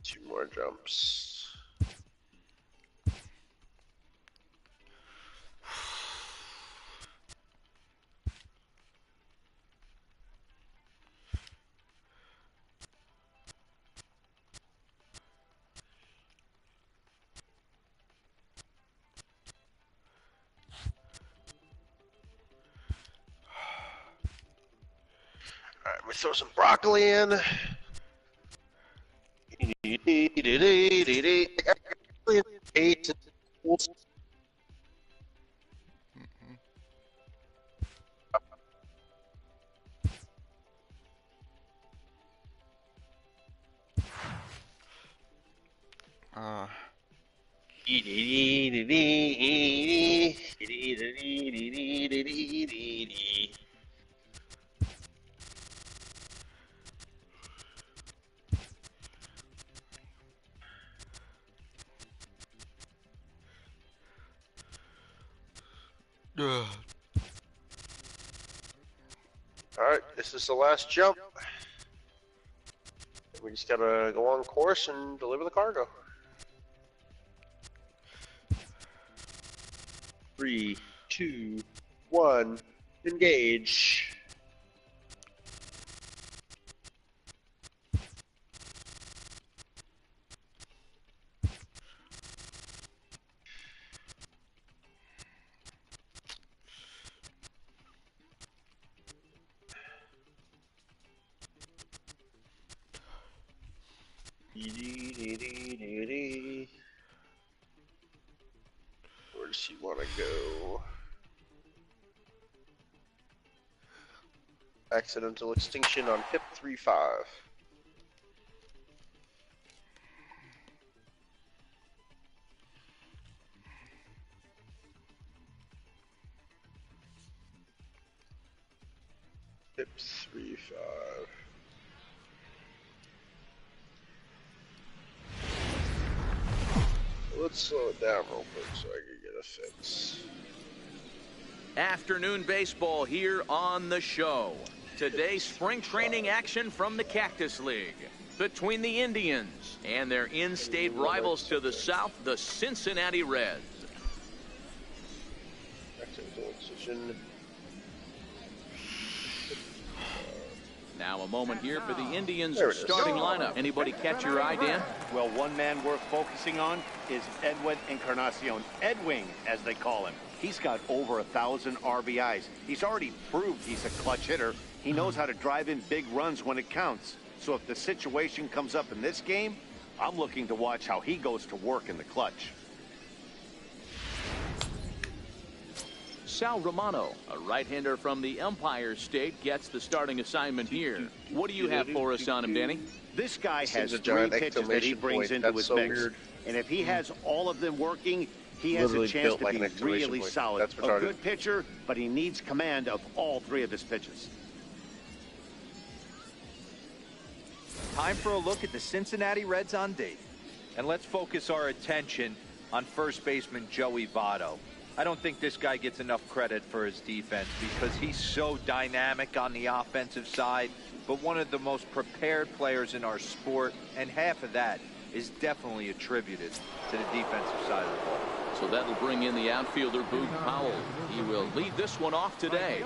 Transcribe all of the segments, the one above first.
2 more jumps. Alright, we throw some broccoli in. Alright, this is the last jump. We just gotta go on course and deliver the cargo. 3, 2, 1, engage. Where does he want to go? Accidental extinction on HIP 35. HIP 35. Let's slow it down real quick so I can get a fix. Afternoon baseball here on the show. Today, spring training action from the Cactus League between the Indians and their in-state rivals to the south, the Cincinnati Reds. Now a moment here for the Indians starting lineup. Anybody catch your eye, Dan? Well, one man worth focusing on is Edwin Encarnacion. Edwin, as they call him. He's got over 1,000 RBIs. He's already proved he's a clutch hitter. He knows how to drive in big runs when it counts. So if the situation comes up in this game, I'm looking to watch how he goes to work in the clutch. Sal Romano, a right-hander from the Empire State, gets the starting assignment here. What do you have for us on him, Danny? This guy has 3 pitches that he brings into his mix. Weird. And if he has all of them working, he has a chance to be really solid. A good pitcher, but he needs command of all 3 of his pitches. Time for a look at the Cincinnati Reds on date. And let's focus our attention on first baseman Joey Votto. I don't think this guy gets enough credit for his defense because he's so dynamic on the offensive side, but one of the most prepared players in our sport, and half of that is definitely attributed to the defensive side of the ball. So that'll bring in the outfielder, Boog Powell. He will lead this one off today.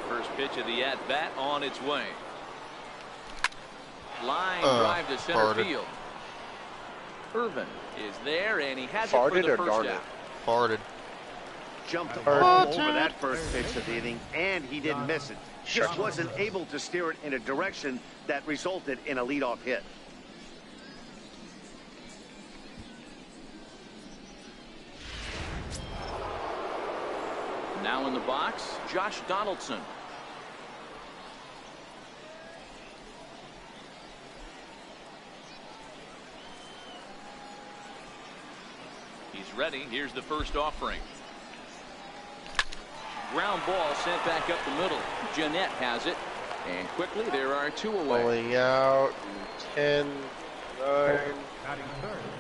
First pitch of the at-bat on its way. Line drive to center field. Irvin is there, and he has it for the first out. Farted. Jumped all over that first pitch of the inning, and he didn't miss it. Just wasn't able to steer it in a direction that resulted in a leadoff hit. Now in the box, Josh Donaldson. He's ready. Here's the first offering. Ground ball sent back up the middle. Jeanette has it. And quickly, there are 2 away. Pulling out 10, 9,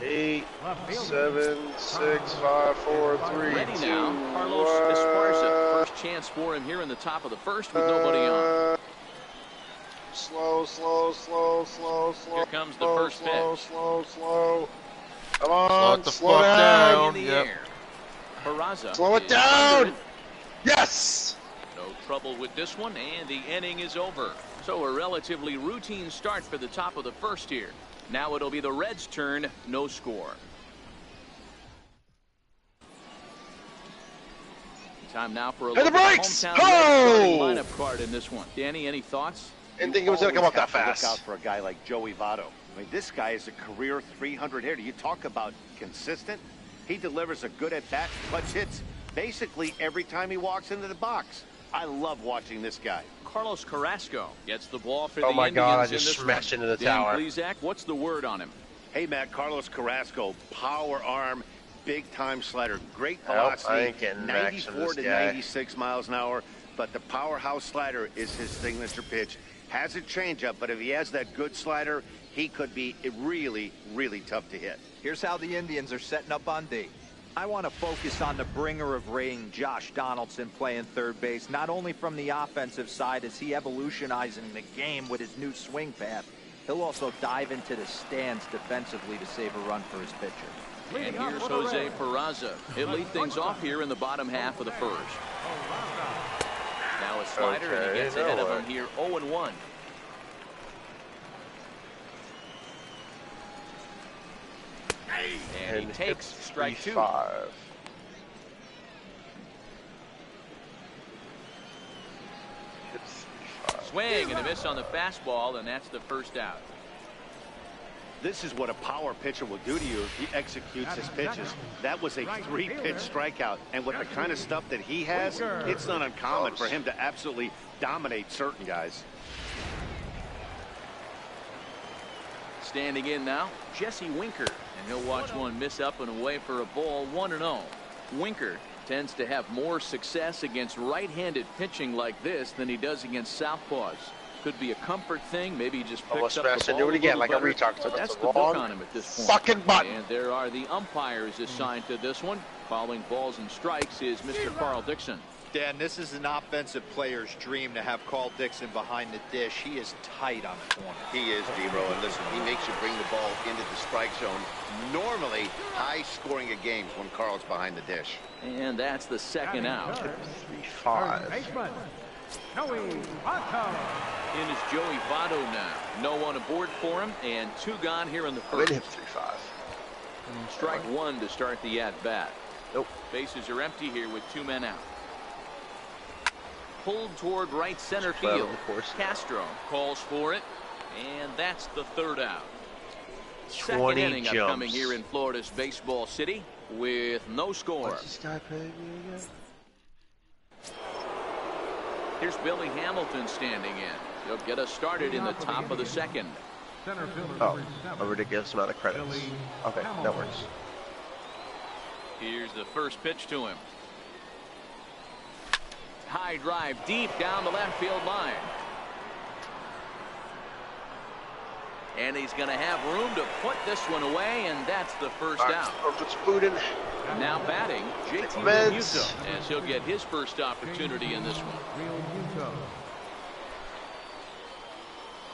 8, 7, 6, 5, 4, 3, Ready 2, now. Carlos Esparza. First chance for him here in the top of the first with nobody on. Slow, slow, slow. Here comes the first pitch. Slow. Come Slow on, it the slow fuck down. In the Yep. air. Peraza Slow it is under down. it. Yes. No trouble with this one, and the inning is over. So a relatively routine start for the top of the first here. Now it'll be the Reds' turn, no score. Time now for a Hit look the at the brakes! hometown Ho! Reds starting lineup card in this one. Danny, any thoughts? Didn't think it was going to come up that Always have to fast. Look out for a guy like Joey Votto. I mean, this guy is a career 300 hitter. You talk about consistent. He delivers a good at-bat, clutch hits basically every time he walks into the box. I love watching this guy. Carlos Carrasco gets the ball for Oh the my Indians God, I in just this smashed one. into the Dan tower. Plesac, what's the word on him? Hey, Matt, Carlos Carrasco, power arm, big-time slider, great Nope, velocity, I ain't getting max from 94 this to guy. 96 miles an hour, but the powerhouse slider is his signature pitch. Has a changeup, but if he has that good slider, he could be really, really tough to hit. Here's how the Indians are setting up on D. I want to focus on the bringer of rain, Josh Donaldson, playing third base, not only from the offensive side as he evolutionizing the game with his new swing path, he'll also dive into the stands defensively to save a run for his pitcher. And here's Jose Peraza. He'll lead things off here in the bottom half of the first. Now a slider, and he Okay, gets ahead of no him here 0-1. And he takes strike two. 3-5. Hits 3-5. Swing and a miss on the fastball, and that's the first out. This is what a power pitcher will do to you if he executes his pitches. That was a three-pitch strikeout, and with the kind of stuff that he has, it's not uncommon for him to absolutely dominate certain guys. Standing in now, Jesse Winker, and he'll watch one miss up and away for a ball, 1-0. Winker tends to have more success against right-handed pitching like this than he does against southpaws. Could be a comfort thing. Maybe he just Almost picks up smashed the into ball it again a like a little better. retard. So That's that's the the book wrong on him at this point. fucking button. And there are the umpires assigned to this one. Calling balls and strikes is Mr. Carl Dixon. Dan, this is an offensive player's dream to have Carl Dixon behind the dish. He is tight on the corner. He is, D-Row, and listen, he makes you bring the ball into the strike zone. Normally, high-scoring of games when Carl's behind the dish. And that's the second out. 3-5. In is Joey Votto now. No one aboard for him, and two gone here in the I'm gonna first. hit 3-5. Strike one to start the at-bat. Nope. Bases are empty here with two men out. Pulled toward right center Well, field. of course. Castro calls for it, and that's the third out. Second 20 inning jumps. upcoming here in Florida's Baseball City with no score. What's this guy paying me again? Here's Billy Hamilton standing in. He'll get us started in the top of the second. Oh, a ridiculous amount of credits. Okay, that works. Here's the first pitch to him. High drive deep down the left field line. And he's going to have room to put this one away, and that's the first out. It's Booten. Now batting, JT Meds. Realmuto, as he'll get his first opportunity in this one.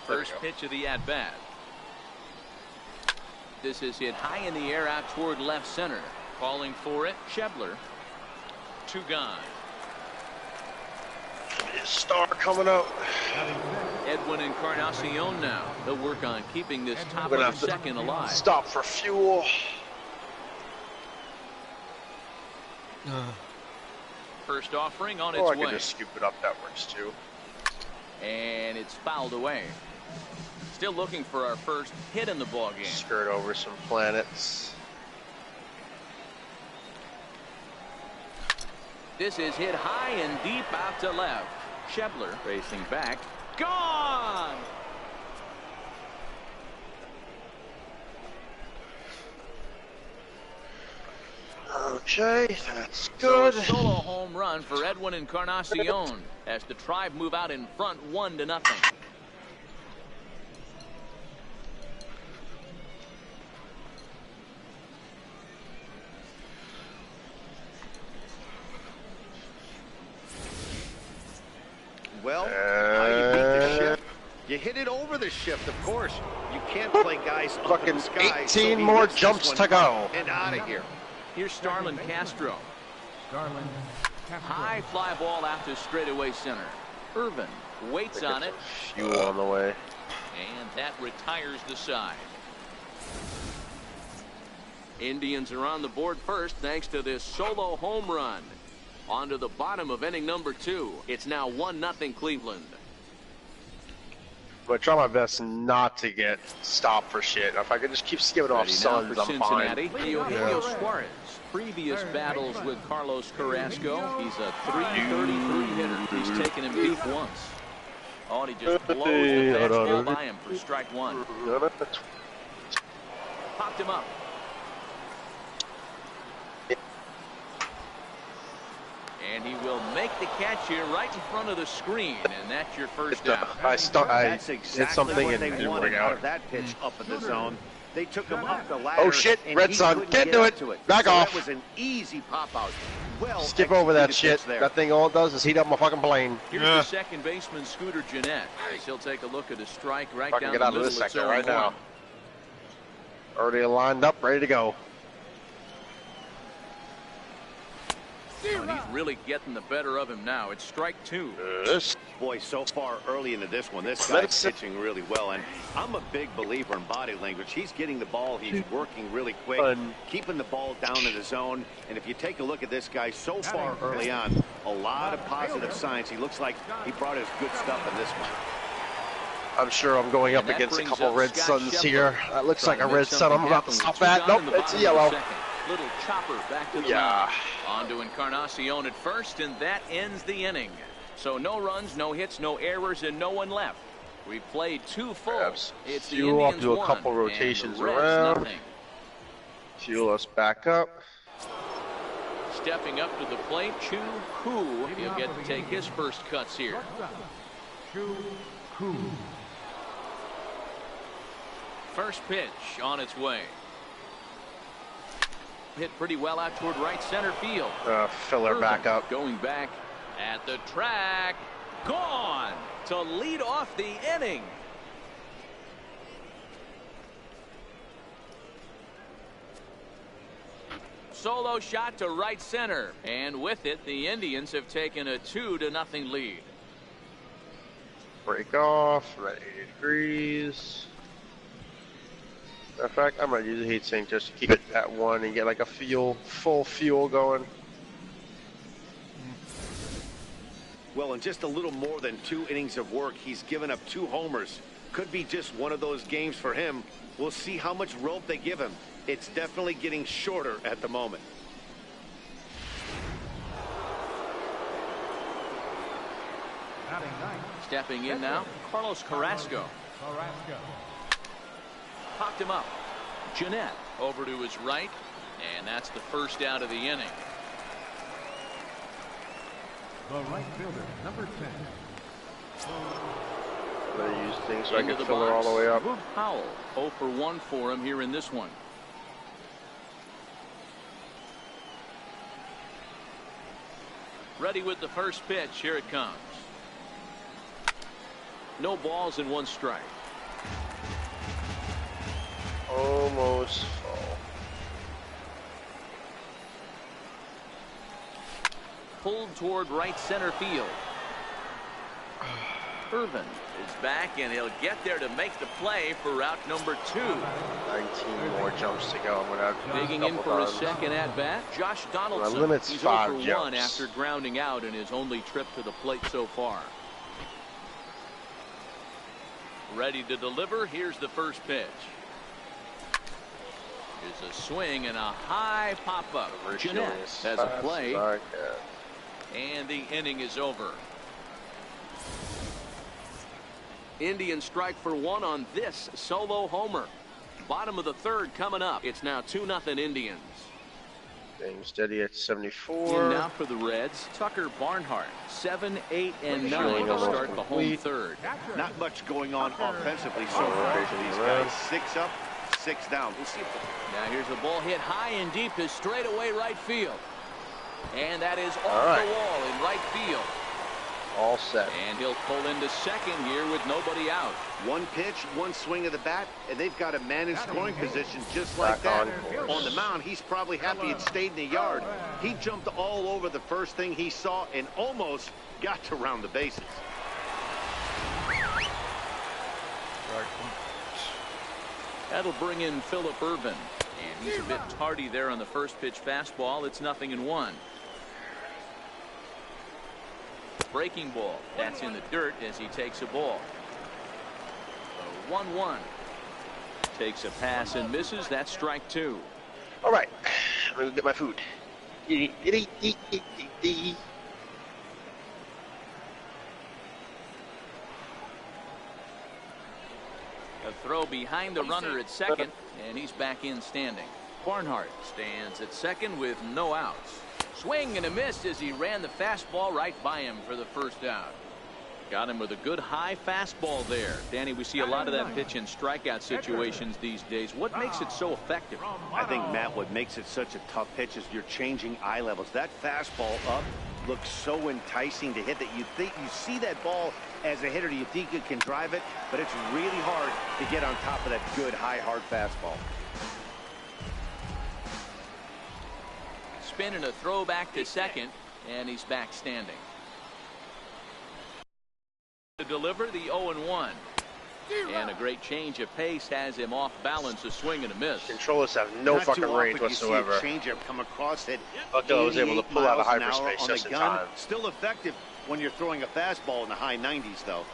First pitch of the at-bat. This is hit high in the air out toward left center. Calling for it, Shebler. Two gone. Star coming up. Edwin Encarnacion now. He'll work on keeping this top We're gonna of have the to second alive. Stop for fuel. First offering on Or I its can way. just scoop it up. That works too. And it's fouled away. Still looking for our first hit in the ballgame. Skirt over some planets. This is hit high and deep out to left. Shebler racing back. Gone! Okay, that's So good. a solo home run for Edwin Encarnacion as the Tribe move out in front 1-0. Well, how you beat the ship? You hit it over the shift, of course. You can't play guys up in Fucking the sky. 18 more jumps to go. And out of here. Here's Starlin Castro. High fly ball out to straightaway center. Irvin waits on it. Fuel on the way. And that retires the side. Indians are on the board first thanks to this solo home run. On to the bottom of inning number 2. It's now 1-0 Cleveland. I'm gonna try my best not to get stopped for shit. If I could just keep skipping off Ready now Suns, for I'm Cincinnati. fine. Eugenio Suarez. Previous battles with Carlos Carrasco. He's a .333 hitter. He's taken him deep once. Oh, and he just blows the fastball by him for strike 1. Popped him up. And he will make the catch here right in front of the screen, and that's your first down. I That's did exactly something what and they it didn't wanted work out out. of that pitch up in the zone. They took him up the ladder. Oh shit, and Red he Sun, couldn't can't get do up it. to Back so off. That was an easy pop out. Well, Skip over that executed shit. there. That thing all it does is heat up my fucking plane. Here's the second baseman, Scooter Gennett. He'll take a look at a strike right Fucking down get the out of middle. this It's sector right 0-1. now. Already lined up, ready to go. And he's really getting the better of him now. It's strike 2. This Boy, so far early into this one, this Let guy's it pitching really well, and I'm a big believer in body language. He's getting the ball, he's working really quick, keeping the ball down in the zone, and if you take a look at this guy so far early on, a lot of positive signs. He looks like he brought his good stuff in this one. I'm sure I'm going up And that against a brings couple up Red Scott Suns Scheffler. here. That looks like a Trying to Red make Sun. I'm something about to happen with stop 2 at. down Nope, in the it's a bottom of the yellow. second. Little chopper back to the Yeah. mound. On to Encarnacion at first, and that ends the inning. So no runs, no hits, no errors, and no one left. We played 2 full. Perhaps It's the fuel up, Indians do a 1, couple and the rotations Reds around. nothing. Fuel us back up. Stepping up to the plate, Chu Koo. He'll get to take his first cuts here. First pitch on its way. Hit pretty well out toward right center field. Filler back Irvin up. Going back at the track. Gone to lead off the inning. Solo shot to right center. And with it, the Indians have taken a 2-0 lead. Break off. I'm at 80 degrees. Matter of fact, I might use a heat sink just to keep it at 1 and get like a full fuel going. Well, in just a little more than 2 innings of work, he's given up 2 homers. Could be just one of those games for him. We'll see how much rope they give him. It's definitely getting shorter at the moment. Stepping in now, Carlos Carrasco. Popped him up. Gennett over to his right, and that's the first out of the inning. The right fielder, number 10. I'm gonna use things so I Into can the fill her all box. the way up. Powell, 0 for 1 for him here in this one. Ready with the first pitch. Here it comes. No balls and 1 strike. Almost full. Pulled toward right center field. Irvin is back, and he'll get there to make the play for route number 2. 19 more jumps to go. I'm gonna have Digging in for his second at bat, Josh Donaldson. limit's He's 5 0 for 1 jumps. after grounding out in his only trip to the plate so far. Ready to deliver. Here's the first pitch. Here's a swing and a high pop-up. Gennett has a play, and the inning is over. Indians strike for 1 on this solo homer. Bottom of the 3rd coming up. It's now 2-0 Indians. Staying steady at And 74. now for the Reds, Tucker Barnhart, 7, 8, and 9 to start the home 3rd. Not much going on offensively so far for these guys. 6 up, 6 down. We'll see if Now here's the ball hit high and deep to straightaway right field. And that is off All right. the wall in right field. All set. And he'll pull into second here with nobody out. One pitch, one swing of the bat, and they've got a man in scoring position just like that. On the mound, he's probably happy it stayed in the yard. He jumped all over the first thing he saw and almost got to round the bases. That'll bring in Phillip Ervin. And he's a bit tardy there on the first pitch fastball. It's 0-1. Breaking ball. That's in the dirt as he takes a ball. So 1-1. Takes a pass and misses. That's strike 2. All right. I'm going to get my food. A throw behind the runner at second, and he's back in standing. Barnhart stands at second with no outs. Swing and a miss as he ran the fastball right by him for the first out. Got him with a good high fastball there. Danny, we see a lot of that pitch in strikeout situations these days. What makes it so effective? I think, Matt, what makes it such a tough pitch is you're changing eye levels. That fastball up looks so enticing to hit that you think you see that ball as a hitter, you think you can drive it, but it's really hard to get on top of that good high hard fastball. Spin and a throw back to second, and he's back standing. To deliver the 0-1. And a great change of pace has him off balance, a swing and a miss. Controllers have no Not fucking too range often whatsoever. You see a changeup come across it. Until I was able to pull out of hyperspace on just the in gun. time. Still effective when you're throwing a fastball in the high 90s, though.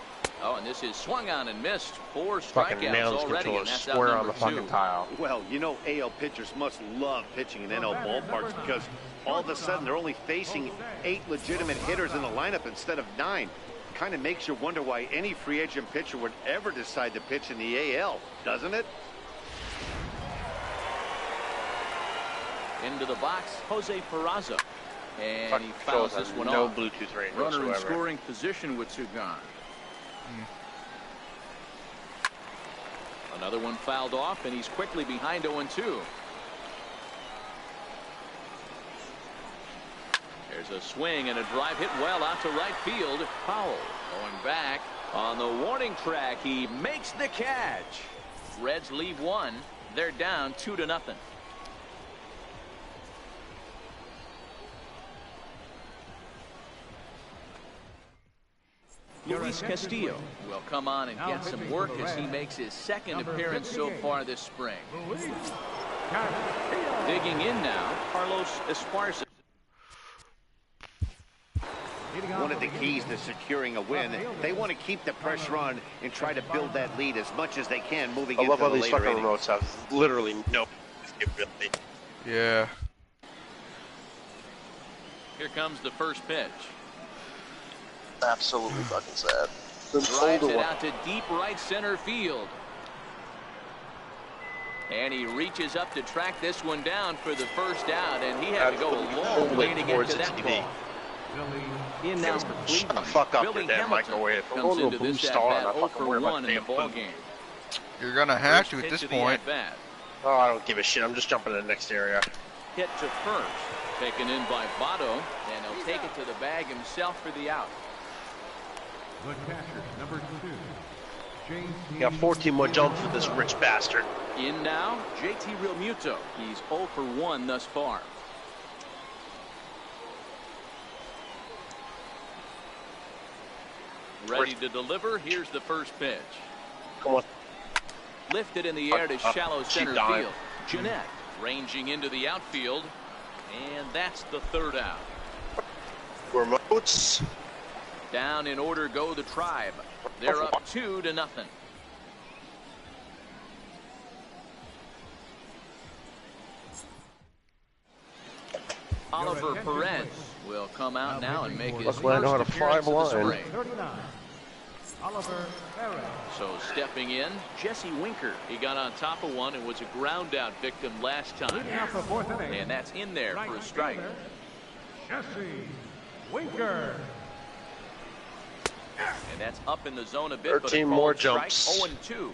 Oh, and this is swung on and missed. 4 Fucking strikeouts nails already, and controllers that's square out on the number fucking 2. tile. Well, you know, AL pitchers must love pitching in NL ballparks because all of a sudden they're only facing 8 legitimate hitters in the lineup instead of 9. Kind of makes you wonder why any free agent pitcher would ever decide to pitch in the AL, doesn't it? Into the box, Jose Peraza. And Fucking he fouls controls this one no off. Bluetooth range Runner in whatsoever. scoring position with Sugan. Another one fouled off, and he's quickly behind 0-2. There's a swing and a drive hit well out to right field. Powell going back on the warning track. He makes the catch. Reds leave 1. They're down 2-0. Luis Castillo will come on and get some work as he makes his second appearance so far this spring. Digging in now, Carlos Esparza. One of the keys to securing a win, they want to keep the pressure on and try to build that lead as much as they can moving into the later innings. I love how these fucking remotes have literally no capability. Yeah. Here comes the first pitch. Absolutely fucking sad. Drives it out to deep right center field. And he reaches up to track this one down for the first out, and he had to go a long way to get to that ball. In now for Cleveland. Shut the fuck up Billy with that Hamilton microwave. I'm comes going to into a blue this star at-bat and I 0 fucking for wear my 1 in the damn ball food. game. You're gonna have First to at pitch this of the point. at-bat. Oh, I don't give a shit. I'm just jumping to the next area. Hit to first. Taken in by Votto, and he'll take it to the bag himself for the out. The catcher, number 2, James. You got 14 more jumps with this rich bastard. In now, JT Realmuto. He's 0 for 1 thus far. Ready to deliver. Here's the first pitch. Come on. Lifted in the air to shallow cheap center dime. field. Jeanette ranging into the outfield. And that's the third out. Remotes. Down in order go the Tribe. They're up 2-0. Oliver Perez will come out now and make his Luckily I know how to first fly appearance of the blind. spring. 39, Oliver Perez. So stepping in, Jesse Winker. He got on top of one and was a ground out victim last time. Leading off the 4th inning. And that's in there for a strike. Jesse Winker. And that's up in the zone a bit. 13 but a more called jumps. Strike 0-2.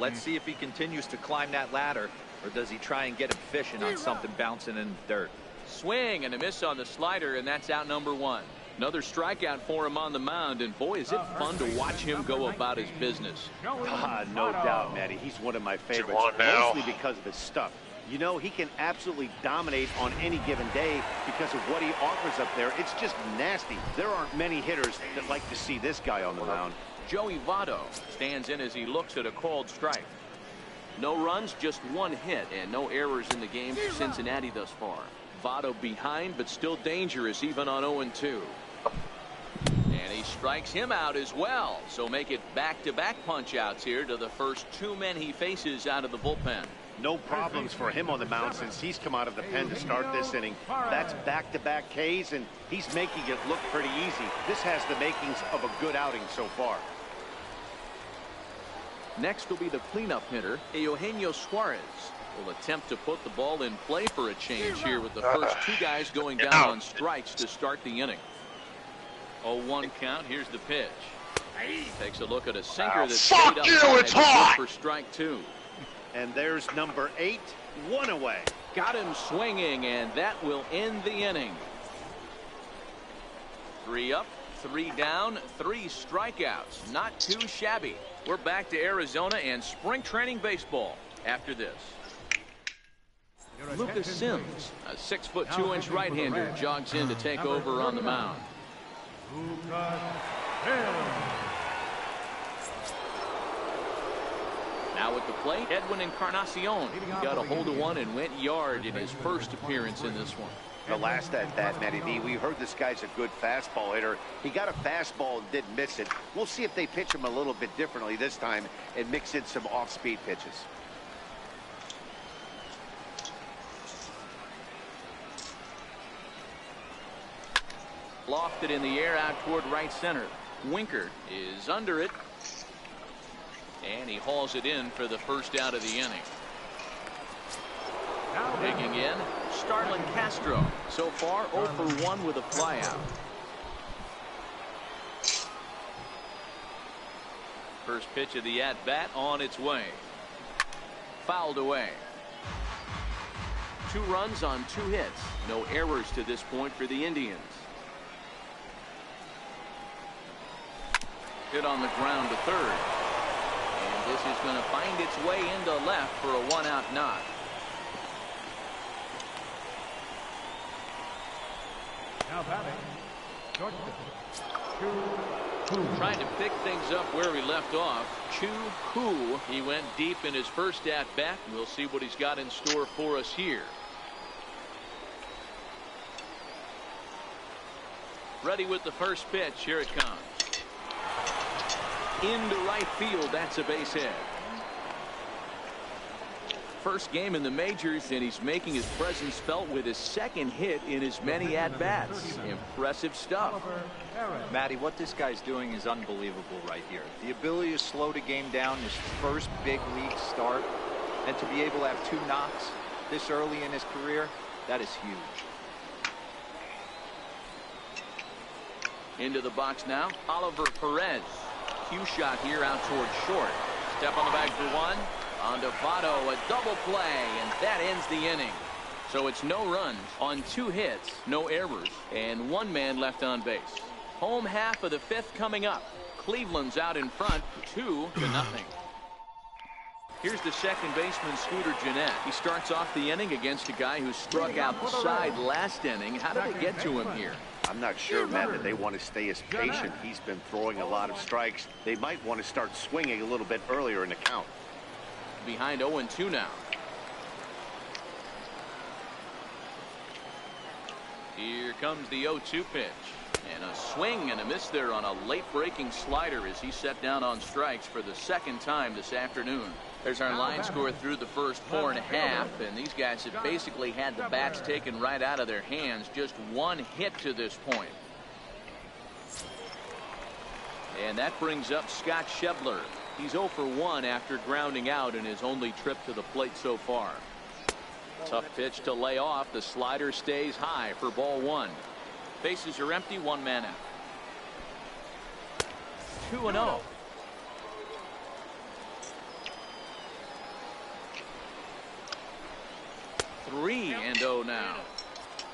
Let's see if he continues to climb that ladder, or does he try and get him fishing on something bouncing in the dirt. Swing and a miss on the slider, and that's out number 1. Another strikeout for him on the mound, and boy, is it fun to watch him go about his business. No doubt, Matty. He's one of my favorites, mostly because of his stuff. You know, he can absolutely dominate on any given day because of what he offers up there. It's just nasty. There aren't many hitters that like to see this guy on the mound. Joey Votto stands in as he looks at a called strike. No runs, just one hit, and no errors in the game for Cincinnati thus far. Votto behind, but still dangerous even on 0-2. And he strikes him out as well. So make it back-to-back punch-outs here to the first two men he faces out of the bullpen. No problems for him on the mound since he's come out of the pen to start this inning. That's back-to-back Ks, and he's making it look pretty easy. This has the makings of a good outing so far. Next will be the cleanup hitter, Eugenio Suarez. Will attempt to put the ball in play for a change here with the first two guys going down on strikes to start the inning. 0-1 count. Here's the pitch. Takes a look at a sinker that stayed up it's hot for strike two. And there's number 8, 1 away. Got him swinging, and that will end the inning. 3 up, 3 down, 3 strikeouts. Not too shabby. We're back to Arizona and spring training baseball after this. Lucas Sims, a 6'2" right-hander, jogs in to take over on the mound. Now at the plate, Edwin Encarnacion. He got a hold of one and went yard in his first appearance in this one. The last at bat, Matty V, we heard this guy's a good fastball hitter. He got a fastball and didn't miss it. We'll see if they pitch him a little bit differently this time and mix in some off-speed pitches. Lofted in the air out toward right center. Winker is under it. And he hauls it in for the first out of the inning. Digging in, Starlin Castro. So far 0 for 1 with a flyout. First pitch of the at-bat on its way. Fouled away. 2 runs on 2 hits. No errors to this point for the Indians. Hit on the ground to third. And this is going to find its way into left for a 1-out knock. Now batting, short Trying to pick things up where he left off. Chu Hu. He went deep in his first at-bat. We'll see what he's got in store for us here. Ready with the first pitch. Here it comes. Into right field. That's a base hit. First game in the majors, and he's making his presence felt with his second hit in as many at-bats. Impressive stuff. Matty, what this guy's doing is unbelievable right here. The ability to slow the game down, his first big league start, and to be able to have 2 knocks this early in his career, that is huge. Into the box now, Oliver Perez. Cue shot here out towards short. Step on the bag for 1. On to Votto, a double play, and that ends the inning. So it's no runs on 2 hits, no errors, and 1 man left on base. Home half of the 5th coming up. Cleveland's out in front, 2-0. Here's the second baseman, Scooter Gennett. He starts off the inning against a guy who struck out the side last inning. How did they get to him here? I'm not sure, Matt, that they want to stay as patient. He's been throwing a lot of strikes. They might want to start swinging a little bit earlier in the count. Behind 0-2 now. Here comes the 0-2 pitch. And a swing and a miss there on a late breaking slider as he set down on strikes for the 2nd time this afternoon. There's our line score through the first 4.5, and these guys have basically had the bats taken right out of their hands. Just 1 hit to this point. And that brings up Scott Schebler. He's 0 for 1 after grounding out in his only trip to the plate so far. Tough pitch to lay off. The slider stays high for ball 1. Bases are empty, 1 man out. 2-0. Three and 0 now.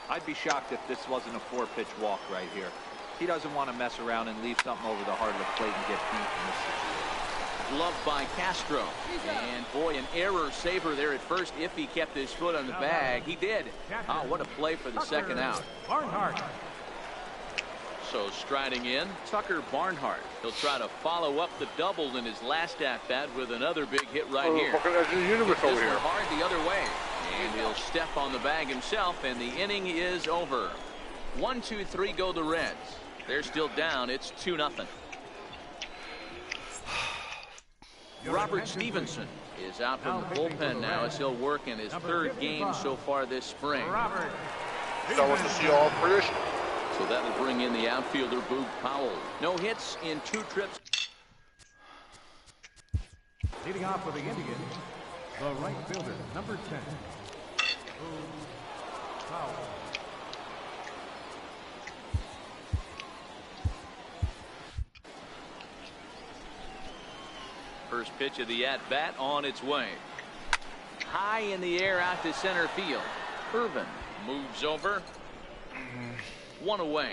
I'd be shocked if this wasn't a 4-pitch walk right here. He doesn't want to mess around and leave something over the heart of the plate and get beat in this situation. Gloved by Castro. And boy, an error saver there at first if he kept his foot on the bag. He did. Oh, what a play for the second out. Barnhart. So striding in, Tucker Barnhart. He'll try to follow up the double in his last at-bat with another big hit right here. Universe over This here. one hard the other way. And he'll step on the bag himself, and the inning is over. 1, 2, 3 go the Reds. They're still down. It's 2-0. Robert Stevenson is out from the bullpen now as he'll work in his third game so far this spring. Robert. So wants to see all British. So that'll bring in the outfielder Boog Powell. No hits in 2 trips. Leading off for the Indians, the right fielder, number 10. Boog Powell. First pitch of the at-bat on its way. High in the air out to center field. Irvin moves over. 1 away.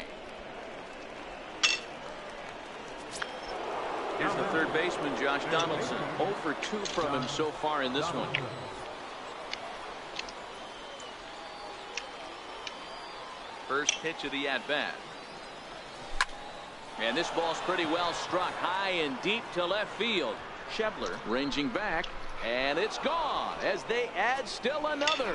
Here's the third baseman, Josh Donaldson. 0 for 2 from him so far in this one. First pitch of the at-bat. And this ball's pretty well struck high and deep to left field. Schebler ranging back, and it's gone as they add still another.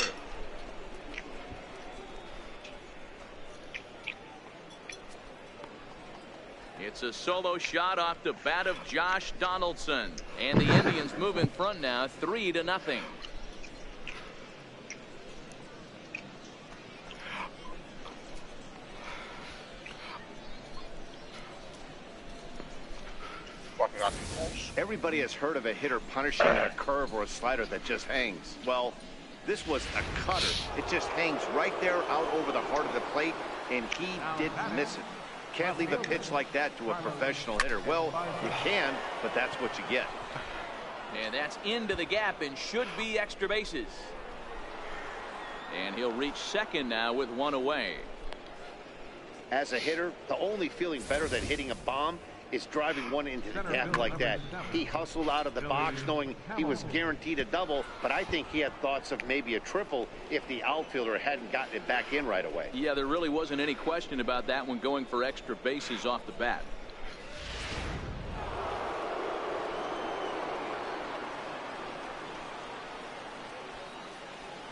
It's a solo shot off the bat of Josh Donaldson, and the Indians move in front now 3-0. Everybody has heard of a hitter punishing a curve or a slider that just hangs. Well, this was a cutter. It just hangs right there out over the heart of the plate, and he didn't miss it. Can't leave a pitch like that to a professional hitter. Well, you can, but that's what you get. And that's into the gap and should be extra bases. And he'll reach second now with 1 away. As a hitter, the only feeling better than hitting a bomb is driving one into the gap like that. He hustled out of the box knowing he was guaranteed a double, but I think he had thoughts of maybe a triple if the outfielder hadn't gotten it back in right away. Yeah, there really wasn't any question about that one going for extra bases off the bat.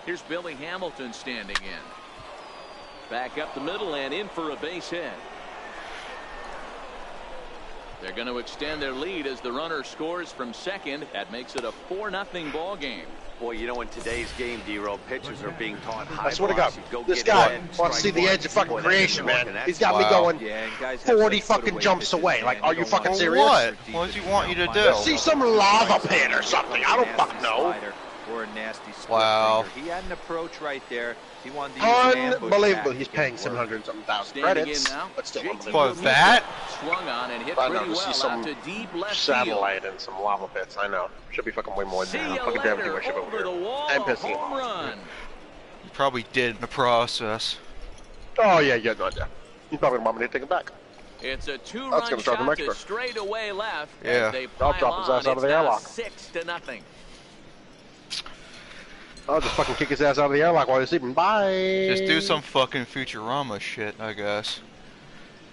Here's Billy Hamilton standing in. Back up the middle and in for a base hit. They're going to extend their lead as the runner scores from second. That makes it a 4-0 ball game. Boy, you know, in today's game, D-Row, pitchers are being taught high I swear to God, velocity. this guy wants to see the edge of fucking creation, man. He's got me going 40 fucking jumps away. Like, are you fucking serious? What? What does he want you to do? See some lava pit or something. I don't fucking know. Or a nasty split Wow. finger. He had an approach right there. He wanted to use an ambush Unbelievable. attack. He's It paying didn't some work. hundred and something thousand Standing credits, in now, but still JT unbelievable. For that? Swung on and hit I know, pretty to see well some out to deep left field. satellite and some lava pits. I know. Should be fucking way more See than that. you I'm fucking damn later, ship over over the here. wall, I'm a pissing home off. run. You probably did in the process. Oh, yeah, no idea. He's probably going to want me to take it back. It's a That's two-run gonna drive him shot to extra. straightaway left. Yeah. As they I'll pile drop his ass on. out of It's the now airlock. 6-0. I'll just fucking kick his ass out of the airlock while he's sleeping. Bye. Just do some fucking Futurama shit, I guess.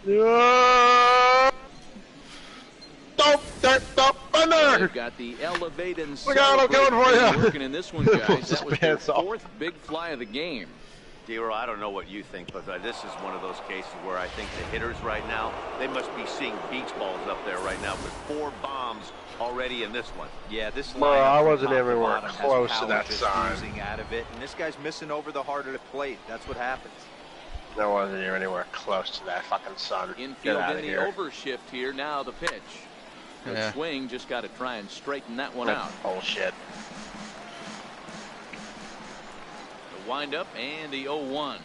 They've got the elevate and Look out, I'm coming for celebrate you. working in this one, guys. That was their Pants off. 4th big fly of the game. D-Row, I don't know what you think, but this is one of those cases where I think the hitters right now, they must be seeing beach balls up there right now with 4 bombs already in this one. Yeah, this Bro, lineup I from wasn't top to anywhere bottom has close to power that just sign. oozing out of it, and this guy's missing over the heart of the plate. That's what happens. I wasn't even anywhere close to that fucking sun. Get Infield out in of the here. overshift here. Now the pitch. The Yeah. swing just got to try and straighten that one out. That's bullshit. The windup and the 0-1.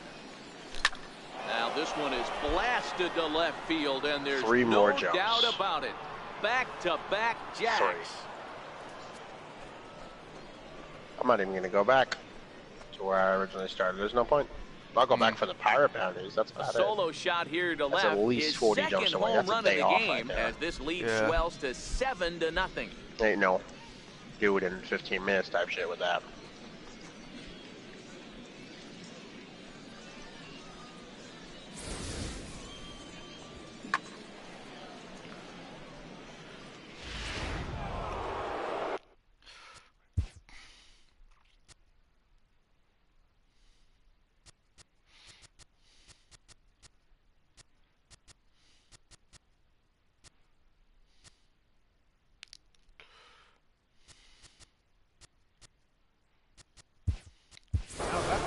Now this one is blasted to left field, and there's 3 no more jumps. doubt about it. Back-to-back jacks. 3. I'm not even going to go back to where I originally started. There's no point. I'll go back for the pirate bounties. That's A about it. solo shot here to That's left. at least His 40 second jumps away. home That's a run of day the off game right there. as this lead Yeah. swells to 7-0. Ain't no do it in 15 minutes type shit with that.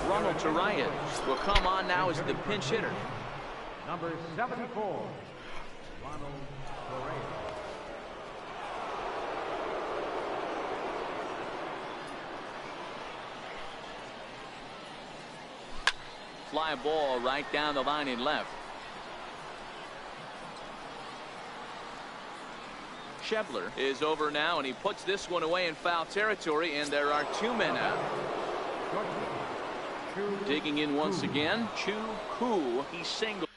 Ronald Turian will come on now as the pinch hitter. Number 74, Ronald Correa. Fly ball right down the line in left. Schebler is over now, and he puts this one away in foul territory, and there are 2 men out. Digging in once again, Chu Koo. He singled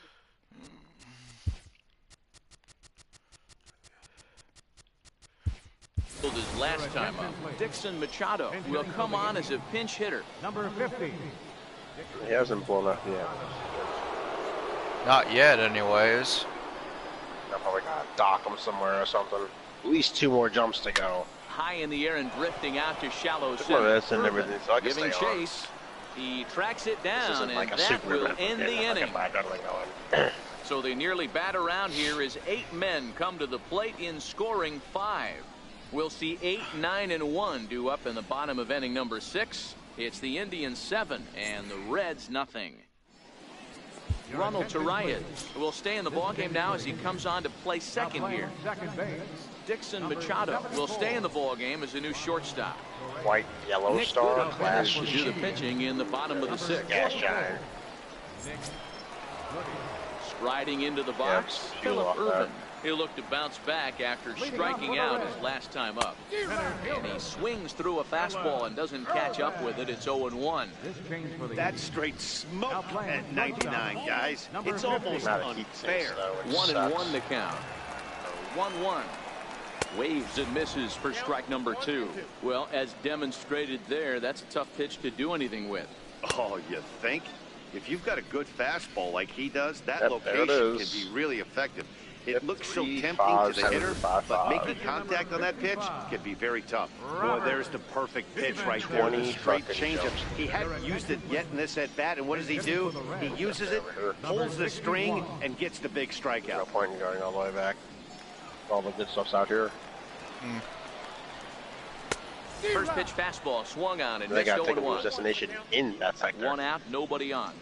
his last time up. Dixon Machado will come on as a pinch hitter. Number 50, He hasn't blown up yet. Not yet, anyways. I probably gotta dock him somewhere or something. At least 2 more jumps to go. High in the air and drifting out to shallow Look at center. this and everything, so I can Giving stay on. chase. He tracks it This down, isn't and like a that super will event. end the Like inning. a 5-gunning going. So they nearly bat around here as 8 men come to the plate in scoring 5. We'll see 8, 9, and 1 due up in the bottom of inning number 6. It's the Indians 7 and the Reds nothing. Ronald Turian will stay in the ballgame now as he comes on to play second here. second base, Dixon Machado will stay in the ballgame as a new shortstop. White, yellow Nick star, Goodall class. will do the pitching in the bottom of the 6th. Gas giant. Striding into the box, Yeah, Philip off that. Irvin. He'll look to bounce back after striking out his last time up. And he swings through a fastball and doesn't catch up with it. It's 0-1. this change for the That's straight smoke at 99, guys. It's almost Not a heat unfair. since, though, which 1-1 sucks. to count. 1-1. Waves and misses for strike number 2. Well, as demonstrated there, that's a tough pitch to do anything with. Oh, you think? If you've got a good fastball like he does, that Yep, there it location can is. be really effective. It Yep, looks so 3, tempting 5, to the hitter, 7, 5, but 5. making contact on that pitch can be very tough. Boy, there's the perfect pitch right there. 20 The straight fucking changeup. jumps. He hadn't used it yet in this at-bat, and what does he do? He uses it, pulls the string, and gets the big No strikeout. point in going all the way back. All the good stuff's out here. First pitch fastball swung on and They missed gotta take a 0-1. destination in that sector. 1 out, nobody on.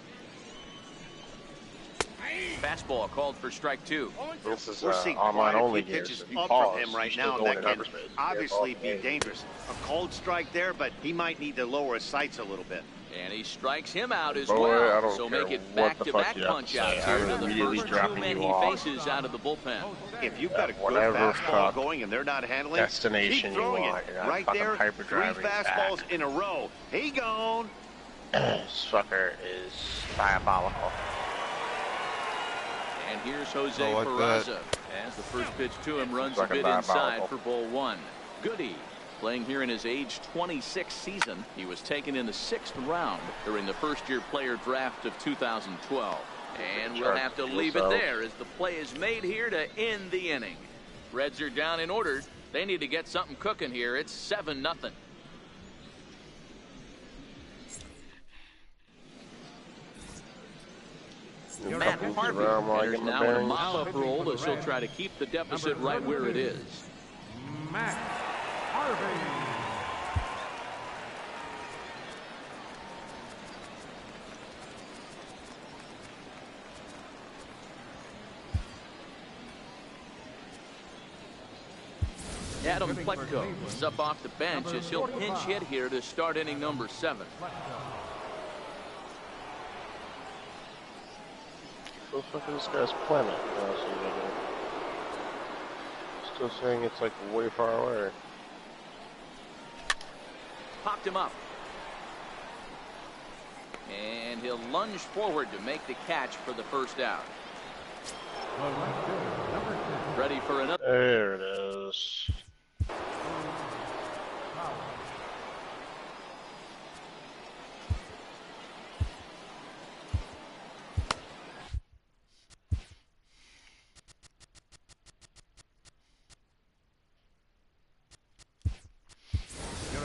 Fastball called for strike 2. This is We're seeing online quite a only few gears. pitches If you up pause, from him right you're now, still and that going in can hyperspace. obviously Yeah, be okay. dangerous. A cold strike there, but he might need to lower his sights a little bit. And he strikes him out as Boy, I well. don't So care make it what the fuck back-to-back you have to punch-outs say. here I'm to the immediately first 2 dropping men you he off. faces out of the bullpen. If you've got a good Whatever fastball fuck going and they're not handling, destination keep throwing you want. it. You're not Right fucking there, hyper 3 driving fastballs back. in a row. He gone. This fucker is diabolical. And here's Jose I like Peraza as the first pitch to him runs a Fucking bit inside diabolical. for ball 1. Goody playing here in his age 26 season. He was taken in the 6th round during the first-year player draft of 2012. And we'll have to leave it there as the play is made here to end the inning. Reds are down and ordered. They need to get something cooking here. It's 7-0. Matt Harvey enters now in a mop-up role as he'll try to keep the deficit right where it is. Matt Harvey. Adam Plutko is up off the bench as he'll pinch hit here to start inning number 7. So fuck this guy's planet. Still saying it's like way far away. Popped him up. And he'll lunge forward to make the catch for the first out. The right fielder, number 2. Ready for another. There it is.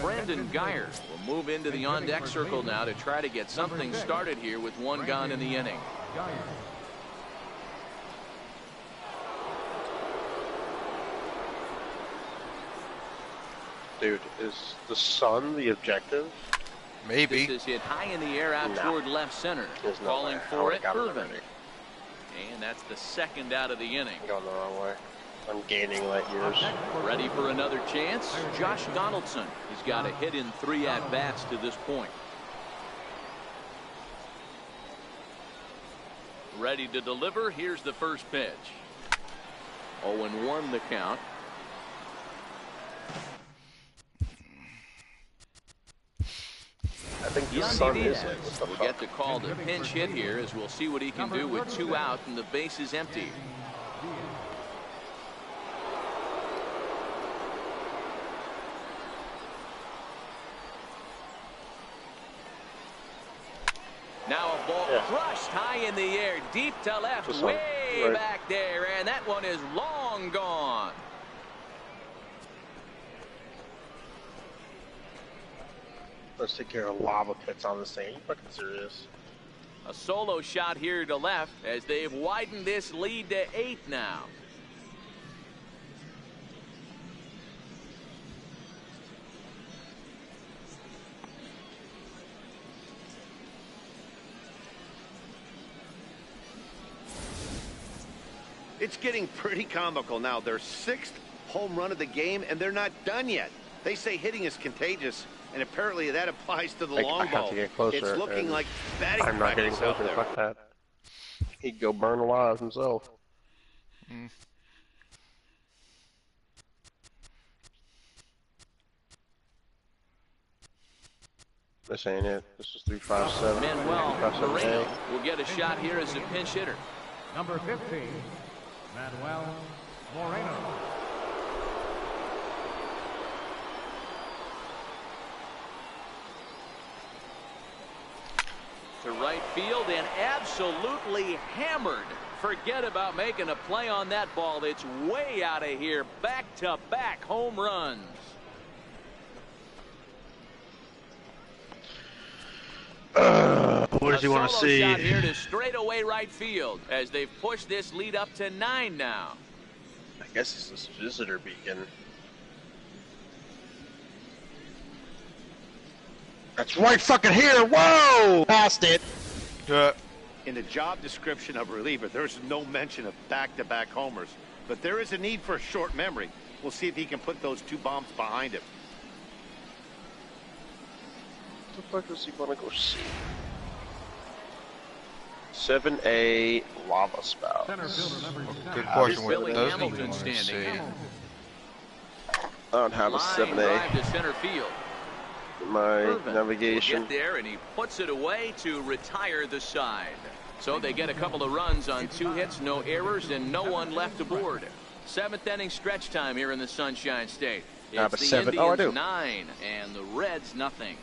Brandon Geyer will move into the on-deck circle now to try to get something started here with one gone in the inning. Geyer. Dude, is the sun the objective? Maybe. This is hit high in the air out No. toward left center. There's no Calling way. I for would've it, got it Irvin. already. And that's the second out of the inning. I'm going the wrong way. I'm gaining light years. Ready for another chance? Josh Donaldson. He's got a hit in 3 at-bats to this point. Ready to deliver. Here's the first pitch. 0-1 the count. I think the Yandy sun is Diaz it. What the will fuck? get the call to pinch hit here as we'll see what he can do with 2 out and the base is empty. Now a ball crushed high in the air, deep to left, Just way right. back there, and that one is long gone. Let's take care of lava pits on this thing. Are you fucking serious? A solo shot here to left as they've widened this lead to 8 now. It's getting pretty comical now. Their 6th home run of the game, and they're not done yet. They say hitting is contagious, and apparently that applies to the I long have ball. to get closer, It's looking and like batting I'm not getting practice out closer. there. Fuck that. He'd go burn alive himself. This ain't it. This is 357. Manuel 357A. Moreno will get a shot here as a pinch hitter. Number 15, Manuel Moreno. To right field and absolutely hammered. Forget about making a play on that ball. It's way out of here. Back-to-back home runs. What does he want to see? A solo shot here to straightaway right field as they've pushed this lead up to 9 now. I guess it's this visitor beacon. That's right fucking here. Whoa! Passed it. In the job description of reliever, there's no mention of back-to-back homers. But there is a need for a short memory. We'll see if he can put those 2 bombs behind him. What the fuck does he want to go see? 7A lava spout. Center fielder, number 10. Good question. What Billy doesn't he Hamilton want to see? standing. I don't have a Line 7A. drive to center field. My Irvin will navigation. get there and he puts it away to retire the side. So they get a couple of runs on 2 hits, no errors, and no one left aboard. 7th inning stretch time here in the Sunshine State. I have It's a the 7. Oh, I Indians do. 9 and the Reds nothing.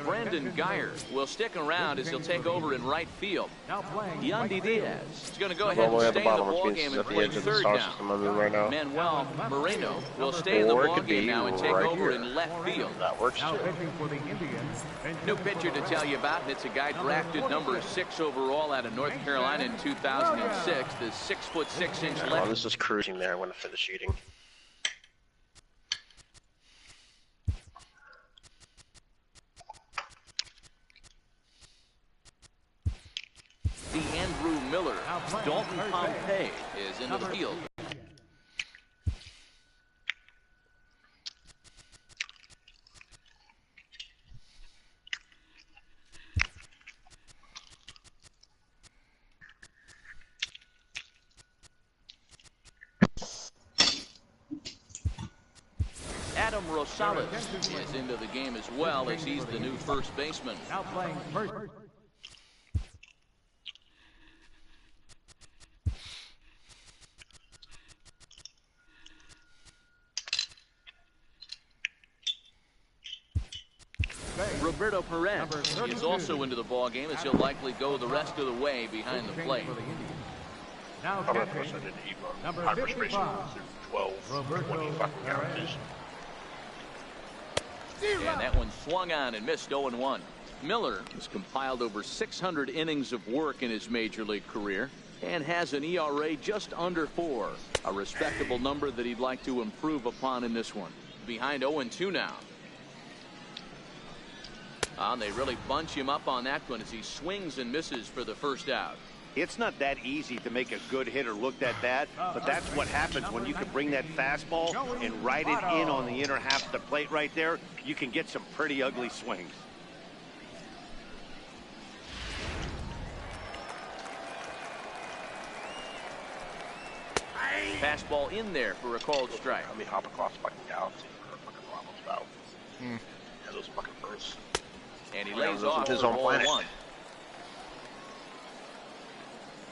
Brandon Geyer will stick around as he'll take over in right field. Now playing Yandy right field. Diaz is going to go I'm ahead all the way and at the stay in the bottom, which ball means game it's and at the play edge of the third star now. system I'm in right now. Manuel Moreno will stay in the Or it ball could game be now and take right over here. in left field. That works Now too. pitching for the Indians. New pitcher to tell you about, and it's a guy drafted number 6 overall out of North Carolina in 2006. The 6'6" Oh, left. this is cruising there. I want to finish shooting. The Andrew Miller. Dalton Pompey is into the field. Adam Rosales is into the game as well, as he's the new first baseman. Now playing first. Roberto Perez is also into the ball game, as he'll likely go the rest of the way behind the plate. Now catching, number 55, 12, 20 fucking characters. And that one swung on and missed 0-1. Miller has compiled over 600 innings of work in his major league career and has an ERA just under 4, a respectable number that he'd like to improve upon in this one. Behind 0-2 now. They really bunch him up on that one as he swings and misses for the first out. It's not that easy to make a good hitter look that bad, but that's what happens when you can bring that fastball and ride it in on the inner half of the plate right there. You can get some pretty ugly swings. Fastball in there for a called strike. Let me hop across fucking galaxy for fucking Ramos about. Yeah, those fucking birds. And he lays off his for own planet. 1.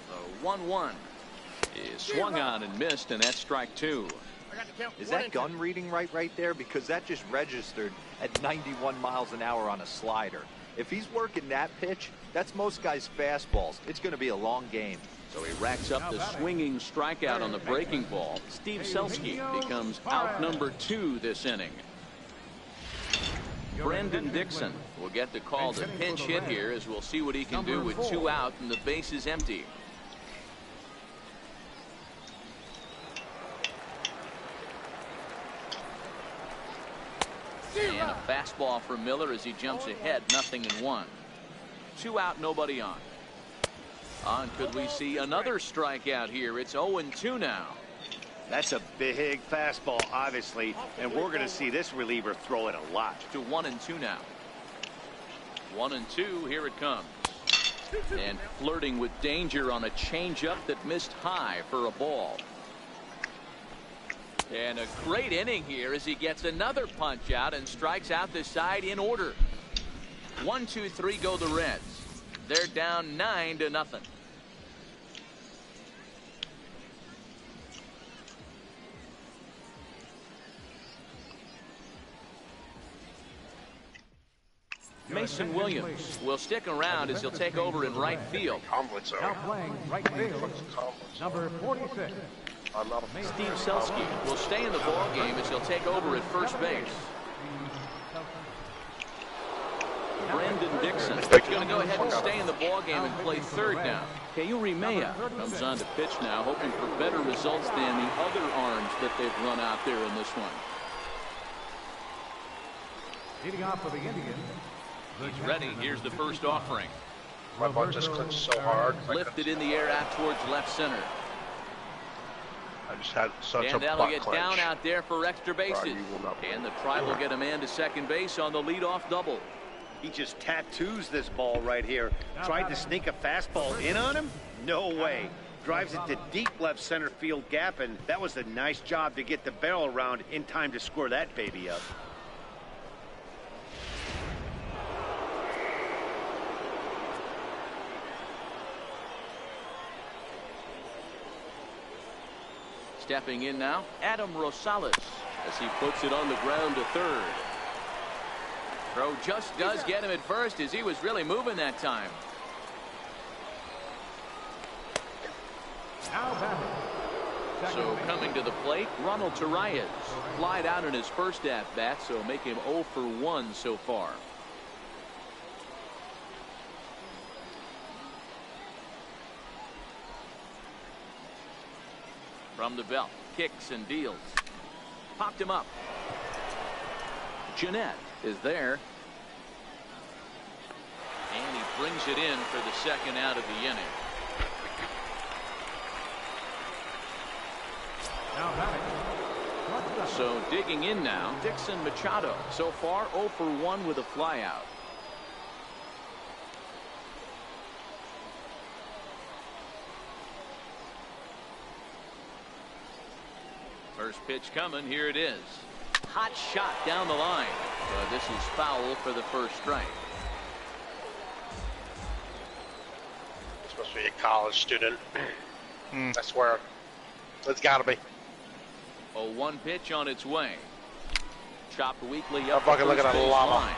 The 1-1 is swung on and missed, and that's strike 2. Is that gun reading right there? Because that just registered at 91 miles an hour on a slider. If he's working that pitch, that's most guys' fastballs. It's going to be a long game. So he racks up the swinging strikeout on the breaking ball. Steve Selski becomes out number 2 this inning. Brandon Dixon will get the call to pinch hit here, as we'll see what he can do with 2 out and the base is empty. And a fastball from Miller as he jumps ahead, 0-1. 2 out, nobody on. Could we see another strikeout here? It's 0-2 now. That's a big fastball, obviously, and we're going to see this reliever throw it a lot. To 1-2 now. 1-2, here it comes. And flirting with danger on a changeup that missed high for a ball. And a great inning here as he gets another punch out and strikes out the side in order. 1, 2, 3 go the Reds. They're down 9-0. Mason Williams will stick around as he'll take over in right field. now playing right field, number 46. Steve Selski will stay in the ball game as he'll take over at first base. Brandon Dixon is going to go ahead and stay in the ball game and play third now. Keuri Maya comes on to pitch now, hoping for better results than the other arms that they've run out there in this one. Leading off for the Indians. He's ready. Here's the first offering. My ball just clinched so hard. Lifted in the air out towards left center. I just had such And a that'll butt get clench. down out there for extra bases. You will not And the try will get a man to second base on the leadoff double. He just tattoos this ball right here. Tried to sneak a fastball in on him? No way. Drives it to deep left center field gap, and that was a nice job to get the barrel around in time to score that baby up. Stepping in now, Adam Rosales, as he puts it on the ground to third. Throw just does get him at first, as he was really moving that time. Now batting. So coming to the plate, Ronald Torreyes. Flied out in his first at-bat, so make him 0 for 1 so far. From the belt, kicks and deals. Popped him up. Jeanette is there. And he brings it in for the second out of the inning. Now batting. So digging in now, Dixon Machado. So far 0 for 1 with a flyout. First pitch coming, here it is. Hot shot down the line. This is foul for the first strike. Supposed to be a college student. I swear. It's gotta be. A 1 pitch on its way. Chopped weakly I'm up fucking the looking first at base lava. line.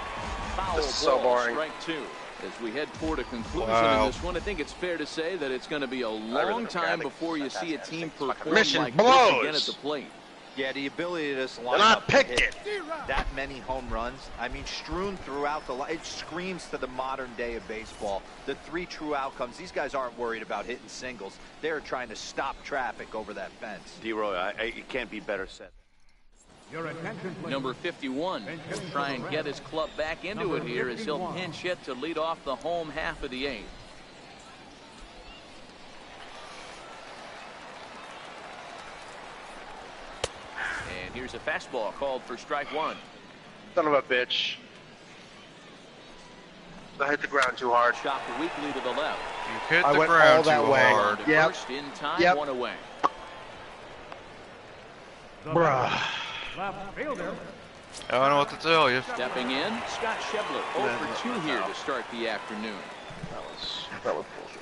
Foul This is so ball, boring. strike 2. As we head toward a conclusion Wow. in this one, I think it's fair to say that it's going to be a long time before you see a team perform Mission like blows. this again at the plate. Yeah, the ability of this And lineup I picked to it. hit that many home runs, I mean, strewn throughout the line. It screams to the modern day of baseball. The 3 true outcomes. These guys aren't worried about hitting singles. They're trying to stop traffic over that fence. D-Roy, it can't be better said. Your attention, please. Number 51 will try and get his club back into it here as he'll pinch hit to lead off the home half of the 8th. And here's a fastball called for strike 1. Son of a bitch. I hit the ground too hard. Chopped weakly to the left. You hit I the went all ground that too way. hard. To Yep. first in time, Yep. 1 away. Bruh. Left fielder. I don't know what to tell you. Stepping in, Scott Schebler 0 for 2 here to start the afternoon. That was bullshit.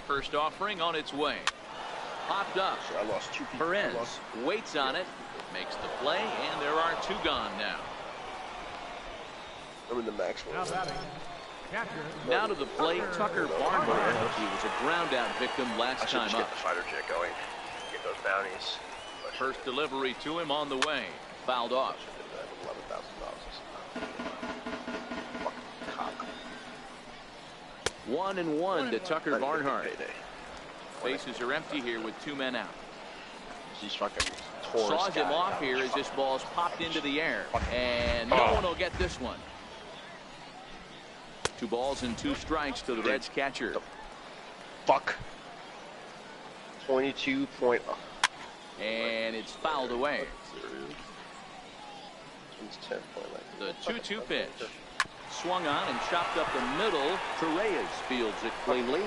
First offering on its way. Popped up. I lost 2 people. Perez waits on it, makes the play, and there are 2 gone now. I'm in the max Now one. batting. Catcher. Now to the plate, Tucker Barnhart. He was a ground out victim I last should time just get up. the fighter jet going. Get those bounties. First delivery to him on the way. Fouled off. $11,000. Fucking cock. 1-1 to Tucker Barnhart. Payday. Bases are empty here with 2 men out. He's fucking Taurus Saws him guy. off here as this ball's popped into the air. And no one will get this one. 2 balls and 2 strikes to the Reds catcher. Fuck. 22 point. And it's fouled away. It's 10 point. The 2-2 pitch. Swung on and chopped up the middle. Torreyes fields it cleanly.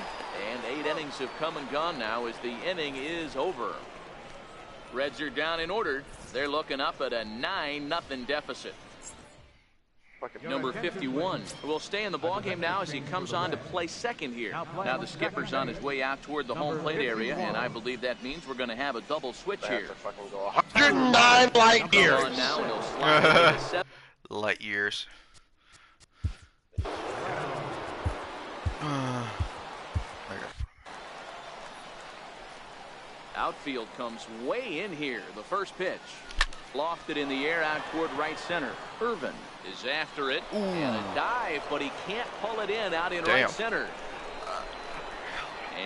And 8 innings have come and gone now as the inning is over. Reds are down in order. They're looking up at a 9-0 deficit. Number 51 will stay in the ballgame now as he comes on to play second here. Now the skipper's on his way out toward the home plate area, and I believe that means we're going to have a double switch here. 109 light years. On now, and he'll slide into 7. Light years. Outfield comes way in here. The first pitch. Lofted in the air out toward right center. Irvin is after it. And a dive, but he can't pull it in out in right center.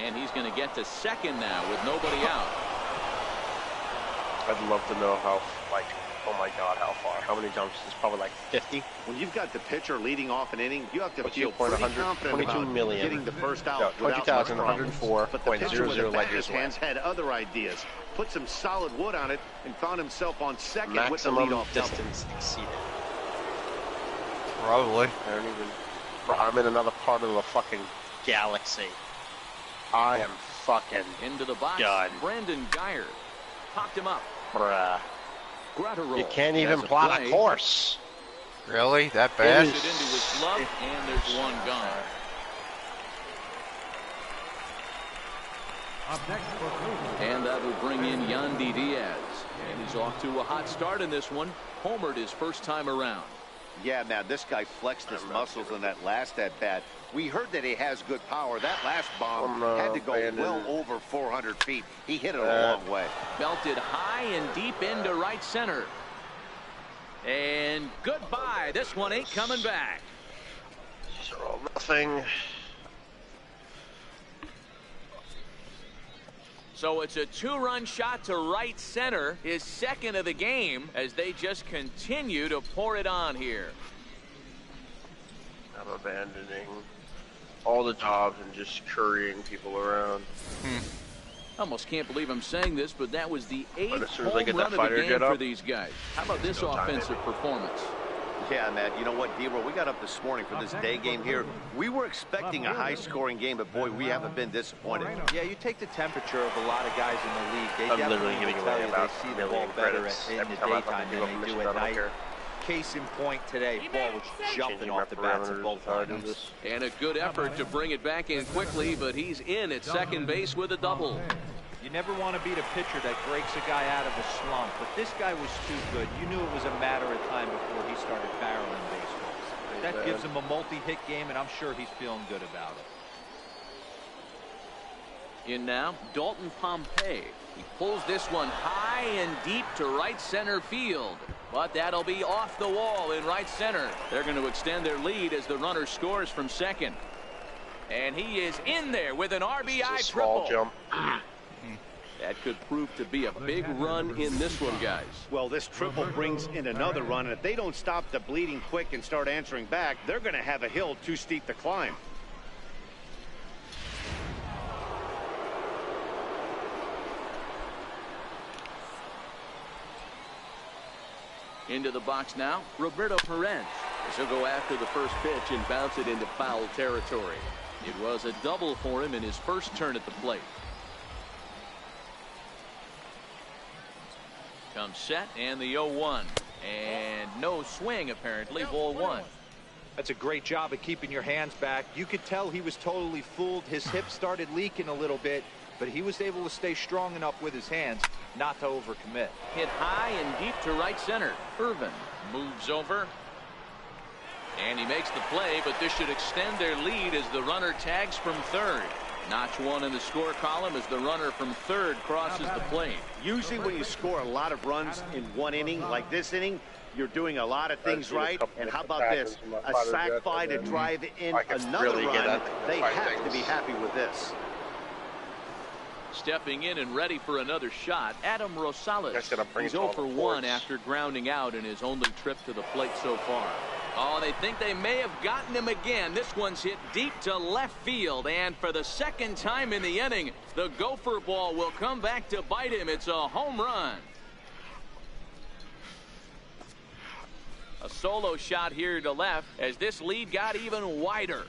And he's going to get to second now with nobody out. I'd love to know how, like, oh my God, how far? How many jumps? It's probably like 50. When you've got the pitcher leading off an inning, you have to What's feel your point? pretty 100, confident 22 about million. getting the first out. No, without much problems. 20,104.00 But the pitcher with the bat in light his years hands had other ideas. Put some solid wood on it and found himself on second with the Maximum leadoff double. distance exceeded. Probably. I don't even. Bro, I'm in another part of the fucking galaxy. I am fucking Into the box. done. Brandon Geyer popped him up. Bruh. Gratterall You can't even has plot play. a course. Really? That bad? Pushes it into his glove, and there's one gone. Up next for Cleveland. And that will bring in Yandy Diaz. And he's off to a hot start in this one. Homered his first time around. Yeah, man, this guy flexed his muscles in that last at-bat. We heard that he has good power. That last bomb had to go well over 400 feet. He hit it a long way. Belted high and deep into right center. And goodbye. This one ain't coming back. These are all nothing. So it's a 2-run shot to right center, his second of the game, as they just continue to pour it on here. I'm abandoning all the jobs and just currying people around. Almost can't believe I'm saying this, but that was the 8th as soon as I home get run that of fighter the game jet for up, these guys. How about this go time, offensive baby. performance? Yeah, Matt, you know what, D-Roll, we got up this morning for this day game here. We were expecting a high-scoring game, but boy, we haven't been disappointed. Yeah, you take the temperature of a lot of guys in the league. They I'm definitely literally will giving tell away you about they see a the ball million better credits in the every time I daytime do than a they do mission, at I don't night. care. Case in point today, ball was jumping Changing off the bats of parameters both is how I do lines. this. And a good effort to bring it back in quickly, but he's in at second base with a double. You never want to beat a pitcher that breaks a guy out of a slump, but this guy was too good. You knew it was a matter of time before he started barreling baseballs. That gives him a multi-hit game, and I'm sure he's feeling good about it. In now, Dalton Pompey. He pulls this one high and deep to right center field. But that'll be off the wall in right center. They're going to extend their lead as the runner scores from second. And he is in there with an RBI Small triple. jump. That could prove to be a big run in this one, guys. Well, this triple brings in another run, and if they don't stop the bleeding quick and start answering back, they're going to have a hill too steep to climb. Into the box now, Roberto Perez. As he'll go after the first pitch and bounce it into foul territory. It was a double for him in his first turn at the plate. Comes set and the 0-1. And no swing apparently, ball one. That's a great job of keeping your hands back. You could tell he was totally fooled. His hip started leaking a little bit, but he was able to stay strong enough with his hands not to overcommit. Hit high and deep to right center. Irvin moves over. And he makes the play, but this should extend their lead as the runner tags from third. Notch one in the score column as the runner from third crosses the plate. Usually when you score a lot of runs in one inning, like this inning, you're doing a lot of things right. And how about this? A sac fly to drive in another run. They have to be happy with this. Stepping in and ready for another shot, Adam Rosales. He's 0 for 1 after grounding out in his only trip to the plate so far. Oh, they think they may have gotten him again. This one's hit deep to left field, and for the second time in the inning, the gopher ball will come back to bite him. It's a home run. A solo shot here to left as this lead got even wider.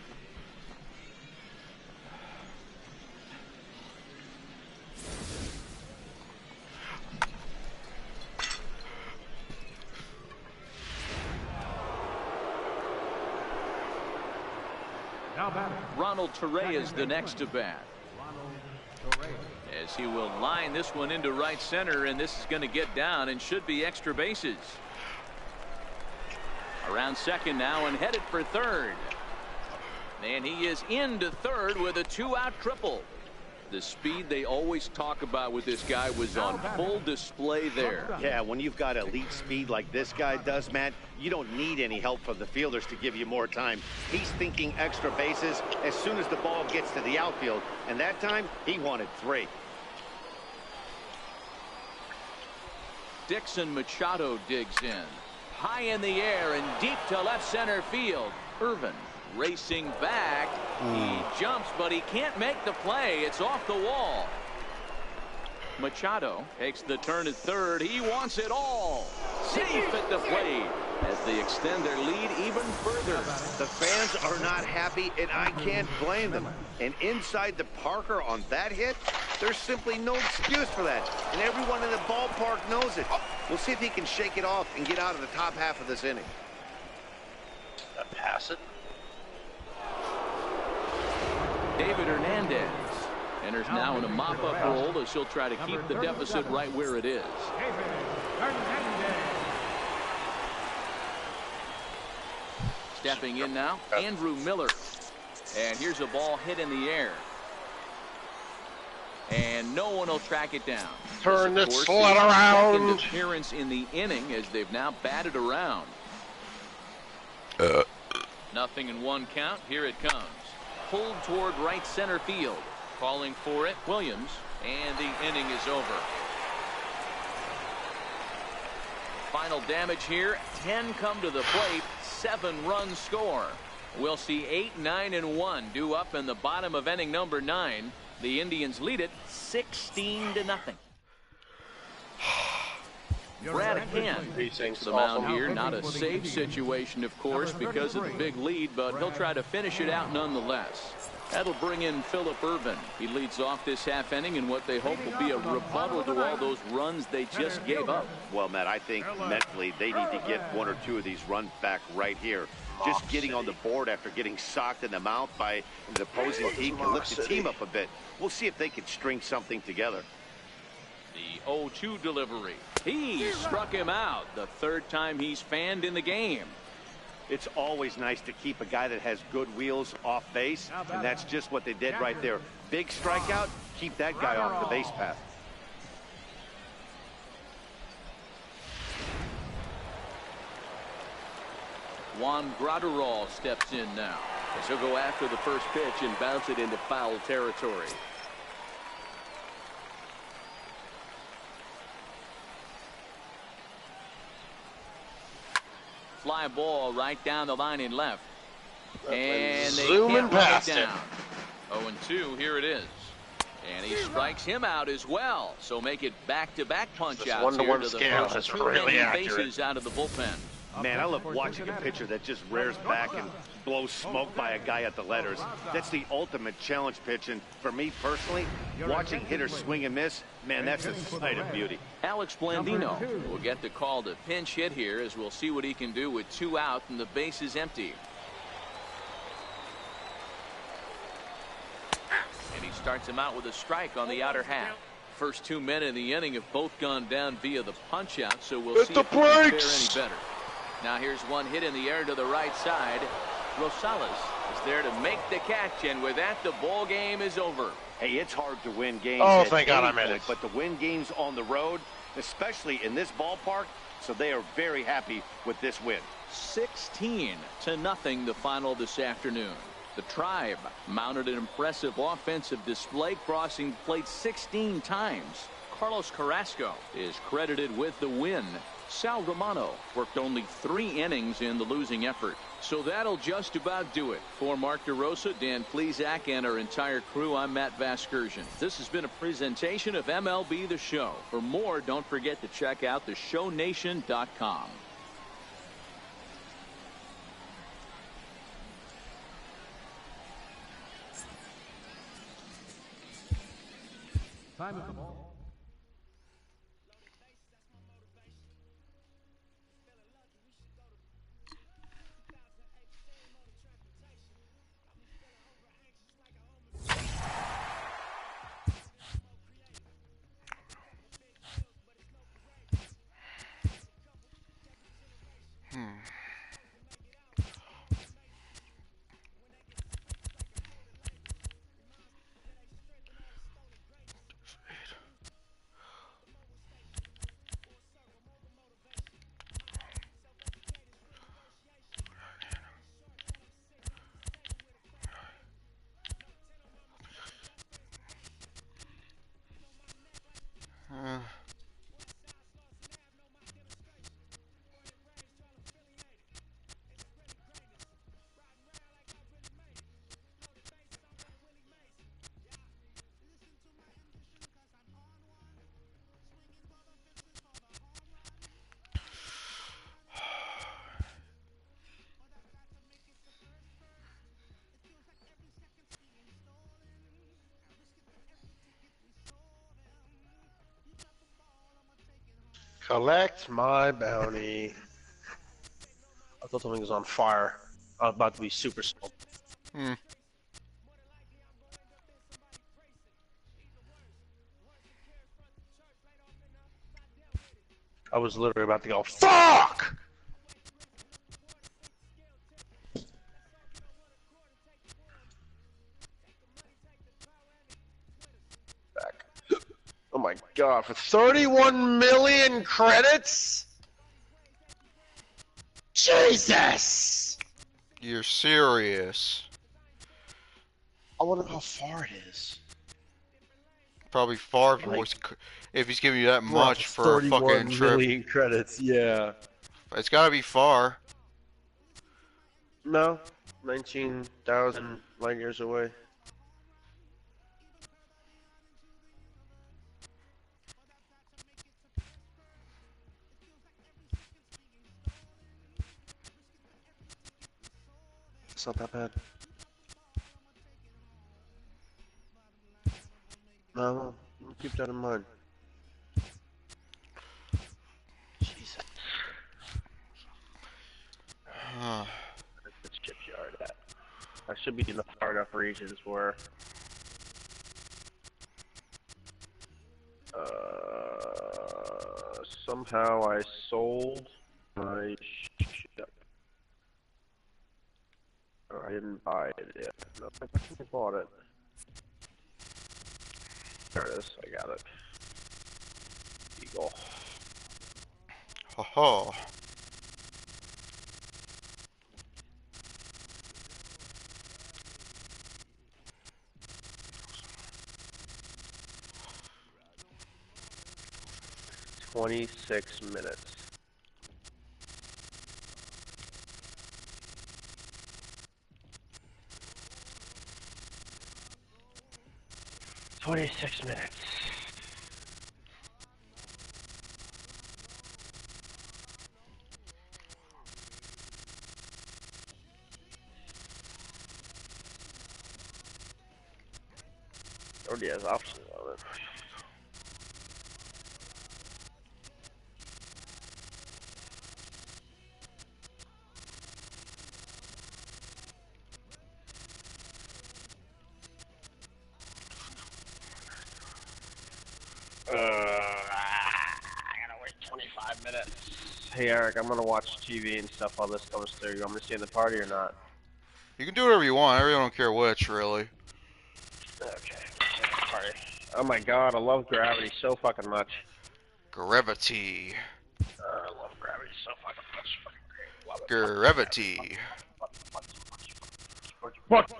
Ronald Torrey is the next to bat. As he will line this one into right center, and this is going to get down and should be extra bases. Around second now and headed for third. And he is into third with a 2-out triple. The speed they always talk about with this guy was on full display there. Yeah, when you've got elite speed like this guy does, Matt, you don't need any help from the fielders to give you more time. He's thinking extra bases as soon as the ball gets to the outfield, and that time he wanted 3. Dixon Machado digs in. High in the air and deep to left center field. Irvin racing back. He jumps, but he can't make the play. It's off the wall. Machado takes the turn at third. He wants it all. Safe at the plate as they extend their lead even further. The fans are not happy, and I can't blame them. And inside the Parker on that hit, there's simply no excuse for that. And everyone in the ballpark knows it. We'll see if he can shake it off and get out of the top half of this inning. Pass it. David Hernandez enters now in a mop-up role as he'll try to keep the deficit right where it is. Stepping in now, Andrew Miller. And here's a ball hit in the air. And no one will track it down. Turn this, this course, slut around. Second appearance in the inning as they've now batted around. Nothing in 1 count. Here it comes. Pulled toward right center field. Calling for it, Williams, and the inning is over. Final damage here, 10 come to the plate, 7-run score. We'll see 8, 9, and 1 due up in the bottom of inning number 9. The Indians lead it 16-0. Brad Hand Heat to Sink's the mound awesome. here. Not a safe situation, of course, because of the big lead, but he'll try to finish it out nonetheless. That'll bring in Phillip Ervin. He leads off this half inning in what they hope will be a rebuttal to all those runs they just gave up. Well, Matt, I think mentally they need to get one or two of these runs back right here. Just getting on the board after getting socked in the mouth by the opposing team can lift the team up a bit. We'll see if they can string something together. The 0-2 delivery. He struck him out the third time he's fanned in the game. It's always nice to keep a guy that has good wheels off base, and that's just what they did right there. Big strikeout, keep that guy off the base path. Juan Graterol steps in now. As he'll go after the first pitch and bounce it into foul territory. Fly ball right down the line in left. And they zooming can't run it past it. down. 0-2, here it is. And he strikes him out as well. So make it back-to-back punch This outs one-to-one here to the scale first is two really empty accurate. bases out of the bullpen. Man, I love watching a pitcher that just rears back and blows smoke by a guy at the letters. That's the ultimate challenge pitch, and for me personally, watching hitters swing and miss, man, that's a sight of beauty. Alex Blandino will get the call to pinch hit here, as we'll see what he can do with 2 out and the base is empty. And he starts him out with a strike on the outer half. First 2 men in the inning have both gone down via the punch out, so we'll see if he can fare any better. Now here's one hit in the air to the right side. Rosales is there to make the catch, and with that, the ball game is over. Hey, it's hard to win games. Oh, at thank God any I made point, it. But to win games on the road, especially in this ballpark, so they are very happy with this win. 16-0 the final this afternoon. The Tribe mounted an impressive offensive display, crossing the plate 16 times. Carlos Carrasco is credited with the win. Sal Romano worked only 3 innings in the losing effort. So that'll just about do it. For Mark DeRosa, Dan Plesac, and our entire crew, I'm Matt Vasgersian. This has been a presentation of MLB The Show. For more, don't forget to check out theshownation.com. Time at the ball. Collect my bounty. I thought something was on fire. I was about to be super slow. I was literally about to go, fuck! Back. Oh my god, for 31 million credits? Jesus! You're serious. I wonder how far it is. Probably far if, Like- if he's giving you that much for a 31 fucking trip. million credits, yeah. It's gotta be far. No, 19,000 light years away. It's not that bad. No, keep that in mind. Jesus. This shipyard at. I should be in the far enough regions where somehow I sold my ship. Oh, I didn't buy it yet. No, I definitely bought it. There it is. I got it. Eagle. Ho ho. $26 minutes. $26 minutes. Already has options on it. I gotta wait 25 minutes. Hey Eric, I'm gonna watch TV and stuff while this comes through. You want me to stay in the party or not? You can do whatever you want. I really don't care which, really. Okay, party. Oh my god, I love Gravity so fucking much. Gravity. I love Gravity so fucking much. Love it. Gravity. What?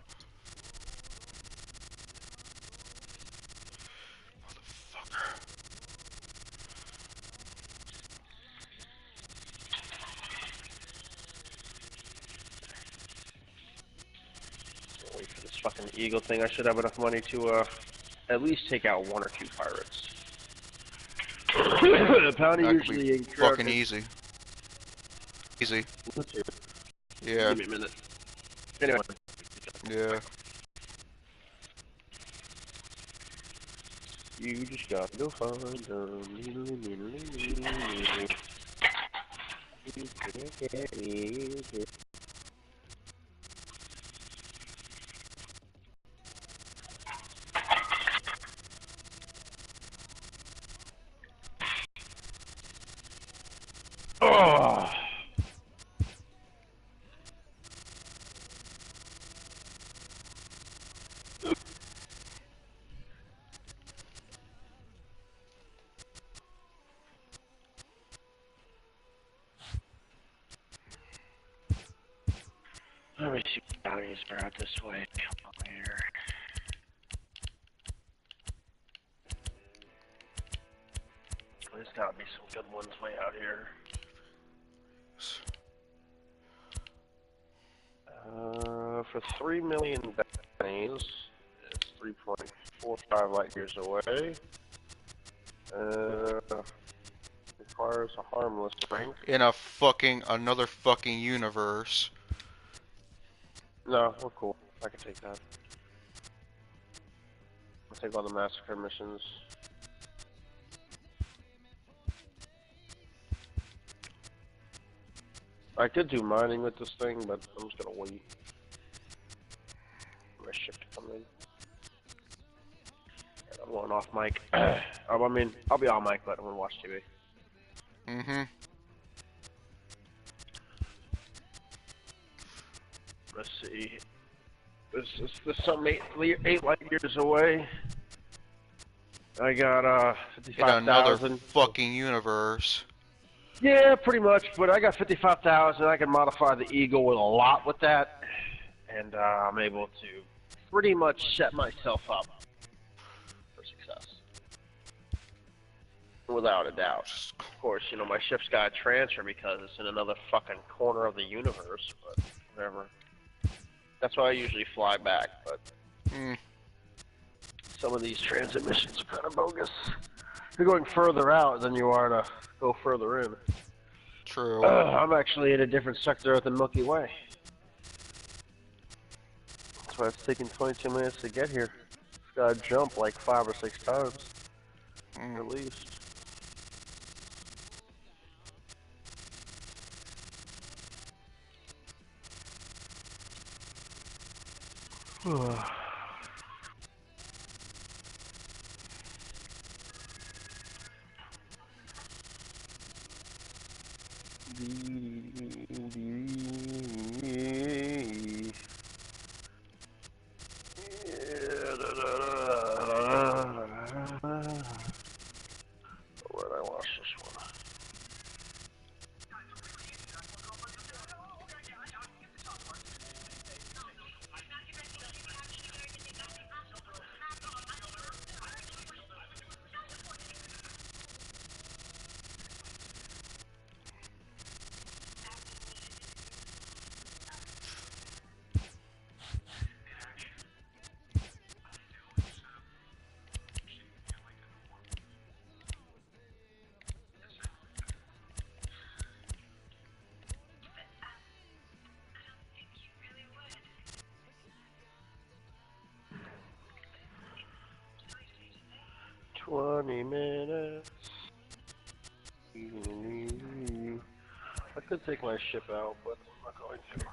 Wait for this fucking Eagle thing. I should have enough money to at least take out 1 or 2 pirates. The Poundy That usually could be fucking easy. Easy. Yeah. Give me a minute. Anyway. Yeah. You just gotta go find them. Oh. Let me see what bounties are out this way. Come on here. There's gotta be some good ones way out here. For 3 million bounties, it's 3.45 light years away. Requires a harmless rank. In another fucking universe. No, we're cool. I can take that. I'll take all the massacre missions. I could do mining with this thing, but I'm just gonna wait for my ship to come in. And I'm going off mic. I mean, I'll be on mic, but I'm gonna watch TV. Mm-hmm. Let's see. This is some 8 light years away. I got In 55,000. another fucking universe. Yeah, pretty much. But I got 55,000. I can modify the Eagle with a lot with that, and I'm able to pretty much set myself up for success, without a doubt. Of course, you know my ship's got to transfer because it's in another fucking corner of the universe. But whatever. That's why I usually fly back, but some of these transit missions are kind of bogus. You're going further out than you are to go further in. True. I'm actually in a different sector of the Milky Way. why it's taking 22 minutes to get here. It's gotta jump like 5 or 6 times, at least. Where'd I watch this one? Minutes. I could take my ship out, but I'm not going to.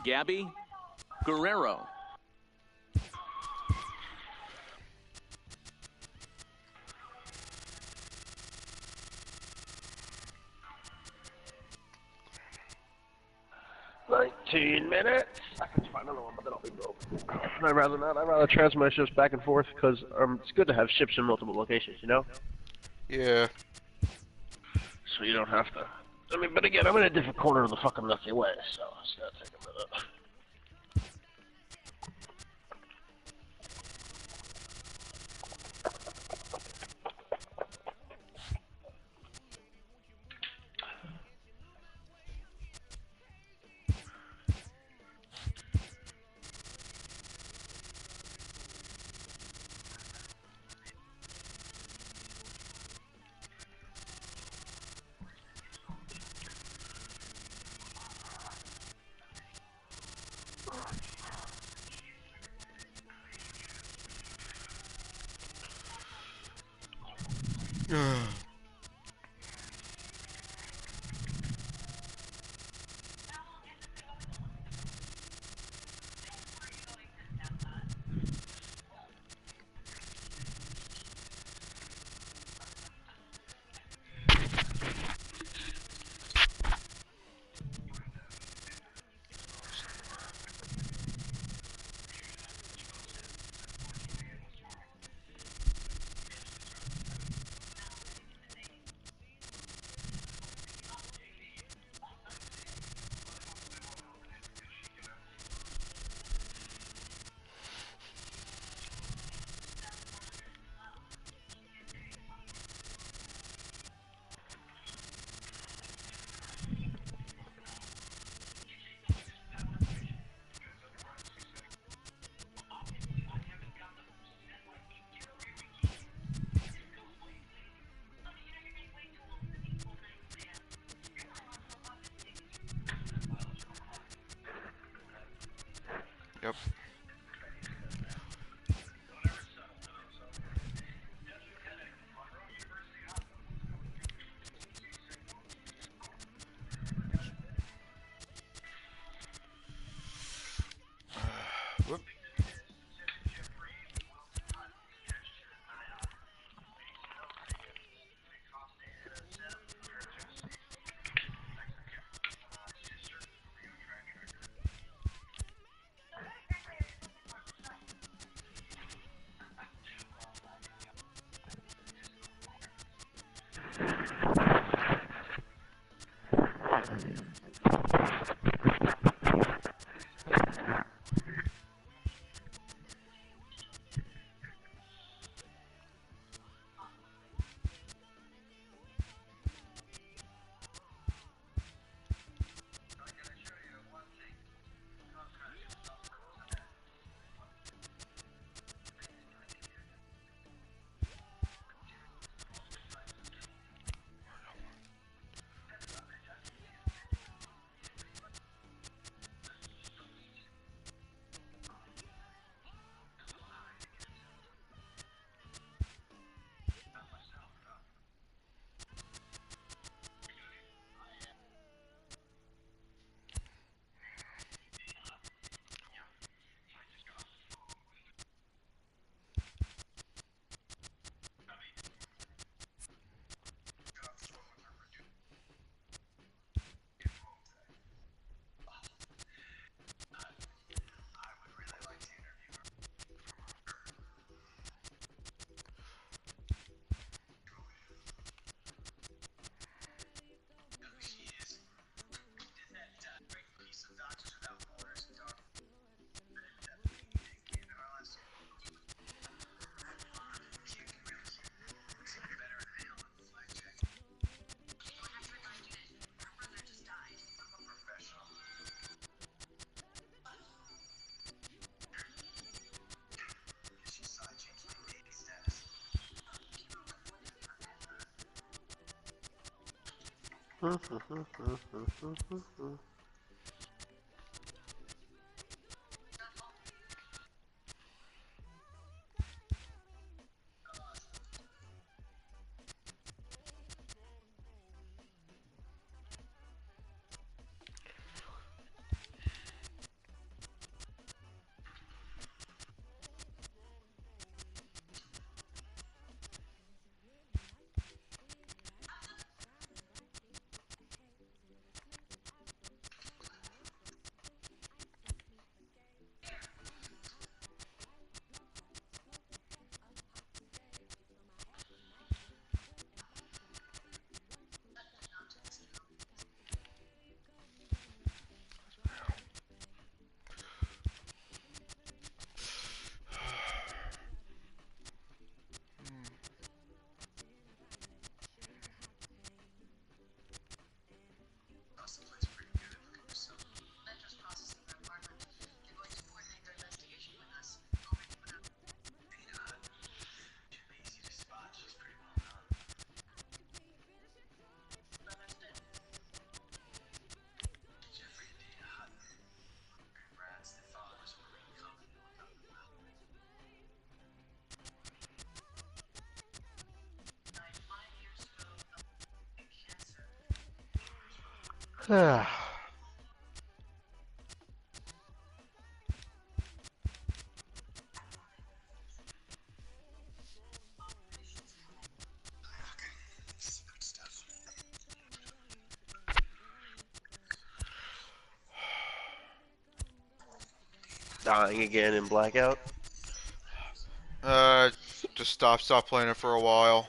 Gabby Guerrero. Minutes. I can find another one, but then I'll be broke. I'd rather not. I'd rather transfer my ships back and forth because it's good to have ships in multiple locations, you know? Yeah. So you don't have to. I mean, but again, I'm in a different corner of the fucking Milky Way, so it's gonna take a minute. Yep. Whoop. Dying again in Blackout. Just stop playing it for a while.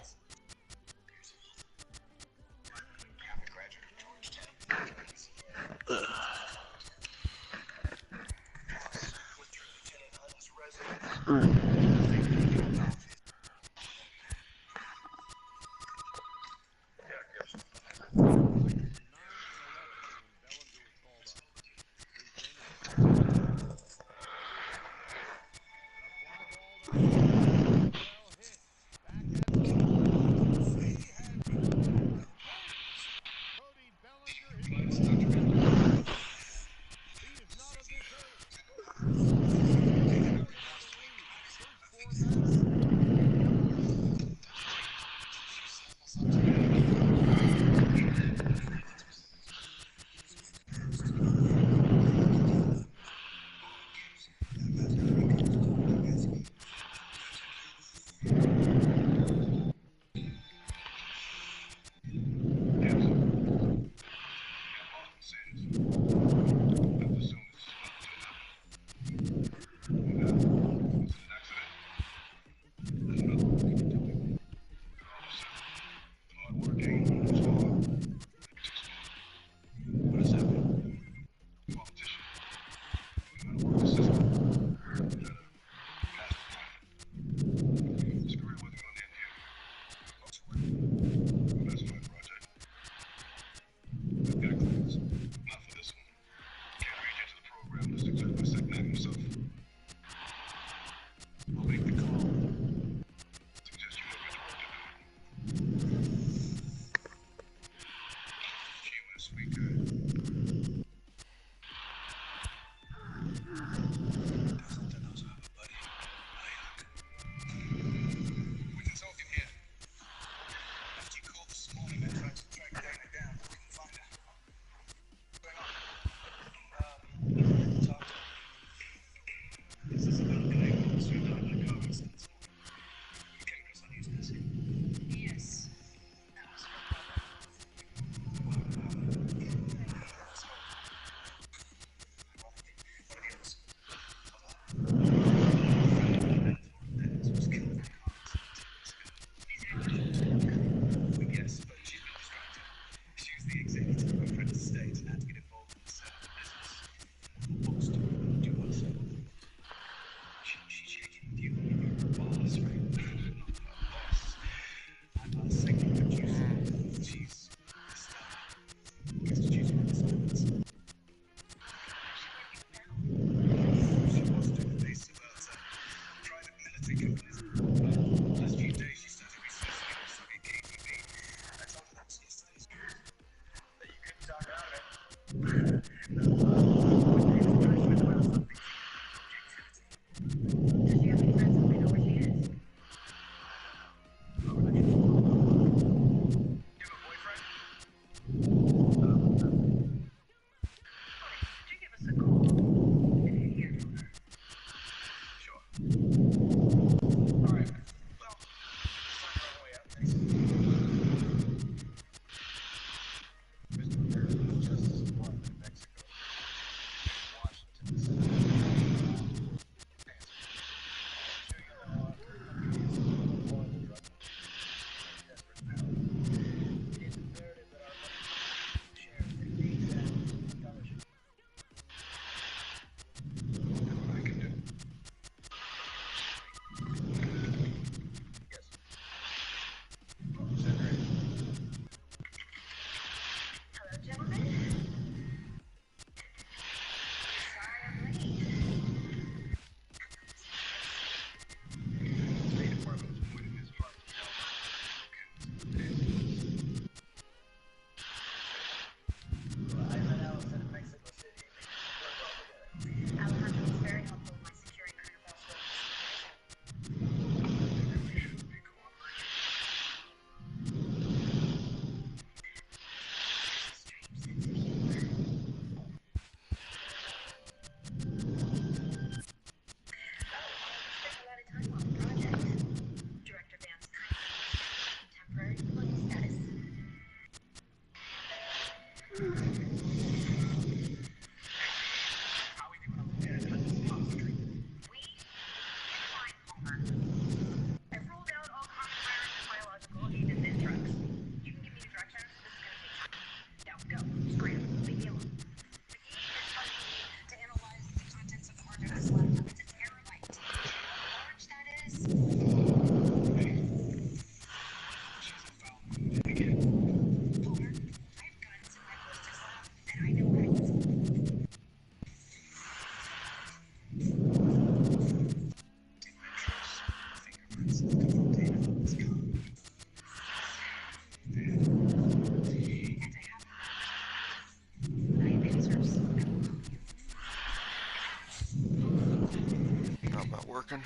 working.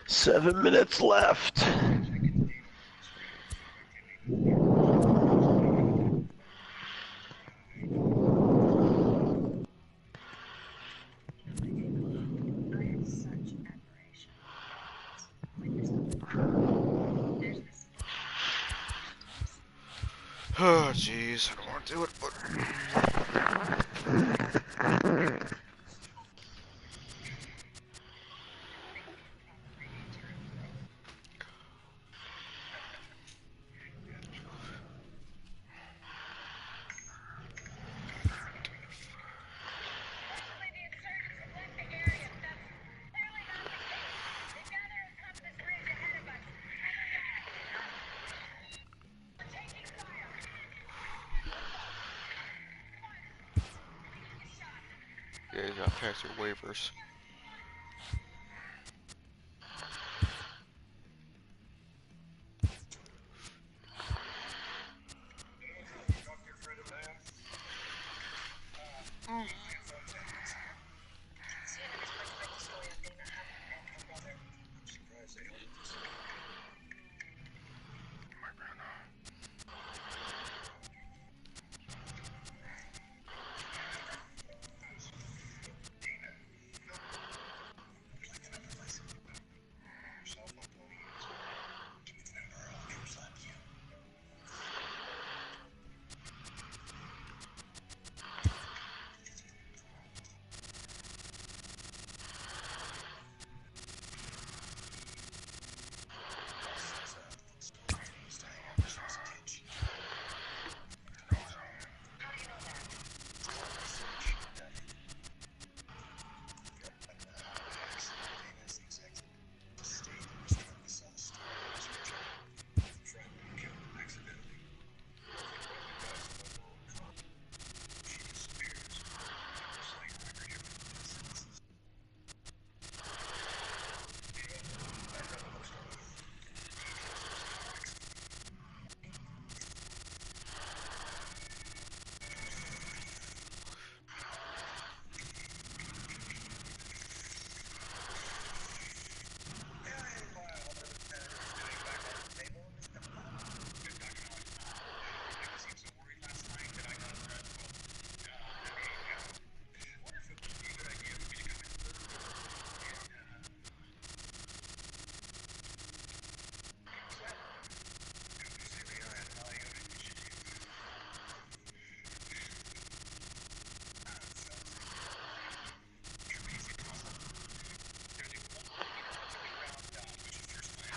Seven minutes left. Oh, jeez, I don't want to do it, but... Yeah, you gotta pass your waivers.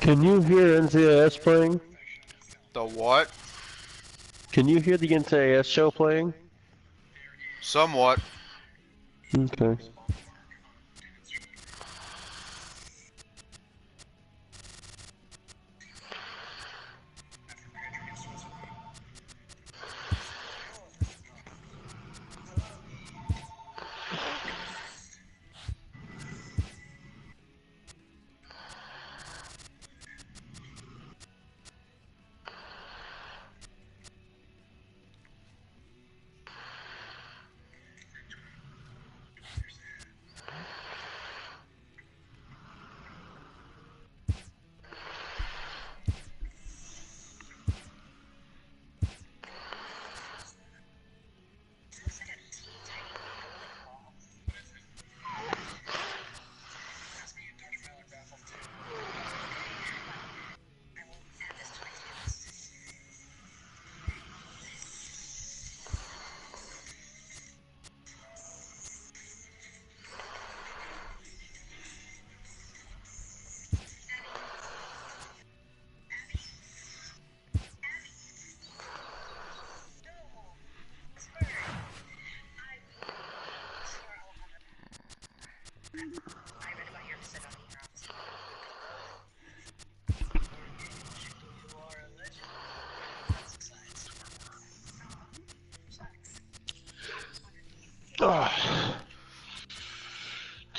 Can you hear NCIS playing? The what? Can you hear the NCIS show playing? Somewhat. Okay.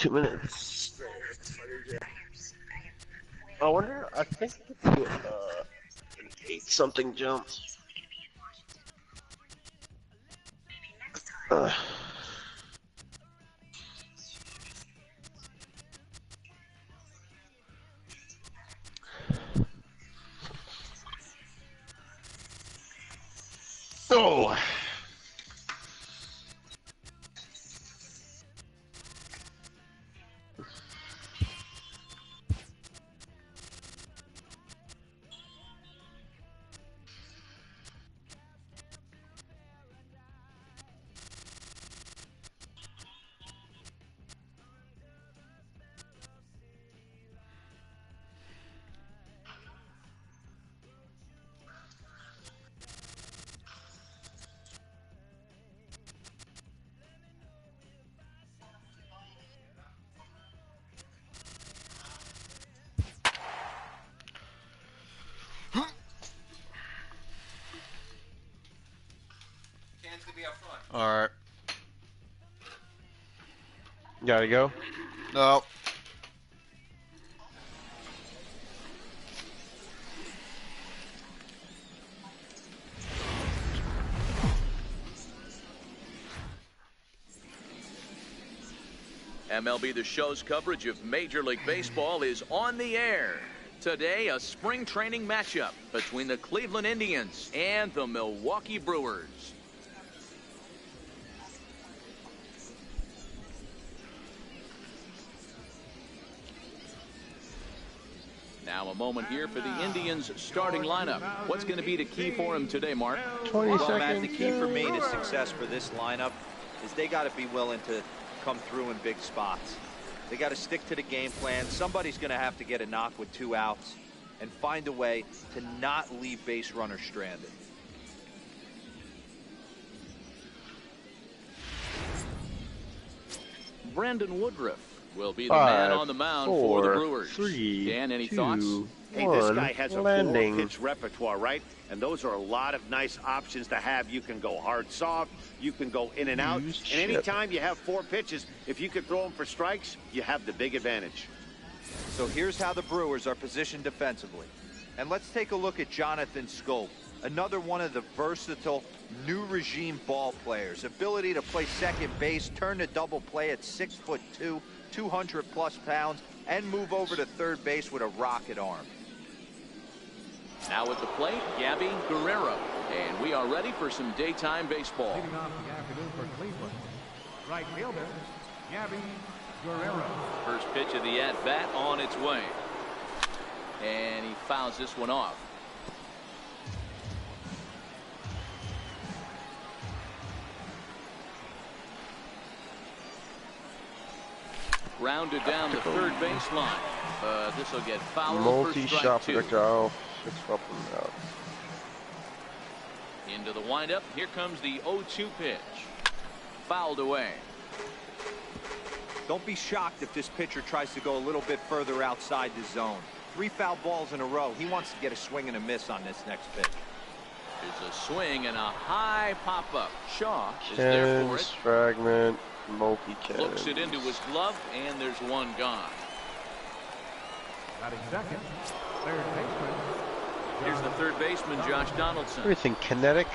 2 minutes. I wonder, I think I could do an 8-something jump. Oh! Alright. Gotta go? No. MLB The Show's coverage of Major League Baseball is on the air. Today, a spring training matchup between the Cleveland Indians and the Milwaukee Brewers. Now a moment here for the Indians starting lineup. What's going to be the key for him today, Mark? 20 Well, seconds. Matt, the key for me to success for this lineup is they got to be willing to come through in big spots. They got to stick to the game plan. Somebody's going to have to get a knock with 2 outs and find a way to not leave base runners stranded. Brandon Woodruff will be the 5, man on the mound for the 4, Brewers. 3, Dan, any 2, thoughts? Hey, this 1, guy has a landing. 4-pitch repertoire, right? And those are a lot of nice options to have. You can go hard, soft. You can go in and out. Use And anytime you have 4 pitches, if you could throw them for strikes, you have the big advantage. So here's how the Brewers are positioned defensively. And let's take a look at Jonathan Schoop, another one of the versatile new regime ball players. Ability to play second base, turn to double play at 6'2", 200+ pounds, and move over to third base with a rocket arm. Now at the plate, Gabby Guerrero. And we are ready for some daytime baseball. Leading off the afternoon for Cleveland, right fielder, Gabby Guerrero. First pitch of the at-bat on its way. And he fouls this one off. Grounded down the third baseline. This will get fouled for Multi-shot strike 2. projectile. 6 up and out. Into the windup. Here comes the 0-2 pitch. Fouled away. Don't be shocked if this pitcher tries to go a little bit further outside the zone. 3 foul balls in a row. He wants to get a swing and a miss on this next pitch. There's a swing and a high pop-up. Shaw is there for it. Fragment, multi-cannon. Looks it into his glove, and there's one gone. Batting second, third baseman. Here's the third baseman, Josh Donaldson. Everything kinetic.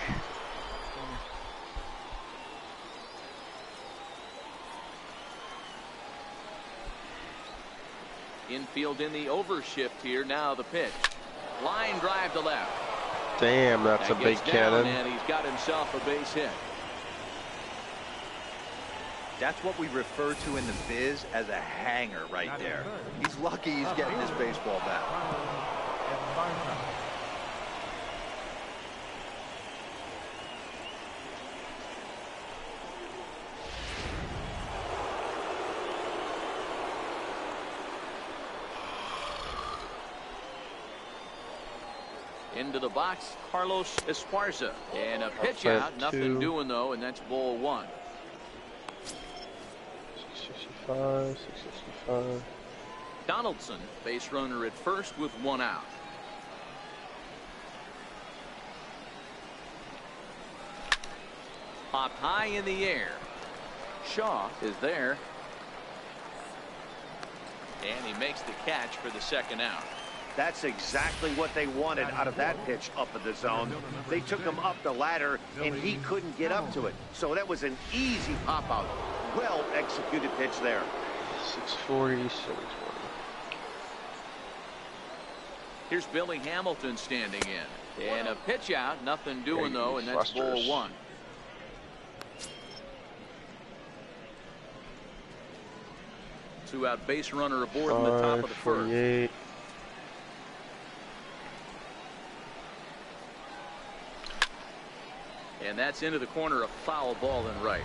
Infield in the overshift here. Now the pitch. Line drive to left. Damn, that's a That big gets down, cannon. and he's got himself a base hit. That's what we refer to in the biz as a hanger right there. He's lucky he's getting this baseball back. Into the box, Carlos Esparza. And a pitch Outside out. Nothing 2. doing, though, and that's ball 1. 665, 665. Donaldson, base runner at first with 1 out. Popped high in the air. Shaw is there. And he makes the catch for the second out. That's exactly what they wanted out of that pitch up in the zone. They took him up the ladder, and he couldn't get up to it. So that was an easy pop-out. Well-executed pitch there. 640, 720. Here's Billy Hamilton standing in. And a pitch out. Nothing doing, though, and that's ball one. Two-out base runner aboard in the top of the first. And that's into the corner, a foul ball and right.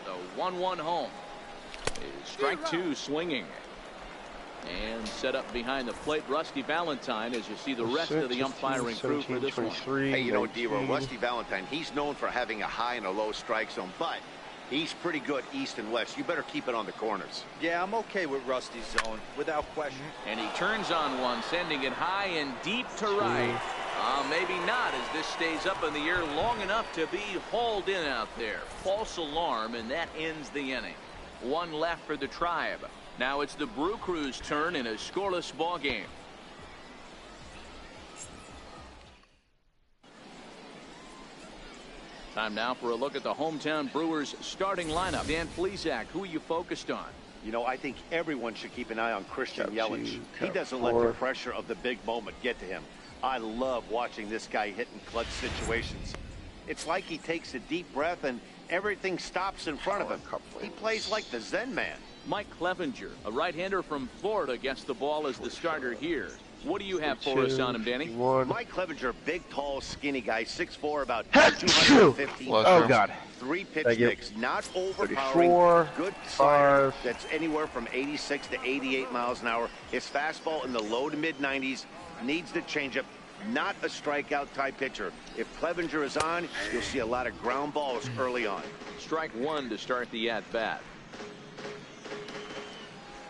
The 1-1 home. Strike two swinging. And set up behind the plate, Rusty Valentine, as you see the rest of the umpiring crew for this one. Hey, you know, D-Roll, Rusty Valentine, he's known for having a high and a low strike zone, but he's pretty good east and west. You better keep it on the corners. Yeah, I'm okay with Rusty's zone, without question. And he turns on one, sending it high and deep to right. Maybe not, as this stays up in the air long enough to be hauled in out there. False alarm, and that ends the inning. One left for the Tribe. Now it's the Brew Crew's turn in a scoreless ball game. Time now for a look at the hometown Brewers starting lineup. Dan Plesac, who are you focused on? You know, I think everyone should keep an eye on Christian Yelich. He doesn't let the pressure of the big moment get to him. I love watching this guy hit in clutch situations. It's like he takes a deep breath and everything stops in front of him. He plays like the Zen man. Mike Clevenger, a right-hander from Florida, gets the ball as the starter here. What do you have for us on him, Danny? Mike Clevenger, big, tall, skinny guy, 6'4", about 215. Oh, God. Three pitch mix, not overpowering. Good slider that's anywhere from 86 to 88 miles an hour. His fastball in the low to mid-90s, needs the changeup. Not a strikeout type pitcher. If Clevenger is on, you'll see a lot of ground balls early on. Strike one to start the at-bat.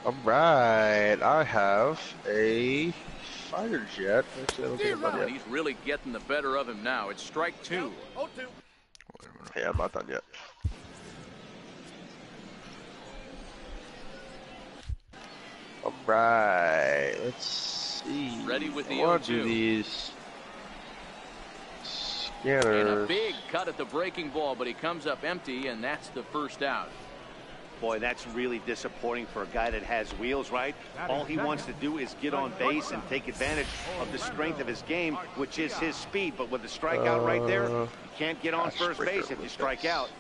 All right, I have a fighter jet. Actually, I don't think I'm done yet. He's really getting the better of him now. It's strike two. Hey, I'm not done yet. All right, let's see. Ready with the I want to 0-2. do these And a scanners. big cut at the breaking ball, but he comes up empty, and that's the first out. Boy, that's really disappointing for a guy that has wheels, right? All he wants to do is get on base and take advantage of the strength of his game, which is his speed. But with the strikeout right there, you can't get on first base if you strike out.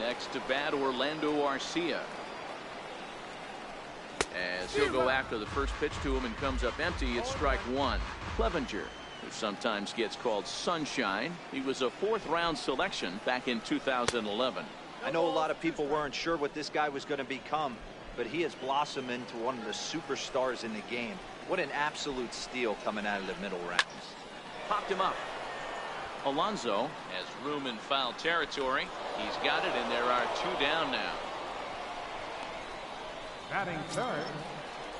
Next to bat, Orlando Arcia. As he'll go after the first pitch to him and comes up empty, it's strike one. Clevenger, who sometimes gets called Sunshine. He was a fourth-round selection back in 2011. I know a lot of people weren't sure what this guy was going to become, but he has blossomed into one of the superstars in the game. What an absolute steal coming out of the middle rounds. Popped him up. Alonso has room in foul territory. He's got it, and there are two down now. Batting third,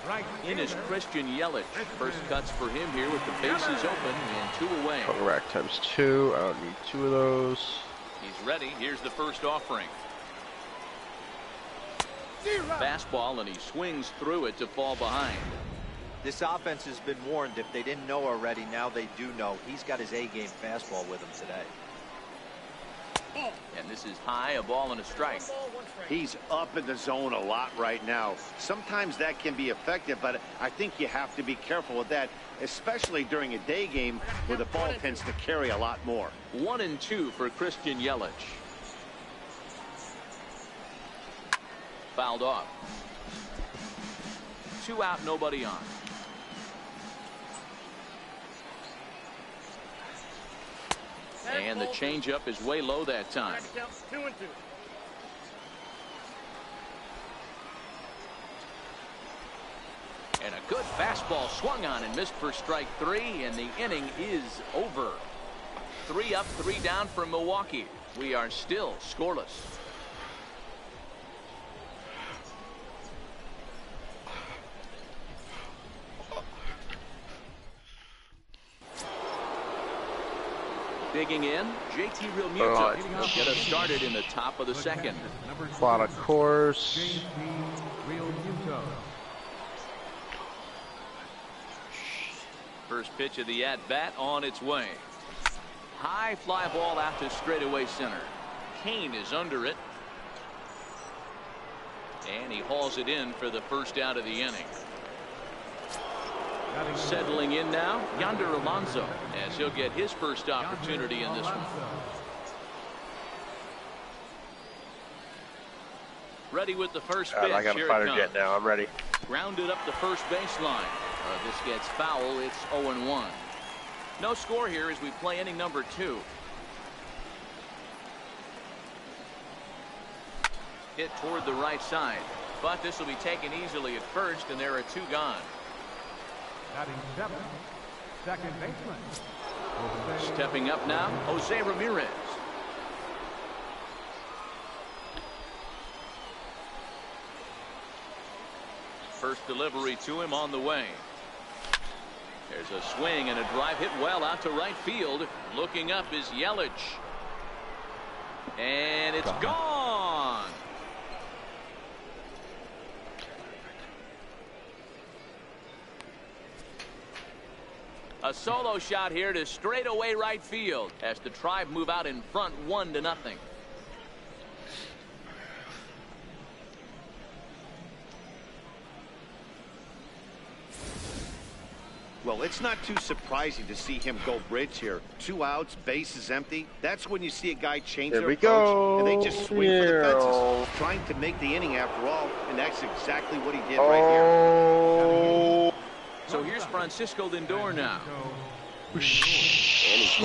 right In is Christian Yelich. First cuts for him here with the bases open and two away. Rack times two. I don't need two of those. He's ready. Here's the first offering. Fastball, and he swings through it to fall behind. This offense has been warned. If they didn't know already, now they do know. He's got his A-game fastball with him today. And this is high, a ball and a strike. He's up in the zone a lot right now. Sometimes that can be effective, but I think you have to be careful with that, especially during a day game where the ball tends to carry a lot more. 1-2 for Christian Yelich. Fouled off. 2 out, nobody on. And the changeup is way low that time. And a good fastball swung on and missed for strike three, and the inning is over. 3 up, 3 down for Milwaukee. We are still scoreless. Digging in, JT Realmuto will get us started in the top of the second. Plot of course. First pitch of the at-bat on its way. High fly ball out to straightaway center. Kane is under it. And he hauls it in for the first out of the inning. Settling in now, Yonder Alonso, as he'll get his first opportunity in this one. Ready with the first pitch. I got a fighter jet now. I'm ready. Grounded up the first baseline. This gets foul. It's 0-1. No score here as we play inning number 2. Hit toward the right side, but this will be taken easily at first, and there are 2 gone. Batting 7, second baseman. Stepping up now, Jose Ramirez. First delivery to him on the way. There's a swing and a drive hit well out to right field. Looking up is Yelich. And it's gone. A solo shot here to straightaway right field as the Tribe move out in front 1-0. Well, it's not too surprising to see him go bridge here. 2 outs, bases empty. That's when you see a guy change their approach, and they just swing for the fences, trying to make the inning after all, and that's exactly what he did right here. So here's Francisco Lindor now. Shit.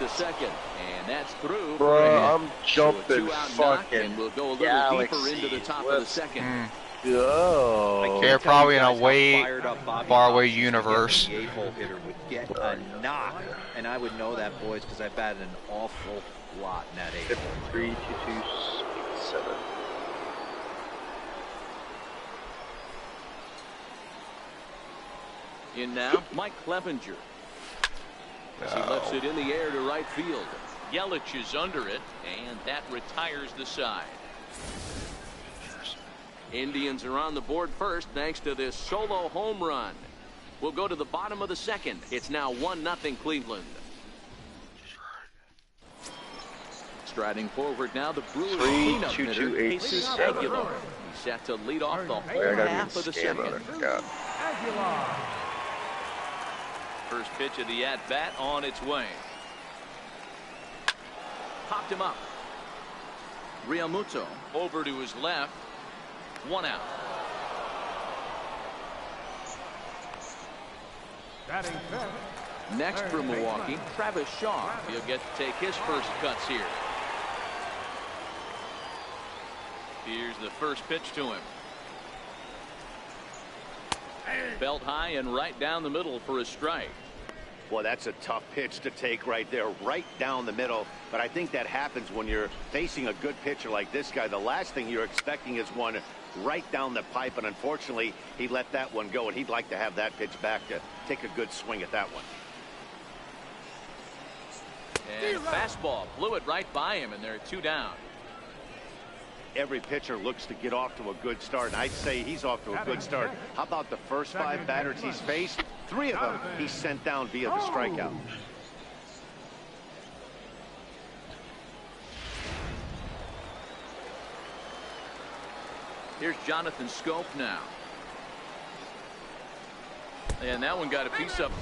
To second, and that's through. Bro, I'm jumping so 2-out knock, fucking and we'll go a little deeper into the top of the second. Go. They're probably in a way far away universe. The 8-hole hitter would get a knock, and I would know that, boys, because I batted an awful lot in that 8-hole. 3, 2, 2, 7. In now, Mike Clevenger. As he lifts it in the air to right field. Yelich is under it, and that retires the side. Indians are on the board first thanks to this solo home run. We'll go to the bottom of the second. It's now 1-0 Cleveland. Striding forward now, the Brewers cleanup hitter, Jesus Aguilar. He's set to lead off the whole half of the second. First pitch of the at-bat on its way. Popped him up. Realmuto over to his left. 1 out. Next for Milwaukee, Travis Shaw. He'll get to take his first cuts here. Here's the first pitch to him. Belt high and right down the middle for a strike. Well, that's a tough pitch to take right there, right down the middle. But I think that happens when you're facing a good pitcher like this guy. The last thing you're expecting is one right down the pipe, and unfortunately, he let that one go, and he'd like to have that pitch back to take a good swing at that one. And fastball blew it right by him, and there are 2 down. Every pitcher looks to get off to a good start, and I'd say he's off to a good start. How about the first 5 batters he's faced? 3 of them he's sent down via the strikeout. Here's Jonathan Schoop now. And that one got a piece of him.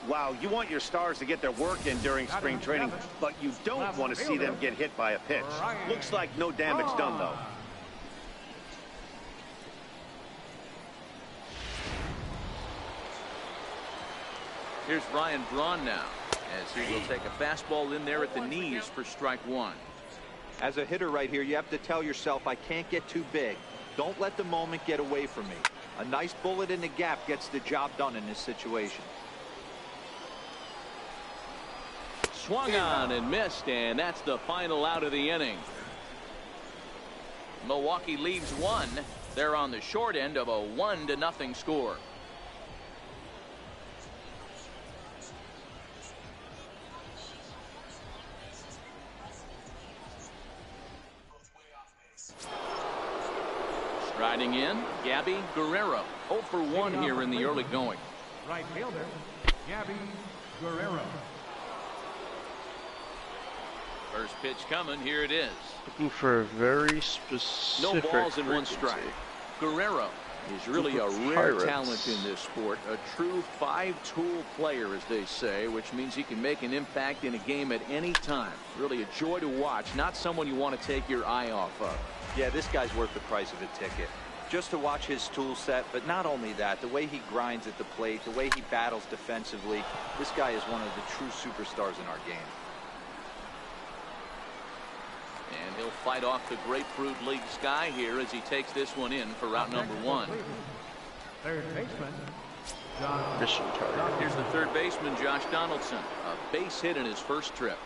Wow, you want your stars to get their work in during spring training, but you don't want to see them get hit by a pitch. Looks like no damage done, though. Here's Ryan Braun now, as he will take a fastball in there at the knees for strike 1. As a hitter right here, you have to tell yourself, I can't get too big. Don't let the moment get away from me. A nice bullet in the gap gets the job done in this situation. Swung on and missed, and that's the final out of the inning. Milwaukee leads 1. They're on the short end of a 1-0 score. Riding in, Gabby Guerrero. 0 for 1 here in the early going. Right fielder, Gabby Guerrero. First pitch coming. Here it is. Looking for a very specific. No balls and 1 strike. Guerrero is really a rare talent in this sport. A true 5-tool player, as they say, which means he can make an impact in a game at any time. Really a joy to watch. Not someone you want to take your eye off of. Yeah, this guy's worth the price of a ticket. Just to watch his tool set, but not only that, the way he grinds at the plate, the way he battles defensively, this guy is one of the true superstars in our game. And he'll fight off the Grapefruit League sky here as he takes this one in for route number 1. Third baseman, John. Mission target. Here's the third baseman, Josh Donaldson. A base hit in his first trip.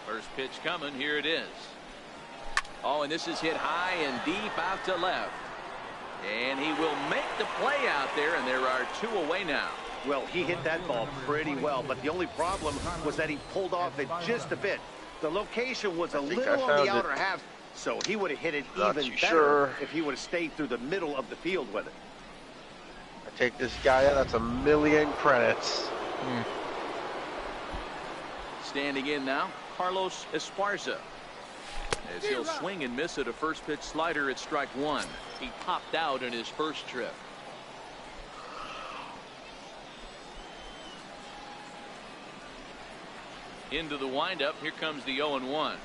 First pitch coming. Here it is. Oh, and this is hit high and deep out to left. And he will make the play out there, and there are 2 away now. Well, he hit that ball pretty well, but the only problem was that he pulled off it just a bit. The location was a little on the outer half, so he would have hit it even better if he would have stayed through the middle of the field with it. I take this guy out. That's 1,000,000 credits. Standing in now, Carlos Esparza. As he'll swing and miss at a first pitch slider at strike 1. He popped out in his first trip. Into the windup. Here comes the 0-1. I'm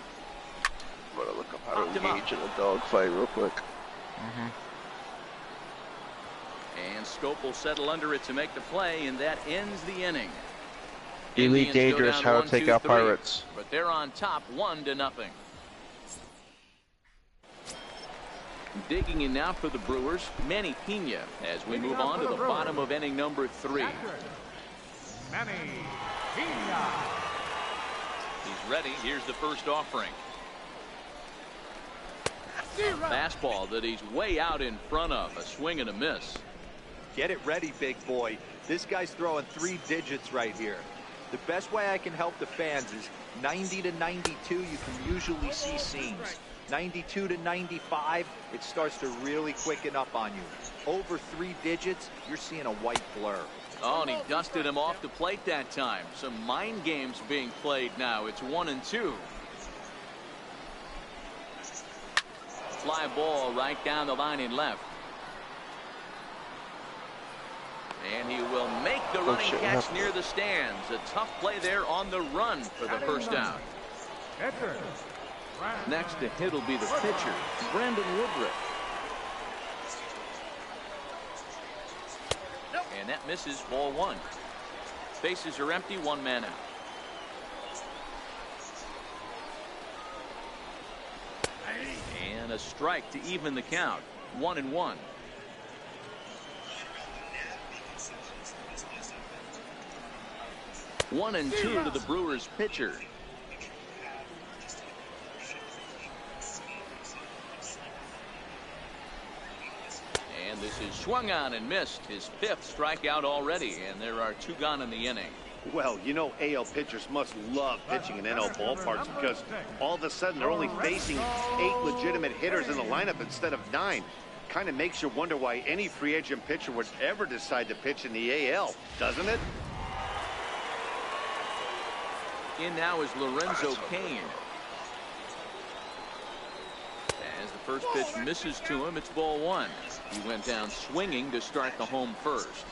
gonna look up how to engage in a dogfight real quick. And Scope will settle under it to make the play, and that ends the inning. Elite Indians Dangerous, go down how 1, to take 2, out 3, Pirates. But they're on top 1-0. Digging in now for the Brewers, Manny Pena, as we move on to the bottom of inning number 3. Manny Pena. He's ready. Here's the first offering. Fastball that he's way out in front of. A swing and a miss. Get it ready, big boy. This guy's throwing 3 digits right here. The best way I can help the fans is 90 to 92. You can usually see seams. 92 to 95, it starts to really quicken up on you. Over 3 digits, you're seeing a white blur. Oh, and he dusted him off the plate that time. Some mind games being played now. It's 1-2. Fly ball right down the line in left. And he will make the running catch near the stands. A tough play there on the run for the first down. Next to hit will be the pitcher, Brandon Woodruff. And that misses, ball 1. Bases are empty, 1 man out. And a strike to even the count. 1-1. One and 2 to the Brewers pitcher. And this is swung on and missed. His 5th strikeout already, and there are 2 gone in the inning. Well, you know, AL pitchers must love pitching in NL ballparks because all of a sudden they're only facing 8 legitimate hitters in the lineup instead of 9. Kind of makes you wonder why any free agent pitcher would ever decide to pitch in the AL, doesn't it? In now is Lorenzo Cain. As the first pitch misses to him, it's ball 1. He went down swinging to start the home first.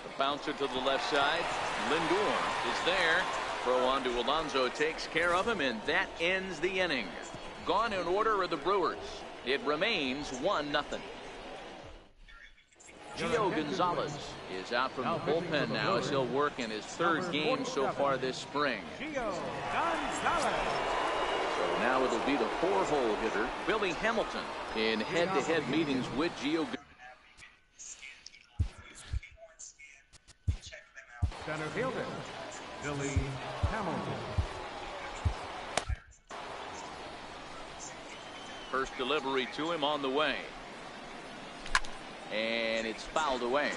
The bouncer to the left side. Lindor is there. Throw on to Alonso takes care of him, and that ends the inning. Gone in order are the Brewers. It remains 1-0. Gio Gonzalez is out from the bullpen now as he'll work in his 3rd game so far this spring. Gio Gonzalez. So now it'll be the 4-hole hitter, Billy Hamilton, in head-to-head meetings with Gio. Center fielder, Billy Hamilton. First delivery to him on the way. And it's fouled away.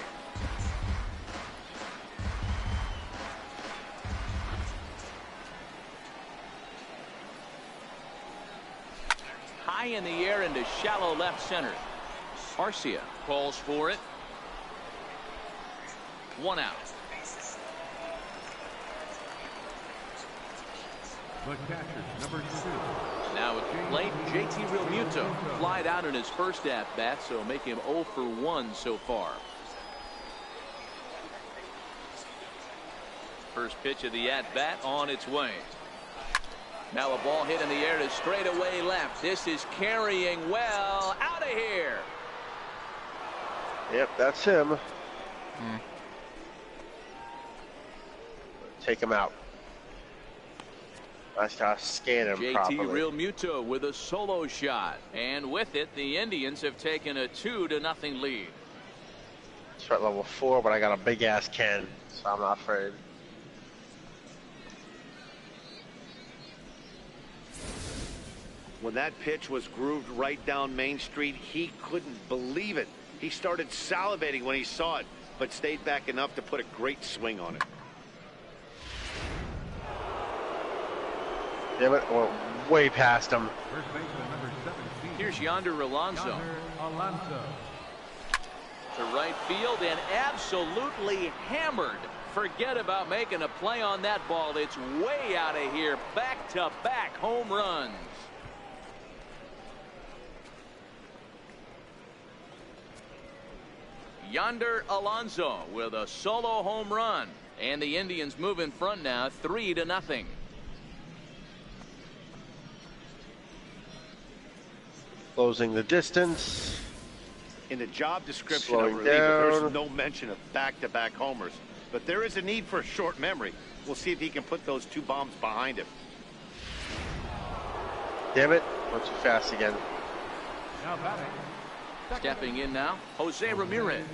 High in the air into shallow left center. Arcia calls for it. 1 out. The catcher, number 2. Now at the plate, JT Realmuto flied out in his first at-bat, so make him 0 for 1 so far. First pitch of the at-bat on its way. Now a ball hit in the air to straightaway left. This is carrying well. Out of here. Yep, that's him. Take him out. I gotta scan him properly. JT Realmuto with a solo shot, and with it, the Indians have taken a 2-0 lead. It's at level 4, but I got a big ass can, so I'm not afraid. When that pitch was grooved right down Main Street, he couldn't believe it. He started salivating when he saw it, but stayed back enough to put a great swing on it. Damn it, well, way past him. First baseman, number 17. Here's Yonder Alonso. Yonder Alonso. To right field and absolutely hammered. Forget about making a play on that ball. It's way out of here. Back-to-back home runs. Yonder Alonso with a solo home run. And the Indians move in front now 3-0. Closing the distance. In the job description Slowing of reliever, down. there's no mention of back-to-back homers. But there is a need for a short memory. We'll see if he can put those 2 bombs behind him. Damn it, went too fast again. Now batting. Stepping in now, Jose Ramirez.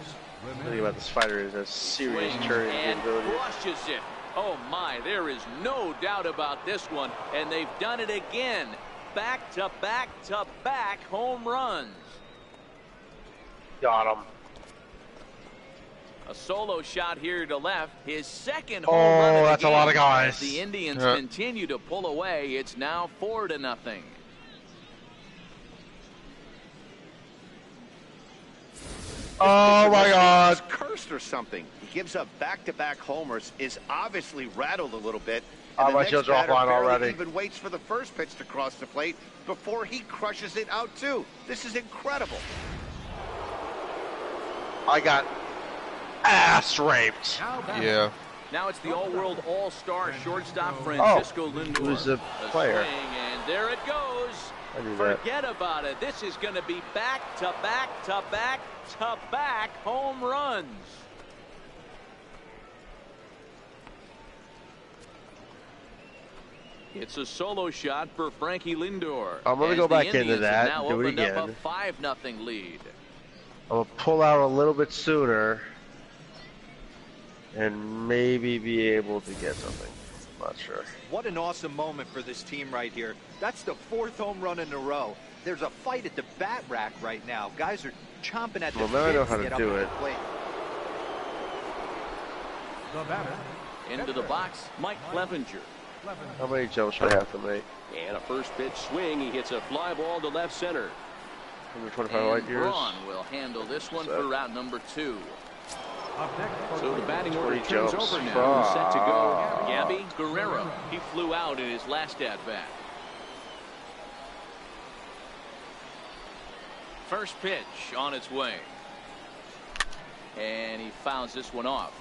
Thinking about this fighter is a serious Swings turning and ability. crushes it. Oh my, there is no doubt about this one, and they've done it again. Back-to-back-to-back home runs. Got him. A solo shot here to left. His second home Oh, run of the that's a game. lot of guys. As the Indians Yeah. continue to pull away. It's now 4-0. Oh my God. He's cursed or something. He gives up back-to-back homers, is obviously rattled a little bit. Oh, And my the next shields are batter offline barely already. even waits for the first pitch to cross the plate before he crushes it out too. This is incredible. I got ass raped. Now batting. Yeah. Now it's the all-world all-star shortstop Francisco Lindor. who's a player. Swing, and there it goes. I knew that. Forget about it. This is going to be back-to-back-to-back-to-back home runs. It's a solo shot for Frankie Lindor. I'm gonna as go the back into Indians have that now and do it opened up again. a 5-0 lead. I'm gonna pull out a little bit sooner and maybe be able to get something. I'm not sure. What an awesome moment for this team right here. That's the 4th home run in a row. There's a fight at the bat rack right now. Guys are chomping at the Well, now I know bit how to to get do up to it. the plate. The batter. Into the box, Mike Clevenger. How many jumps should I have to make? And a first pitch swing. He hits a fly ball to left center. 125 light And years. Braun will handle this one for route number 2. Up next for So the batting order 20 turns jumps. over now. Who's set to go? Gabby Guerrero. He flew out in his last at-bat. First pitch on its way. And he fouls this one off.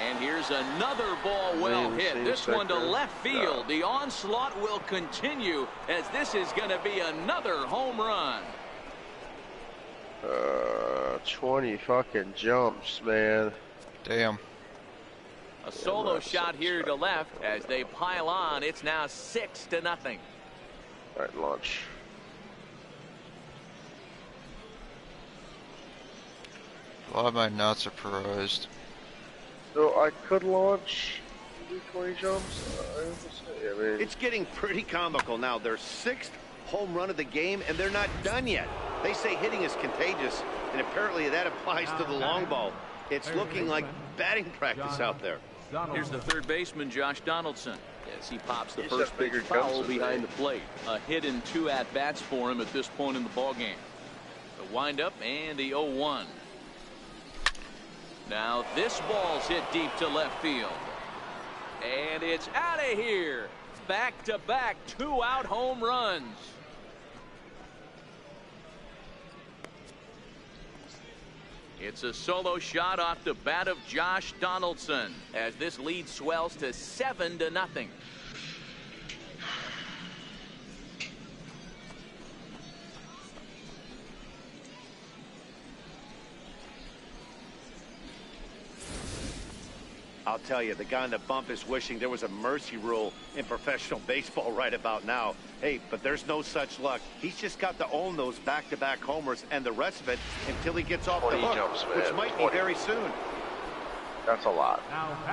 And here's another ball well hit. This one to left field. The onslaught will continue as this is going to be another home run. 20 fucking jumps, man. Damn. A solo shot here to left as they pile on. It's now 6-0. All right, launch. Why am I not surprised? So I could launch. do 20 jumps? I mean, It's getting pretty comical now. Their 6th home run of the game, and they're not done yet. They say hitting is contagious, and apparently that applies to the long ball. It's looking like batting practice out there. Here's the third baseman, Josh Donaldson, as he pops the He's first got pitch bigger foul jumps than behind me. the plate. A hit and 2 at-bats for him at this point in the ballgame. The windup and the 0-1. Now this ball's hit deep to left field. And it's out of here. Back-to-back 2-out home runs. It's a solo shot off the bat of Josh Donaldson as this lead swells to 7-0. I'll tell you, the guy on the bump is wishing there was a mercy rule in professional baseball right about now. Hey, but there's no such luck. He's just got to own those back-to-back homers and the rest of it until he gets off the 20 hook, jumps, man. which might be 20. very soon. that's a lot.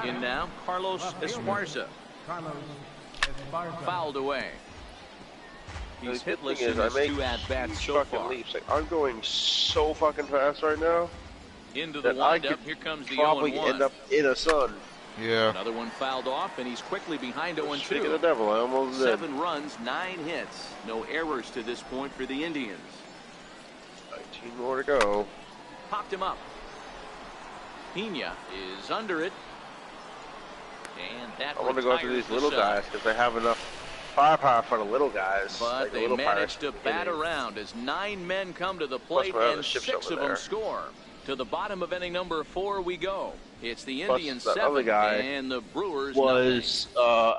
In now, Carlos Esparza. Carlos Esparza. Fouled away. He's The good hitless thing in is his I make 2 at-bats huge so fucking far. leaps. Like, I'm going so fucking fast right now Into the that I windup. could Here comes the probably 0-1. end up in a sun. Yeah. Another one fouled off, and he's quickly behind Speaking of 0-2. the devil, I almost did. 7 runs, 9 hits. No errors to this point for the Indians. 19 more to go. Popped him up. Pena is under it. And that I want to go after retires these the little sub. guys because they have enough firepower for the little guys. But like the they little managed to Pirates. bat around as 9 men come to the plate we're out of and the ships 6 over of them there. score. To the bottom of inning number 4 we go. It's the Plus, Indians that other 7 guy and the Brewers Was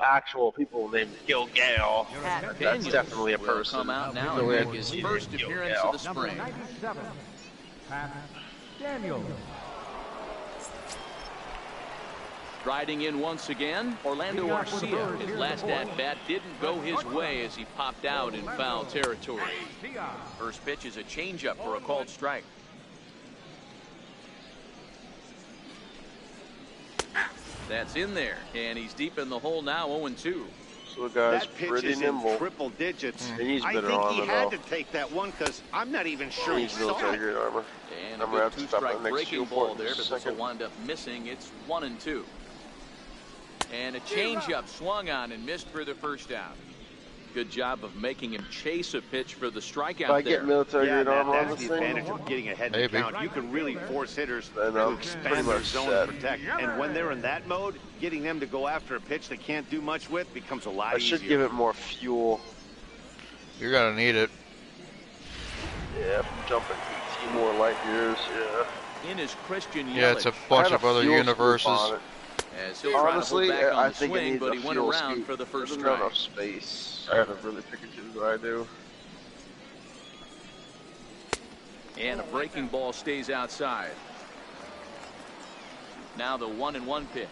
actual people named Gil Gale. nothing. Pat That's Daniels definitely a will person. come out now The and way make I his see it, first Gil appearance Gale. of the Number spring. 97, Pat Daniels. Riding in once again, Orlando Leading off for the Arcia. Brewers, His here's last the ball. at-bat didn't go his way as he popped out in foul territory. Garcia. First pitch is a changeup for a called strike. That's in there, and he's deep in the hole now, 0-2. So the guy's That pitch pretty is nimble. in triple digits. And he's I better think on he it, had though. to take that one because I'm not even sure he He's saw military it. grade armor. And a I'm gonna good have to stop two-strike on the next breaking field ball for there, just a but this will second. wind up missing. It's 1-2. And a changeup swung on and missed for the first out. Good job of making him chase a pitch for the strikeout If I there. get military Yeah, grade armor on that's this the thing, advantage of getting ahead in the Maybe. count. You can really force hitters Then to I'm pretty expand their much zone set. and protect. And when they're in that mode, getting them to go after a pitch they can't do much with becomes a lot I easier. should give it more fuel. You're gonna need it. Yeah, jumping 18 more light years. Yeah. In is Christian Yelich. Yeah, it's a I bunch had of a other fuel scoop universes. on it. As he'll Honestly, try to hold back on I the think it swing, needs but a he went fuel around scoop. for the first There's strike. not enough space. I have to really pick and choose what I do. And a breaking ball stays outside. Now the 1-1 pitch.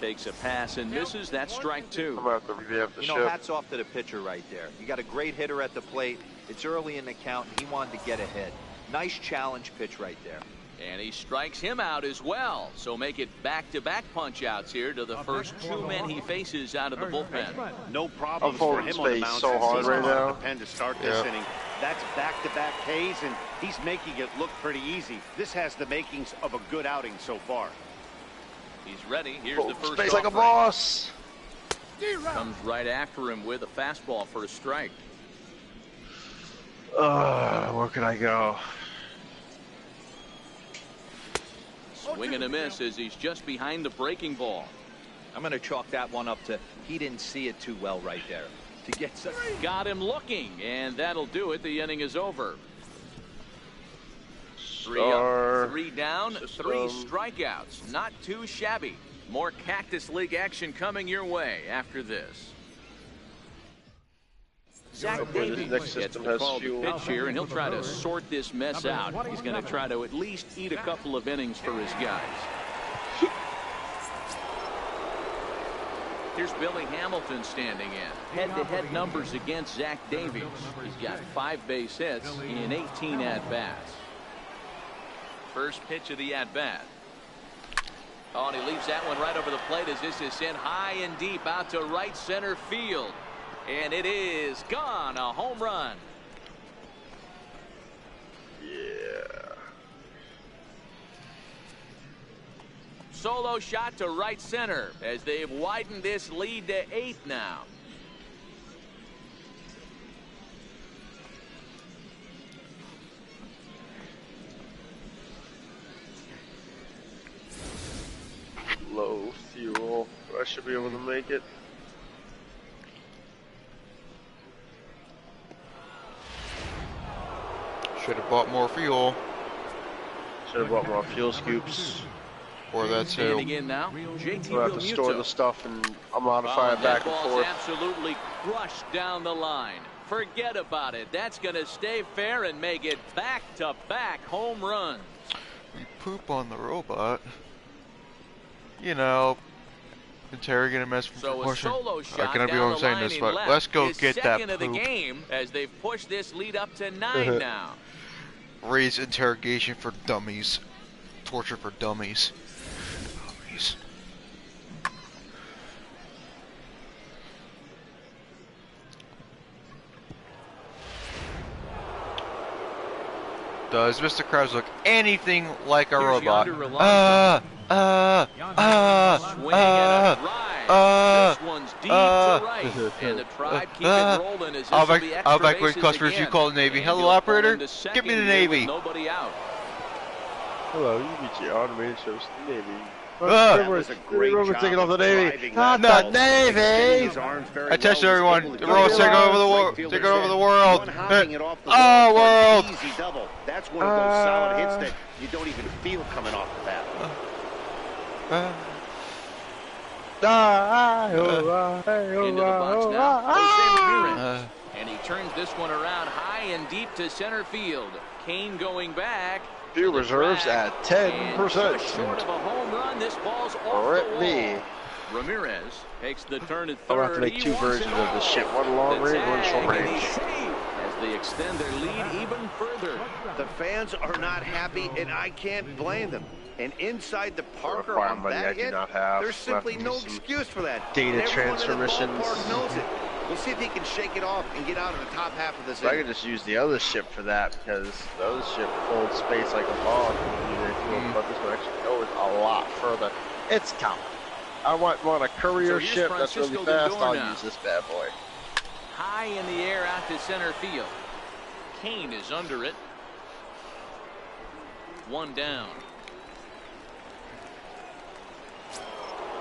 Takes a pass and misses. That's strike 2. I'm about to revamp the You know, ship. hats off to the pitcher right there. You got a great hitter at the plate. It's early in the count, and he wanted to get ahead. Nice challenge pitch right there. And he strikes him out as well. So make it back-to-back punch-outs here to the first 2 men he faces out of the bullpen. No problems I'm for holding him on the space mound so since hard he's right come out now. of the pen to start this Yeah. inning. That's back-to-back Ks, and he's making it look pretty easy. This has the makings of a good outing so far. He's ready. Here's the Hold first space like a offering. boss. Comes right after him with a fastball for a strike. Where can I go? Swing and a miss as he's just behind the breaking ball. I'm going to chalk that one up to he didn't see it too well right there. To get such Got him looking, and that'll do it. The inning is over. 3 Star up, 3 down, system. 3 strikeouts. Not too shabby. More Cactus League action coming your way after this. Zach Hopefully this Davies next gets system the has call to fuel. pitch here, and he'll try to sort this mess out. He's going to try to at least eat a couple of innings for his guys. Here's Billy Hamilton standing in. Head-to-head numbers against Zach Davies. He's got 5 base hits in 18 at-bats. First pitch of the at-bat. Oh, and he leaves that one right over the plate as this is sent high and deep out to right center field. And it is gone. A home run. Yeah. Solo shot to right center as they've widened this lead to 8 now. Low fuel. I should be able to make it. Should have bought more fuel. Should have bought more fuel scoops. Or that too. Standing in now, JT We'll have to store the stuff and I'll modify it back and forth. Absolutely crushed down the line. Forget about it. That's going to stay fair and make it back-to-back home runs. We poop on the robot. You know, interrogating him as from So a solo shot I cannot be down the saying line this, in but left. let's go His get that second of the poop. game as they've pushed this lead up to 9 now. Raise interrogation for dummies. Torture for dummies. Dummies. Does Mr. Krabs look anything like a robot? Swing and a drive. This one's deep to right, and the Tribe keep it rolling as this will be extra Outback with bases customers, you again. call the Navy. And Hello, he'll pull operator. into Give me the second here with Navy. Nobody out. Hello, you beat your automated service to the Navy. That was a great job taking off the of Navy. driving Not that the ball. Navy! His arms very Attention, well. everyone. He's The able to world's get taking it over the right world. fielder's Taking over head. the world. One hopping it off the Oh, ball for an world. Easy double. That's one of those solid hits that you don't even feel coming off the bat. Into the box now, Jose Ramirez. And he turns this one around high and deep to center field. Kane going back. Fuel reserves at 10%. And just short of a home run, this ball's off Rip the wall. me. Ramirez takes the turn at I'll third. have to make He two wants versions it of this all. shit. One long The range, one short tag, and range. he's safe as they extend their lead even further. The fans are not happy, and I can't blame them. And inside the Parker Fire on money I that do hit, not have. there's simply Left me no some excuse for that. data And everyone in the transmissions. ballpark knows it. We'll see if he can shake it off and get out of the top half of this So I inning. could just use the other ship for that because the other ship holds space like a ball. But this one actually goes a lot further. It's coming. I want a courier So here's ship that's really Francisco fast. Lindor I'll now. use this bad boy. High in the air out to center field. Kane is under it. One down.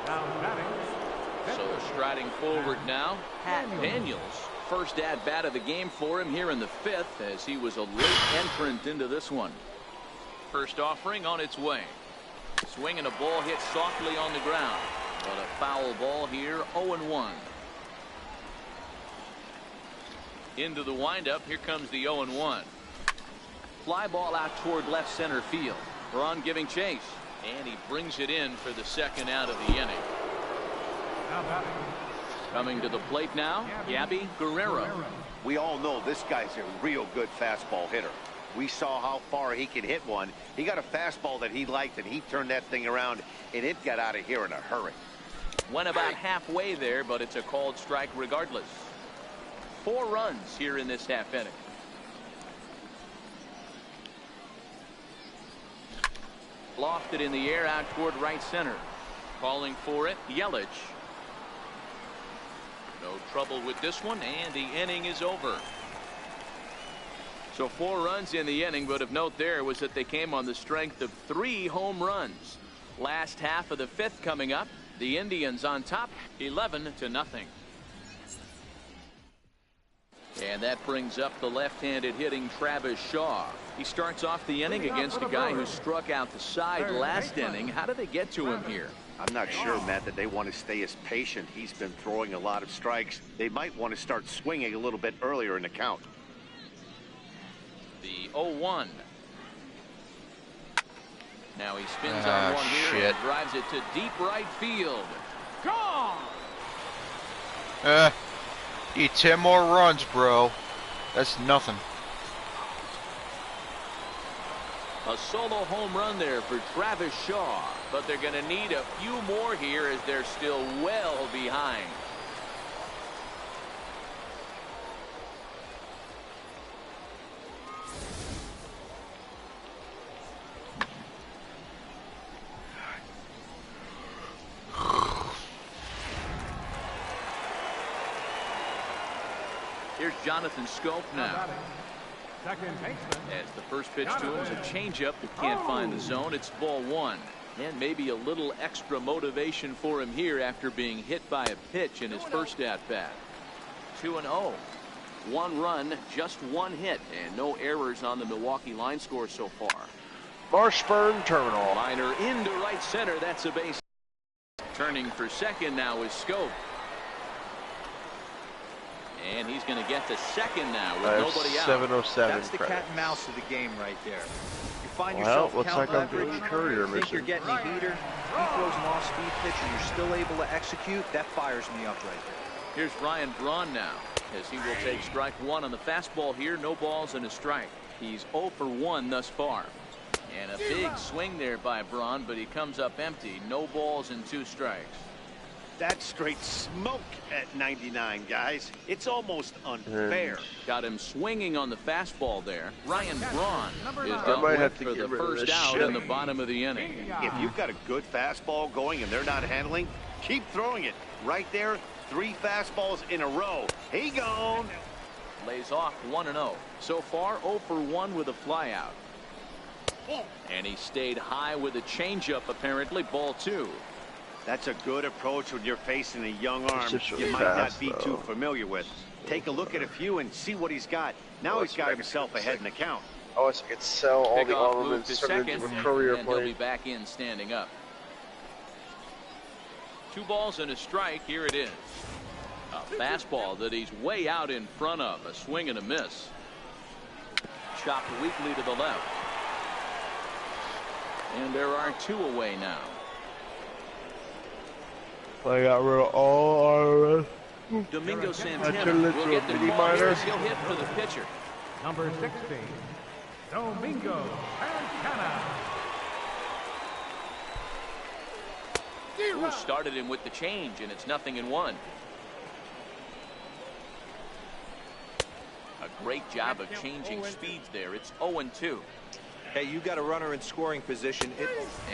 Now batting. So striding forward now, Pat Daniels. First at bat of the game for him here in the 5th as he was a late entrant into this one. First offering on its way. Swinging a ball hit softly on the ground. But a foul ball here, 0-1. Into the windup, here comes the 0-1. Fly ball out toward left center field. Braun giving chase. And he brings it in for the second out of the inning. Now batting. Coming to the plate now, Gabby Guerrero. We all know this guy's a real good fastball hitter. We saw how far he could hit one. He got a fastball that he liked, and he turned that thing around, and it got out of here in a hurry. Went about halfway there, but it's a called strike regardless. 4 runs here in this half inning. Lofted in the air out toward right center. Calling for it, Yelich. No trouble with this one, and the inning is over. So 4 runs in the inning, but of note there was that they came on the strength of 3 home runs. Last half of the 5th coming up. The Indians on top, 11-0. And that brings up the left-handed hitting Travis Shaw. He starts off the inning against a guy who struck out the side last inning. How did they get to him here? I'm not sure, Matt, that they want to stay as patient. He's been throwing a lot of strikes. They might want to start swinging a little bit earlier in the count. The 0-1. Now he spins on one here and drives it to deep right field. Gone! Need 10 more runs, bro. That's nothing. A solo home run there for Travis Shaw, but they're going to need a few more here as they're still well behind. Here's Jonathan Schoop now. Second baseman. As the first pitch to him is a changeup that can't find the zone. It's ball one. And maybe a little extra motivation for him here after being hit by a pitch in his first at-bat. 2-0. 1 run, just 1 hit, and no errors on the Milwaukee line score so far. Marshburn Terminal. Liner into right center. That's a base. Turning for second now is Schoop. And he's going to get to second now with nobody out. 707. That's the cat and mouse of the game right there. You find Well, yourself looks count like I'm leverage, doing Courier you think mission. you're getting a heater, he throws an off-speed pitch and you're still able to execute. That fires me up right there. Here's Ryan Braun now, as he will take strike 1 on the fastball here. No balls and a strike. He's 0 for 1 thus far. And a big swing there by Braun, but he comes up empty. No balls and 2 strikes. That's straight smoke at 99, guys. It's almost unfair. Got him swinging on the fastball there. Ryan Braun is I dealt might with have to for get the rid of first this out shit. in the bottom of the inning. If you've got a good fastball going and they're not handling, keep throwing it. Right there, 3 fastballs in a row. He gone. Lays off 1-0. So far 0 for 1 with a flyout. And he stayed high with a changeup, apparently. Ball 2. That's a good approach when you're facing a young arm just really you might fast, not be too familiar with. Take a look at a few and see what he's got. Now he's got himself ahead in the count. I wish I could sell all the Pickoff move armaments to and turn it second, into a Courier and he'll be plane. back in standing up. 2 balls and a strike. Here it is. A fastball that he's way out in front of. A swing and a miss. Chopped weakly to the left. And there are 2 away now. I got rid of all armaments. Domingo Santana turned will into get a the mini call here minor. as he'll hit for the pitcher. Number 60, Domingo Santana. Ooh, started him with the change, and it's 0-1. A great job of changing speeds there. It's 0-2. Hey, you got a runner in scoring position.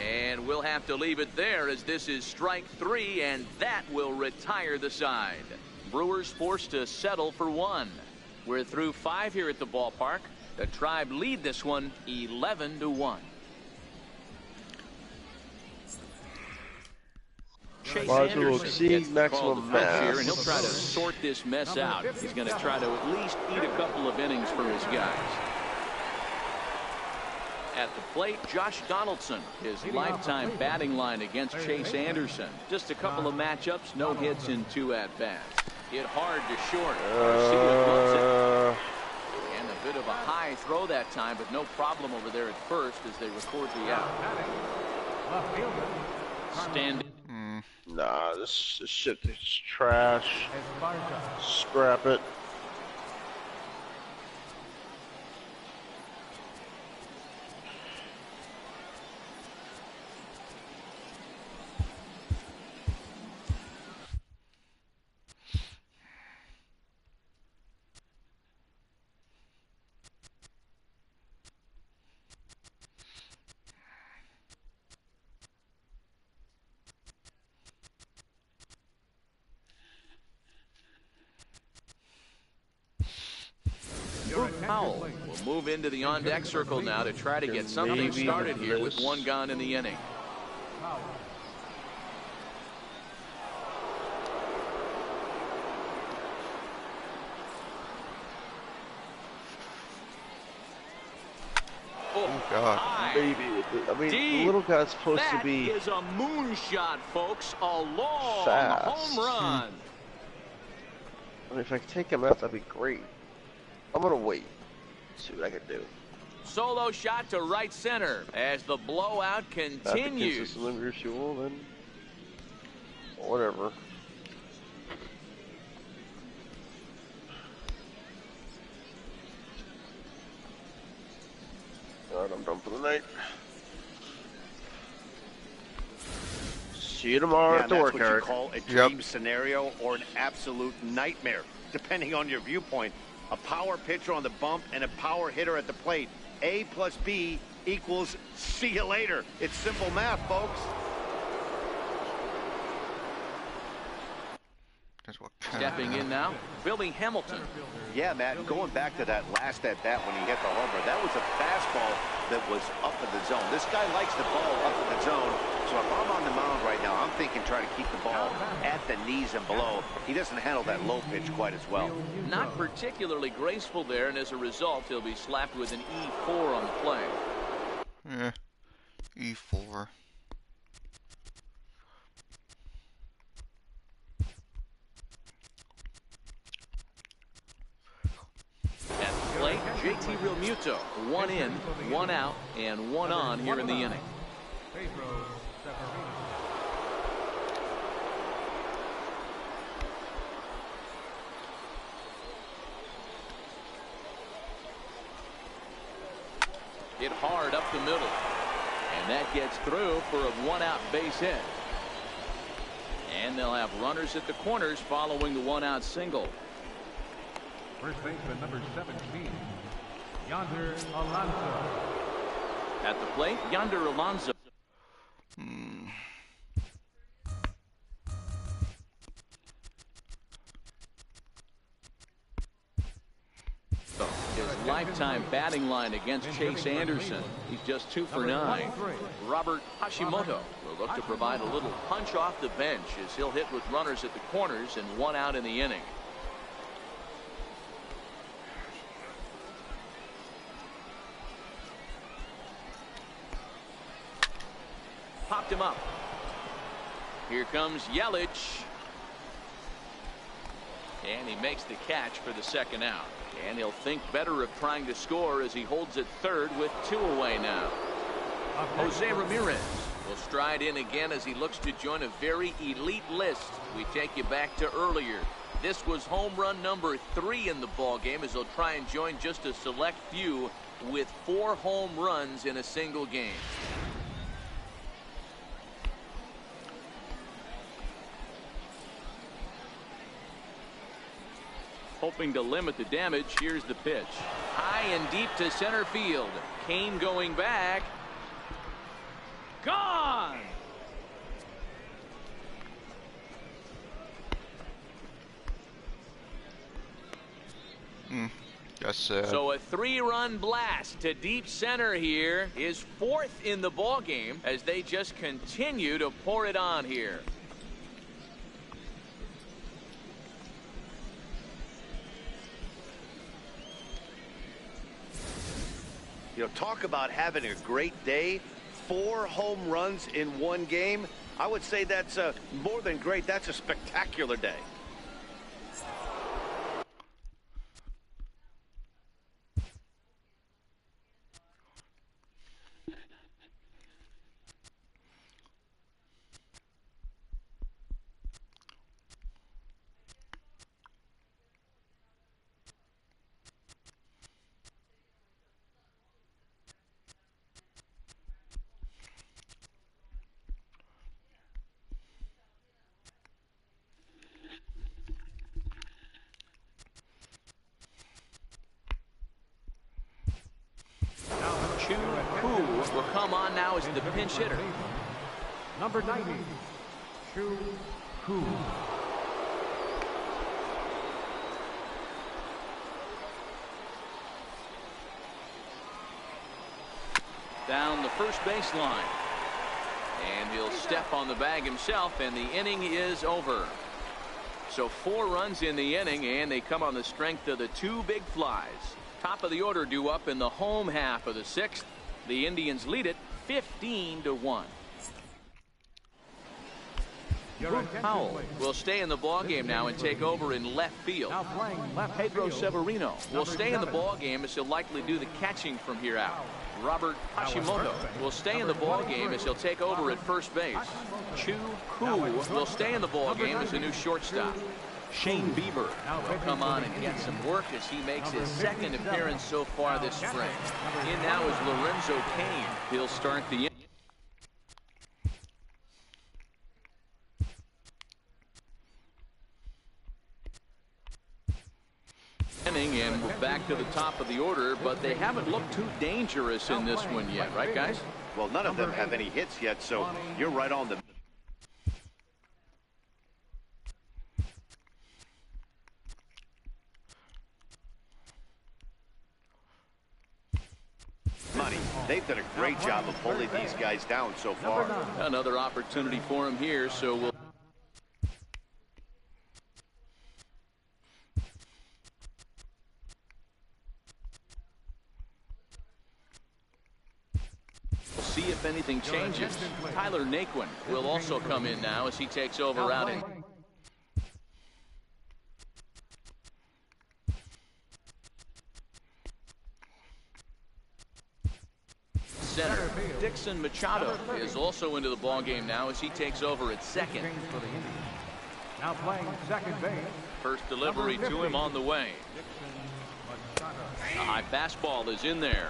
And we'll have to leave it there as this is strike 3, and that will retire the side. Brewers forced to settle for 1. We're through 5 here at the ballpark. The Tribe lead this one 11-1. Chase Might as well Anderson exceed gets the call maximum to pitch here, mass. and he'll try to sort this mess out. He's going to try to at least eat a couple of innings for his guys. At the plate, Josh Donaldson, his lifetime batting line against Chase Anderson. Just a couple of matchups, no hits in 2 at-bats. Hit hard to short. Garcia loves it. And a bit of a high throw that time, but no problem over there at first as they record the out. Left fielder, Standing. Nah, this shit is trash. Esparza. Scrap it. Powell will move into the on-deck circle now to try to get something started here with 1 gone in the inning. Oh, God. High. Baby, I mean, Deep. the little guy's supposed to That be is a moonshot, folks. A long fast. home run. I mean, if I could take him out, that'd be great. I'm gonna wait. See what I can do. Solo shot to right center as the blowout If that continues. consistent of your fuel, then whatever. Alright, I'm done for the night. See you tomorrow at the work, Eric. That's what you call a dream scenario or an absolute nightmare, depending on your viewpoint. A power pitcher on the bump and a power hitter at the plate. A plus B equals see you later. It's simple math, folks. Stepping in now, Billy Hamilton. Yeah, Matt, going back to that last at-bat when he hit the homer, that was a fastball that was up in the zone. This guy likes the ball up in the zone, so if I'm on the mound right now, I'm thinking trying to keep the ball at the knees and below. He doesn't handle that low pitch quite as well. Not particularly graceful there, and as a result, he'll be slapped with an E4 on the play. Yeah, E4. At the plate, JT Realmuto. 1 in, 1 out, and 1 on here in the inning. Pedro Severino. Hit hard up the middle. And that gets through for a 1-out base hit. And they'll have runners at the corners following the 1-out single. First baseman number 17, Yonder Alonso. At the plate, Yonder Alonso. His lifetime batting line against Chase Anderson. He's just 2 for 9. Robert Hashimoto will look to provide a little punch off the bench as he'll hit with runners at the corners and 1 out in the inning. Popped him up. Here comes Yelich. And he makes the catch for the 2nd out. And he'll think better of trying to score as he holds it 3rd with 2 away now. Jose Ramirez will stride in again as he looks to join a very elite list. We take you back to earlier. This was home run number 3 in the ballgame as he'll try and join just a select few with 4 home runs in a single game. Hoping to limit the damage. Here's the pitch. High and deep to center field. Kane going back. Gone! That's sad. So a 3-run blast to deep center here is 4th in the ball game as they just continue to pour it on here. You know, talk about having a great day. 4 home runs in 1 game. I would say that's more than great. That's a spectacular day. Will come on now as the pinch hitter. Number 90, Choo Koo. Down the first baseline. And he'll step on the bag himself, and the inning is over. So 4 runs in the inning, and they come on the strength of the 2 big flies. Top of the order due up in the home half of the 6th. The Indians lead it 15-1. Boog Powell will stay in the ballgame now and take over in left field. Now playing left Pedro field, Severino will stay in the 7. ballgame as he'll likely do the catching from here out. Robert Hashimoto will stay in the ballgame as he'll take over at first base. Choo Koo will stay in the ballgame as a new shortstop. Shane Bieber will come on and get some work as he makes his second appearance so far this spring. In now is Lorenzo Cain. He'll start the inning, and we're back to the top of the order, but they haven't looked too dangerous in this one yet, right, guys? Well, none of them have any hits yet, so you're right on the... money. They've done a great job of holding these guys down so far. Another opportunity for him here, so we'll... see if anything changes. Tyler Naquin will also come in now as he takes over out in center. Dixon Machado is also into the ball game now as he takes over at second. Now playing second base. First delivery to him on the way. A high fastball is in there.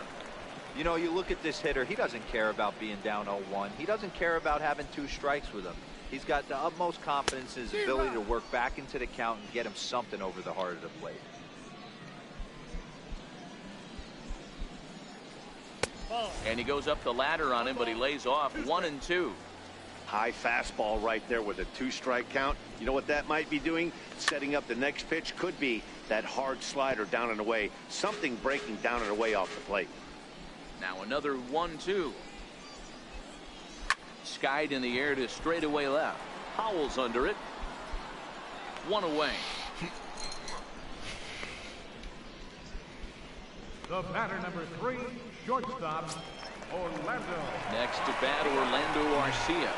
You know, you look at this hitter, he doesn't care about being down 0-1. He doesn't care about having 2 strikes with him. He's got the utmost confidence in his ability to work back into the count and get him something over the heart of the plate. And he goes up the ladder on him, but he lays off 1-2. High fastball right there with a 2-strike count. You know what that might be doing? Setting up the next pitch. Could be that hard slider down and away. Something breaking down and away off the plate. Now another 1-2. Skied in the air to straightaway left. Howell's under it. 1 away. The batter number 3, shortstop, Orlando. Next to bat, Orlando Arcia.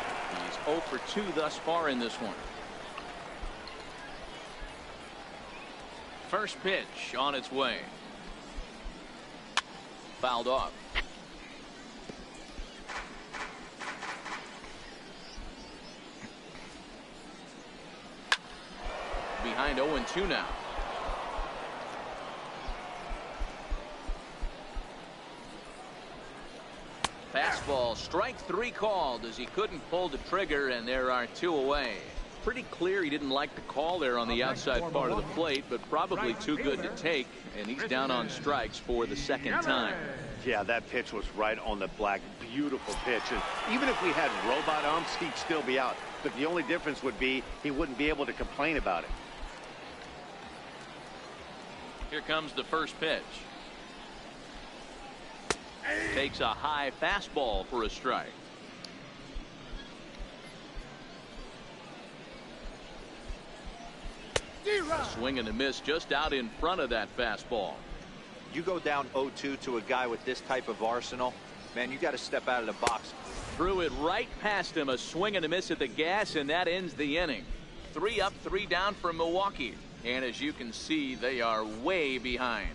He's 0 for 2 thus far in this one. First pitch on its way. Fouled off. Behind 0-2 now. Fastball, strike 3 called as he couldn't pull the trigger, and there are 2 away. Pretty clear he didn't like the call there on the outside part of the plate, but probably too good to take, and he's down on strikes for the second time. Yeah, that pitch was right on the black. Beautiful pitch. And even if we had robot umps, he'd still be out. But the only difference would be he wouldn't be able to complain about it. Here comes the first pitch. Takes a high fastball for a strike. A swing and a miss just out in front of that fastball. You go down 0-2 to a guy with this type of arsenal, man, you got to step out of the box. Threw it right past him. A swing and a miss at the gas, and that ends the inning. 3 up, 3 down for Milwaukee. And as you can see, they are way behind.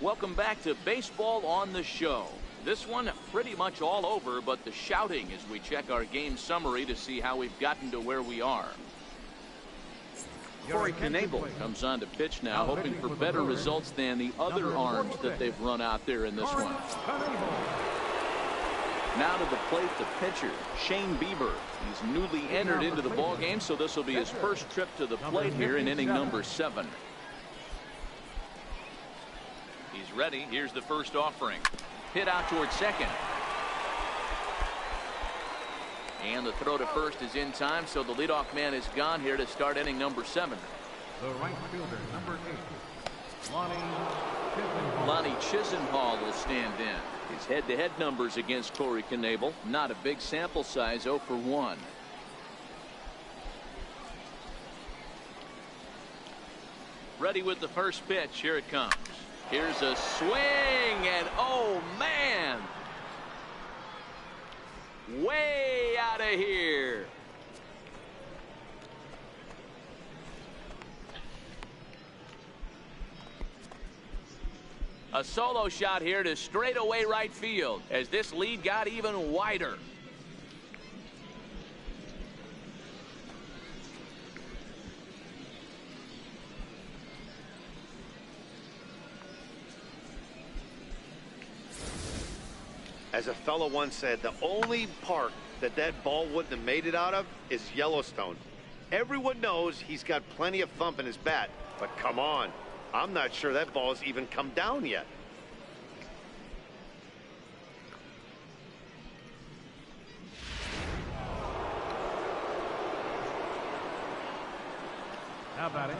Welcome back to Baseball on the Show. This one pretty much all over, but the shouting as we check our game summary to see how we've gotten to where we are. Corey Knebel comes on to pitch now, hoping for better results than the other arms that they've run out there in this one. Now to the plate, the pitcher, Shane Bieber. He's newly entered into the ballgame, so this will be his first trip to the plate here in inning number 7. He's ready. Here's the first offering. Hit out towards second. And the throw to first is in time, so the leadoff man is gone here to start inning number 7. The right fielder, number 8, Lonnie Chisenhall will stand in. His head-to-head numbers against Corey Knebel, not a big sample size, 0 for 1. Ready with the first pitch. Here it comes. Here's a swing, and oh man, way out of here. A solo shot here to straightaway right field as this lead got even wider. As a fellow once said, the only park that ball wouldn't have made it out of is Yellowstone. Everyone knows he's got plenty of thump in his bat, but come on, I'm not sure that ball's even come down yet. Now batting,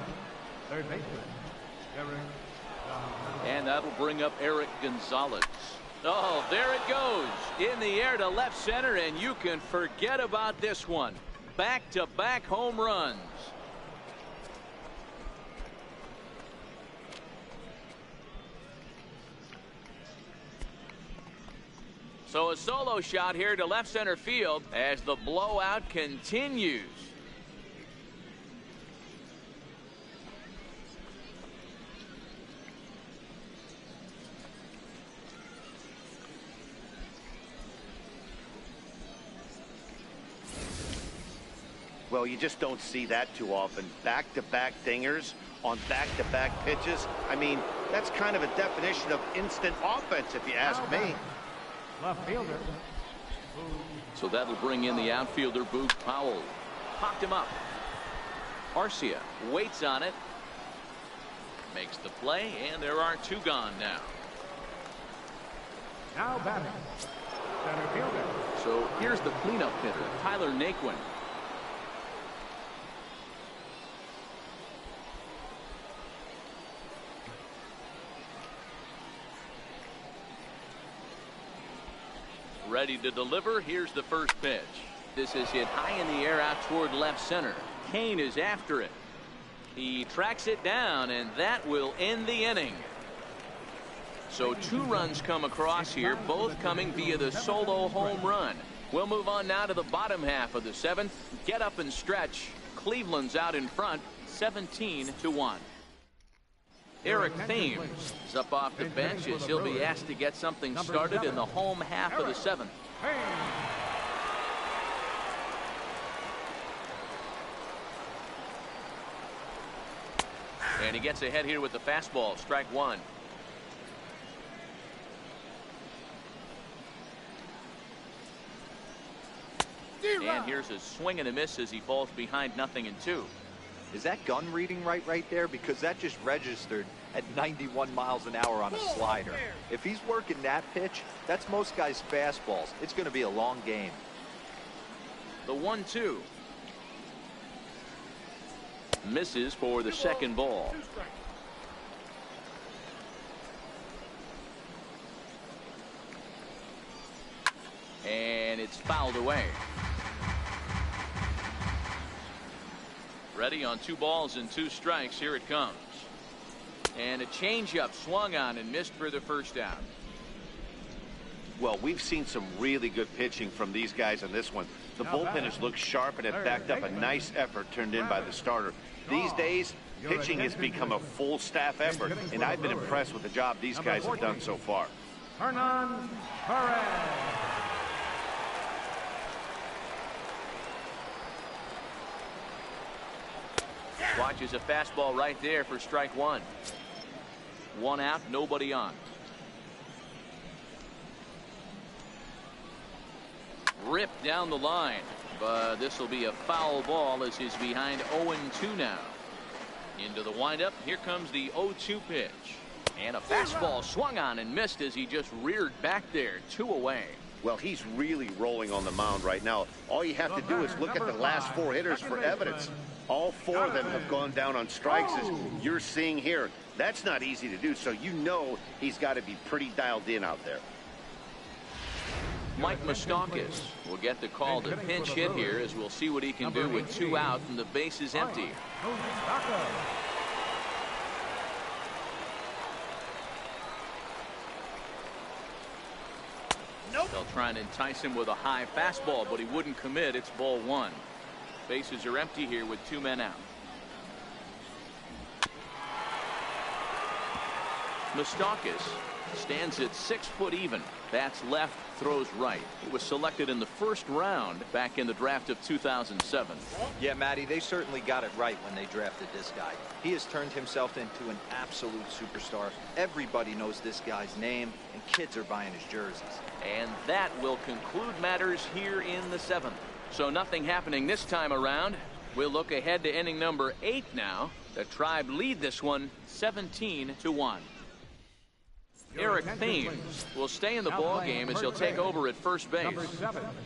third baseman, Eric. And that'll bring up Eric Gonzalez. Oh, there it goes. In the air to left center, and you can forget about this one. Back-to-back home runs. So a solo shot here to left center field as the blowout continues. Well, you just don't see that too often. Back-to-back dingers on back-to-back pitches. I mean, that's kind of a definition of instant offense, if you ask me. Left fielder. So that'll bring in the outfielder, Boog Powell. Popped him up. Arcia waits on it. Makes the play, and there are two gone now. Now batting, center fielder. So here's the cleanup hitter, Tyler Naquin. Ready to deliver. Here's the first pitch. This is hit high in the air out toward left center. Kane is after it. He tracks it down, and that will end the inning. So two runs come across here, both coming via the solo home run. We'll move on now to the bottom half of the seventh. Get up and stretch. Cleveland's out in front, 17-1. Eric Thames is up off the bench as he'll be asked to get something started in the home half of the seventh. And he gets ahead here with the fastball, strike one. And here's a swing and a miss as he falls behind 0-2. Is that gun reading right there? Because that just registered at 91 miles an hour on a slider. If he's working that pitch, that's most guys' fastballs. It's going to be a long game. The 1-2. Misses for the second ball. And it's fouled away. Ready on 2 balls and 2 strikes. Here it comes. And a changeup swung on and missed for the first out. Well, we've seen some really good pitching from these guys on this one. The bullpen has looked sharp and it backed up a nice effort turned in by the starter. These days, pitching has become a full staff effort, and I've been impressed with the job these guys have done so far. Hernan Perez. Watches a fastball right there for strike one. 1 out, nobody on. Ripped down the line, but this will be a foul ball as he's behind 0-2 now. Into the windup. Here comes the 0-2 pitch. And a fastball swung on and missed as he just reared back there. 2 away. Well, he's really rolling on the mound right now. All you have to do is look at the last 4 hitters for evidence. All 4 of them have gone down on strikes, as you're seeing here. That's not easy to do, so you know he's got to be pretty dialed in out there. Mike Moustakas will get the call to pinch hit here, as we'll see what he can do with 2 out and the base is empty. They'll try and entice him with a high fastball, but he wouldn't commit. It's ball 1. Bases are empty here with 2 men out. Moustakas Stands at 6 foot even. Bats left, throws right. He was selected in the first round back in the draft of 2007. Yeah, Matty, they certainly got it right when they drafted this guy. He has turned himself into an absolute superstar. Everybody knows this guy's name, and kids are buying his jerseys. And that will conclude matters here in the 7th. So nothing happening this time around. We'll look ahead to inning number 8 now. The Tribe lead this one 17-1. Eric Thames will stay in the ball game as he'll take over at first base.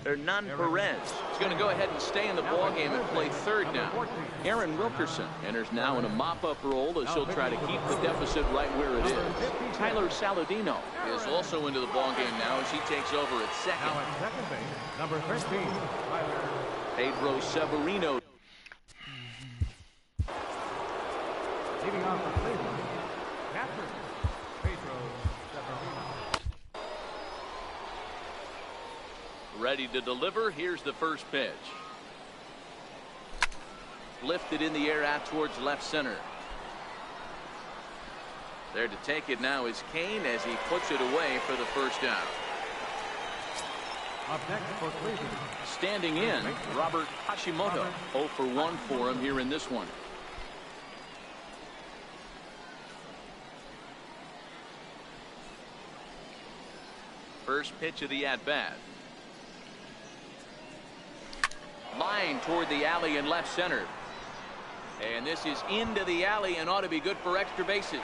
Hernan Perez is going to go ahead and stay in the ball game and play third now. Aaron Wilkerson enters now in a mop-up role as he'll try to keep the deficit right where it is. Tyler Saladino is also into the ball game now as he takes over at second. Now at second base, number 13, Pedro Severino. leading off for Cleveland, catcher, Pedro Severino. Ready to deliver. Here's the first pitch. Lifted in the air out towards left center. There to take it now is Kane as he puts it away for the first out. Up next for Cleveland, Standing in, Robert Hashimoto. 0 for 1 for him here in this one. First pitch of the at-bat. Line toward the alley in left center. And this is into the alley and ought to be good for extra bases.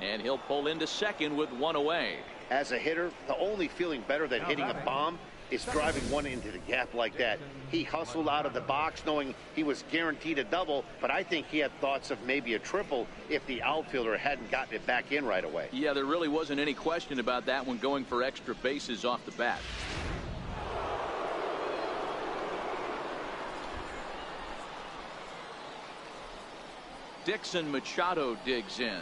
And he'll pull into second with one away. As a hitter, the only feeling better than hitting a bomb is driving one into the gap like that. He hustled out of the box knowing he was guaranteed a double, but I think he had thoughts of maybe a triple if the outfielder hadn't gotten it back in right away. Yeah, there really wasn't any question about that one going for extra bases off the bat. Dixon Machado digs in.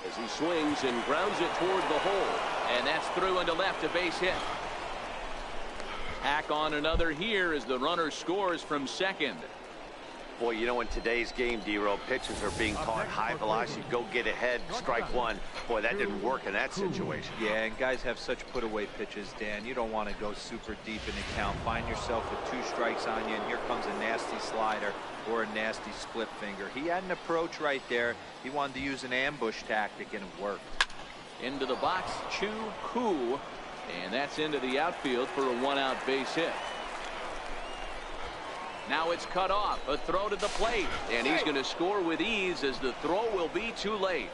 As he swings and grounds it toward the hole. And that's through into left, a base hit. Hack on another here as the runner scores from second. Boy, you know, in today's game, D-Row, pitchers are being taught high velocity, go get ahead, strike one. Boy, that didn't work in that situation. Yeah, and guys have such put-away pitches, Dan. You don't want to go super deep in the count. Find yourself with 2 strikes on you, and here comes a nasty slider or a nasty split finger. He had an approach right there. He wanted to use an ambush tactic, and it worked. Into the box, Chu Koo, and that's into the outfield for a 1-out base hit. Now it's cut off, a throw to the plate, and he's going to score with ease as the throw will be too late.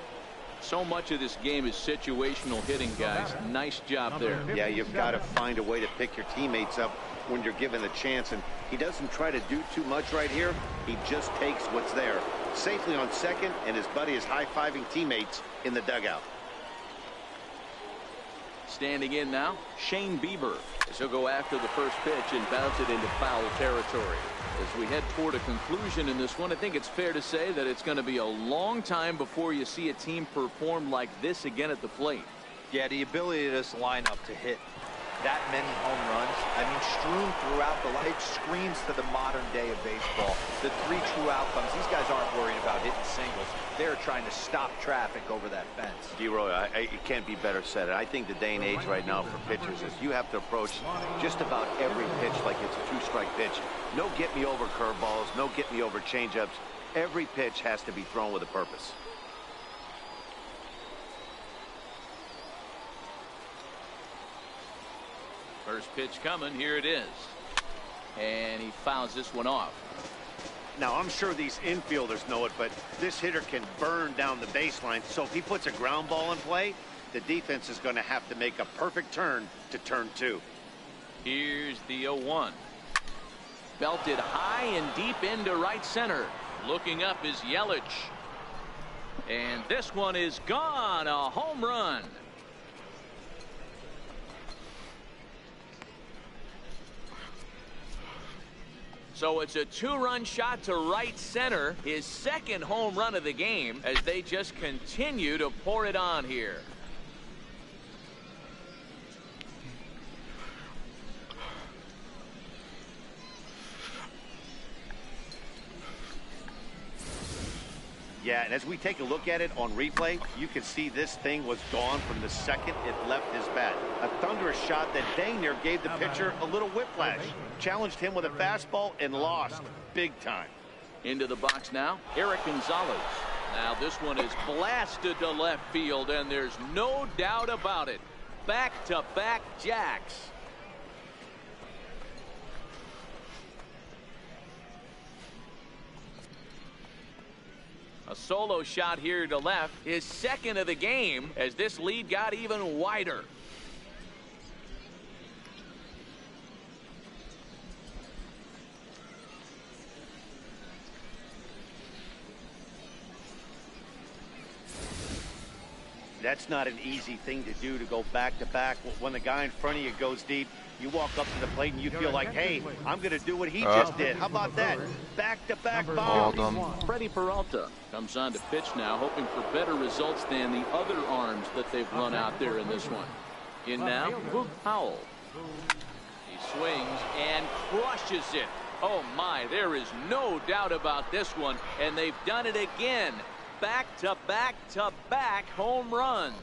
So much of this game is situational hitting, guys. Nice job there. Yeah, you've got to find a way to pick your teammates up when you're given the chance, and he doesn't try to do too much right here. He just takes what's there. Safely on second, and his buddy is high-fiving teammates in the dugout. Standing in now, Shane Bieber. As he'll go after the first pitch and bounce it into foul territory. As we head toward a conclusion in this one, I think it's fair to say that it's going to be a long time before you see a team perform like this again at the plate. Yeah, the ability of this lineup to hit that many home runs, I mean, strewn throughout the line, it screams to the modern day of baseball. The 3 true outcomes, these guys aren't worried about hitting singles. They're trying to stop traffic over that fence. D-Roy, it can't be better said. I think the day and age right now for pitchers is you have to approach just about every pitch like it's a 2-strike pitch. No get-me-over curveballs, no get-me-over changeups. Every pitch has to be thrown with a purpose. First pitch coming, here it is. And he fouls this one off. Now, I'm sure these infielders know it, but this hitter can burn down the baseline, so if he puts a ground ball in play, the defense is going to have to make a perfect turn to turn 2. Here's the 0-1. Belted high and deep into right center. Looking up is Yelich. And this one is gone, a home run. So it's a 2-run shot to right center, his second home run of the game, as they just continue to pour it on here. Yeah, and as we take a look at it on replay, you can see this thing was gone from the second it left his bat. A thunderous shot that dang near gave the pitcher a little whiplash. Challenged him with a fastball and lost big time. Into the box now, Eric Gonzalez. Now this one is blasted to left field, and there's no doubt about it. Back-to-back jacks. A solo shot here to left, his second of the game, as this lead got even wider. That's not an easy thing to do, to go back-to-back. When the guy in front of you goes deep, you walk up to the plate and you feel like, hey, I'm going to do what he just did. How about that? Back-to-back bomb. Freddie Peralta comes on to pitch now, hoping for better results than the other arms that they've run out there in this one. In now, Boog Powell. He swings and crushes it. Oh, my, there is no doubt about this one, and they've done it again. Back-to-back-to-back home runs.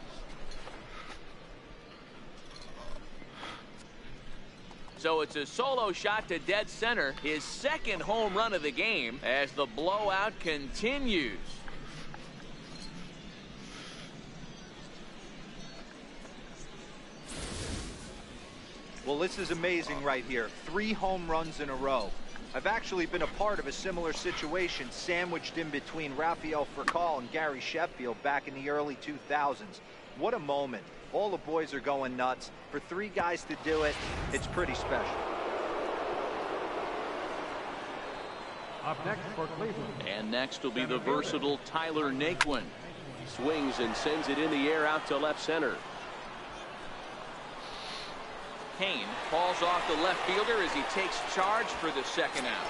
So it's a solo shot to dead center, his second home run of the game, as the blowout continues. Well, this is amazing right here. 3 home runs in a row. I've actually been a part of a similar situation sandwiched in between Rafael Furcal and Gary Sheffield back in the early 2000s. What a moment. All the boys are going nuts. For 3 guys to do it, it's pretty special. Up next for Cleveland. And next will be the versatile Tyler Naquin. Swings and sends it in the air out to left center. Kane falls off the left fielder as he takes charge for the second out.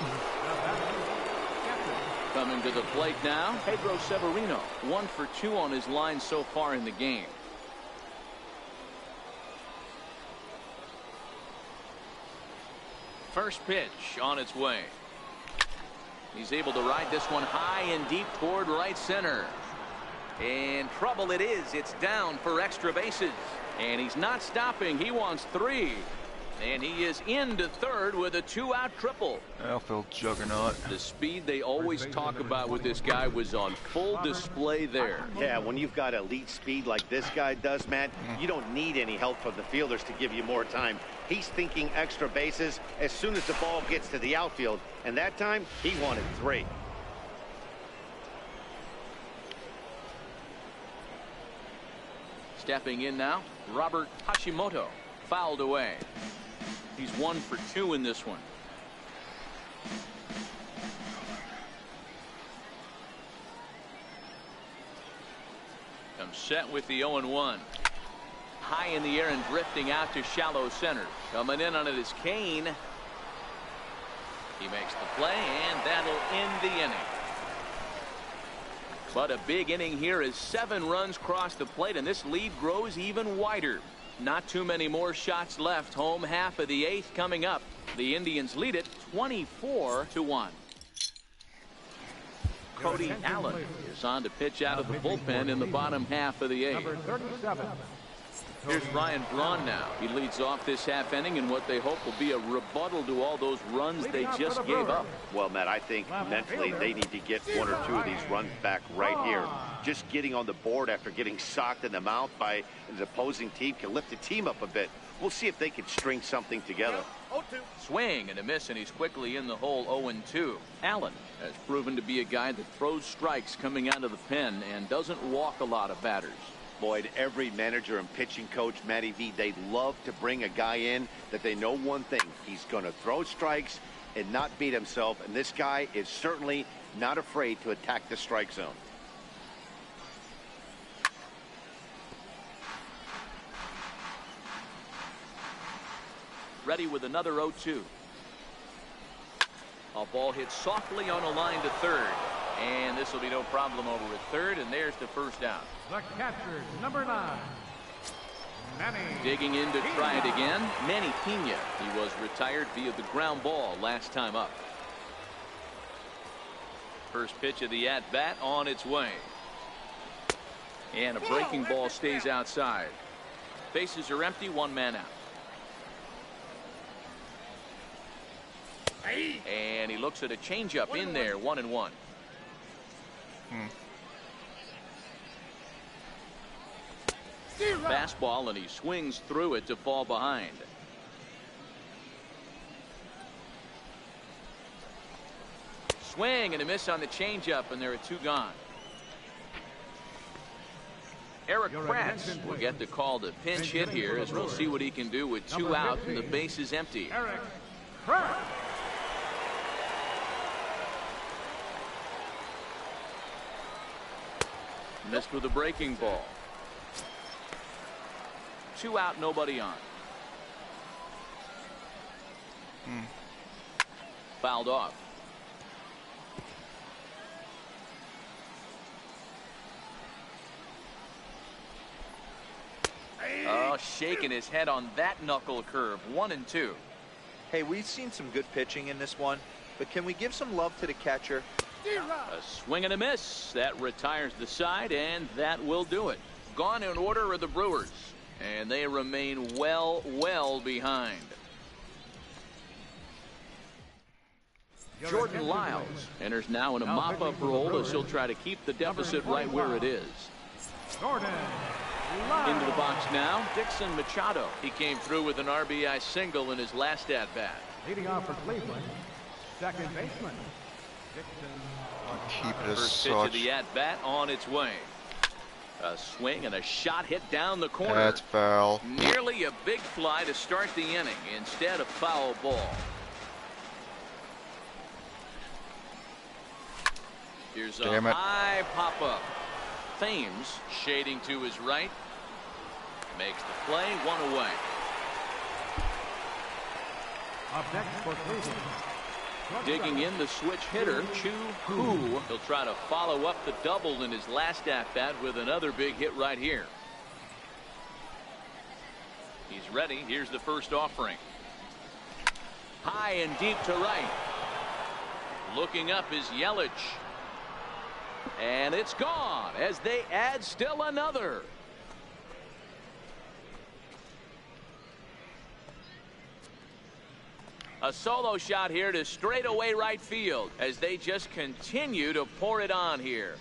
Coming to the plate now, Pedro Severino. 1 for 2 on his line so far in the game. First pitch on its way. He's able to ride this one high and deep toward right center. And trouble it is. It's down for extra bases. And he's not stopping. He wants 3. And he is into third with a 2-out triple. Outfield juggernaut. The speed they always talk about with this guy was on full display there. Yeah, when you've got elite speed like this guy does, Matt, you don't need any help from the fielders to give you more time. He's thinking extra bases as soon as the ball gets to the outfield. And that time, he wanted 3. Stepping in now, Robert Hashimoto. Fouled away. He's 1 for 2 in this one. Comes set with the 0-1. High in the air and drifting out to shallow center. Coming in on it is Kane. He makes the play, and that'll end the inning. But a big inning here as 7 runs cross the plate, and this lead grows even wider. Not too many more shots left. Home half of the 8th coming up. The Indians lead it 24-1. Cody Allen is on to pitch out of the bullpen in the bottom half of the 8th. Number 37. Here's Ryan Braun now. He leads off this half inning in what they hope will be a rebuttal to all those runs they just gave up. Well, Matt, I think mentally they need to get 1 or 2 of these runs back right here. Just getting on the board after getting socked in the mouth by the opposing team can lift the team up a bit. We'll see if they can string something together. Swing and a miss, and he's quickly in the hole. 0-2. Allen has proven to be a guy that throws strikes coming out of the pen and doesn't walk a lot of batters. Boyd, every manager and pitching coach, Matty V, they love to bring a guy in that they know one thing. He's going to throw strikes and not beat himself, and this guy is certainly not afraid to attack the strike zone. Ready with another 0-2. A ball hit softly on a line to third. And this will be no problem over at third, and there's the first out. The catcher, number 9. Manny. Digging in to try it again, Manny Pena. He was retired via the ground ball last time up. First pitch of the at-bat on its way. And a breaking ball stays outside. Bases are empty, one man out. And he looks at a changeup in there, 1-1. Fastball, and he swings through it to fall behind. Swing and a miss on the changeup, and there are 2 gone. Eric Kratz will get the call to pinch hit here, as we'll see what he can do with 2 out and the base is empty. Eric Kratz. Missed with a breaking ball. 2 out, nobody on. Fouled off. Oh, shaking his head on that knuckle curve. 1-2. Hey, we've seen some good pitching in this one, but can we give some love to the catcher? A swing and a miss. That retires the side, and that will do it. Gone in order are the Brewers, and they remain well behind. Jordan Lyles enters now in a mop-up role as he'll try to keep the deficit right where it is. Jordan Into the box now, Dixon Machado. He came through with an RBI single in his last at-bat. leading off for Cleveland, second baseman Dixon. Keep it as First pitch such. of the at-bat on its way. A swing and a shot hit down the corner. That's foul. Nearly a big fly to start the inning. Instead, a foul ball. Here's a high pop-up. Thames shading to his right. Makes the play, 1 away. Up next for Cleveland. Digging in the switch hitter, Chu Hu. He'll try to follow up the double in his last at-bat with another big hit right here. He's ready. Here's the first offering. High and deep to right. Looking up is Yelich. And it's gone as they add still another. A solo shot here to straightaway right field as they just continue to pour it on here.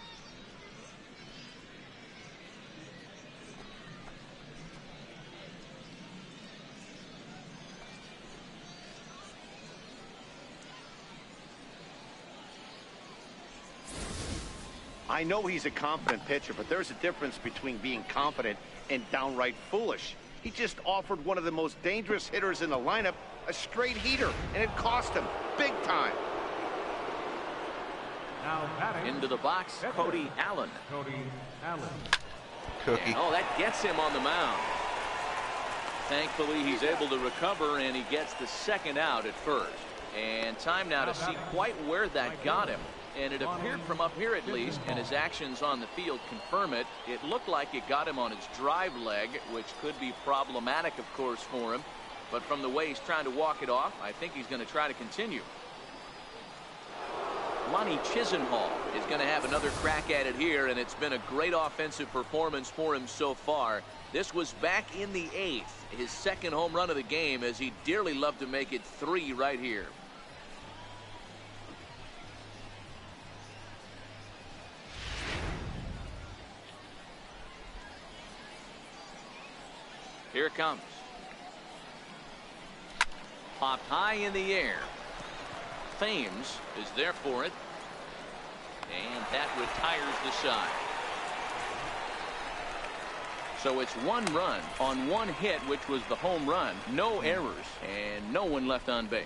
I know he's a confident pitcher, but there's a difference between being confident and downright foolish. He just offered one of the most dangerous hitters in the lineup a straight heater, and it cost him big time. Now batting. Into the box, Cody Allen. Cody Allen. Cookie. And, oh, that gets him on the mound. Thankfully, he's able to recover, and he gets the second out at first. And time now to see quite where that got him. And it appeared from up here at least, and his actions on the field confirm it. It looked like it got him on his drive leg, which could be problematic, of course, for him. But from the way he's trying to walk it off, I think he's going to try to continue. Lonnie Chisenhall is going to have another crack at it here, and it's been a great offensive performance for him so far. This was back in the 8th, his second home run of the game, as he'd dearly love to make it 3 right here. Here it comes. Popped high in the air. Thames is there for it. And that retires the side. So it's 1 run on 1 hit, which was the home run. No errors and no one left on base.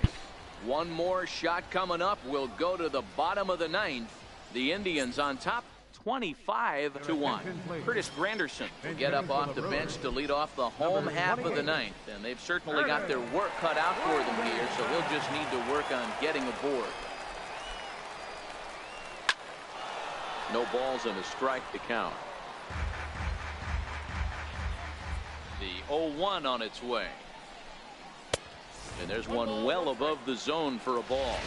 One more shot coming up. Will go to the bottom of the 9th. The Indians on top, 25-1. Curtis Granderson will get up off the bench to lead off the home half of the 9th. And they've certainly got their work cut out for them here, so they'll just need to work on getting aboard. No balls and a strike to count. The 0-1 on its way. And there's one well above the zone for a ball.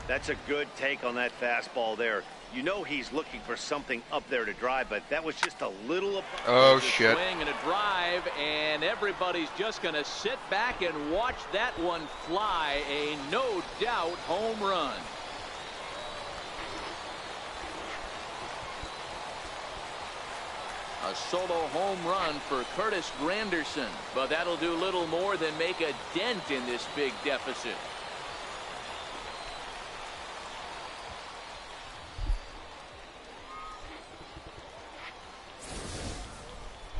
That's a good take on that fastball there. You know he's looking for something up there to drive, but that was just a little... Oh, shit. Swing and a drive, and everybody's just going to sit back and watch that one fly. A no-doubt home run. A solo home run for Curtis Granderson, but that'll do little more than make a dent in this big deficit.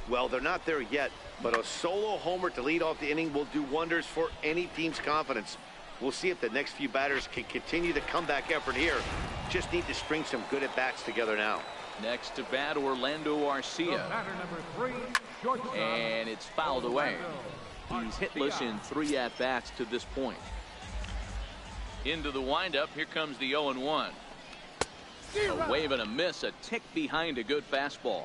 Well, they're not there yet, but a solo homer to lead off the inning will do wonders for any team's confidence. We'll see if the next few batters can continue the comeback effort here. Just need to string some good at-bats together now. Next to bat, Orlando Arcia. And it's fouled away. He's hitless in 3 at-bats to this point. Into the windup, here comes the 0-1. A wave and a miss, a tick behind a good fastball.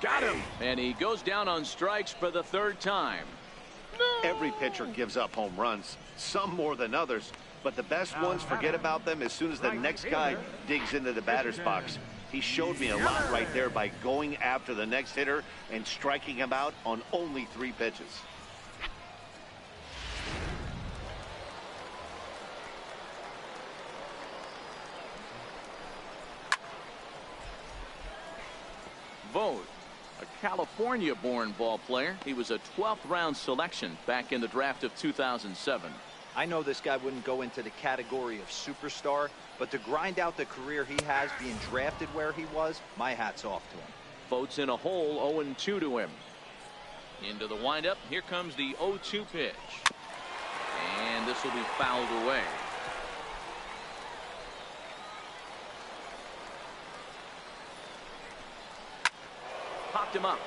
Got him. And he goes down on strikes for the 3rd time. Every pitcher gives up home runs, some more than others, but the best ones forget about them as soon as the next guy digs into the batter's box. He showed me a lot right there by going after the next hitter and striking him out on only 3 pitches. Vogt, a California-born ball player. He was a 12th round selection back in the draft of 2007. I know this guy wouldn't go into the category of superstar, but to grind out the career he has being drafted where he was, my hat's off to him. Vogt's in a hole, 0-2 to him. Into the windup, here comes the 0-2 pitch. And this will be fouled away. Popped him up.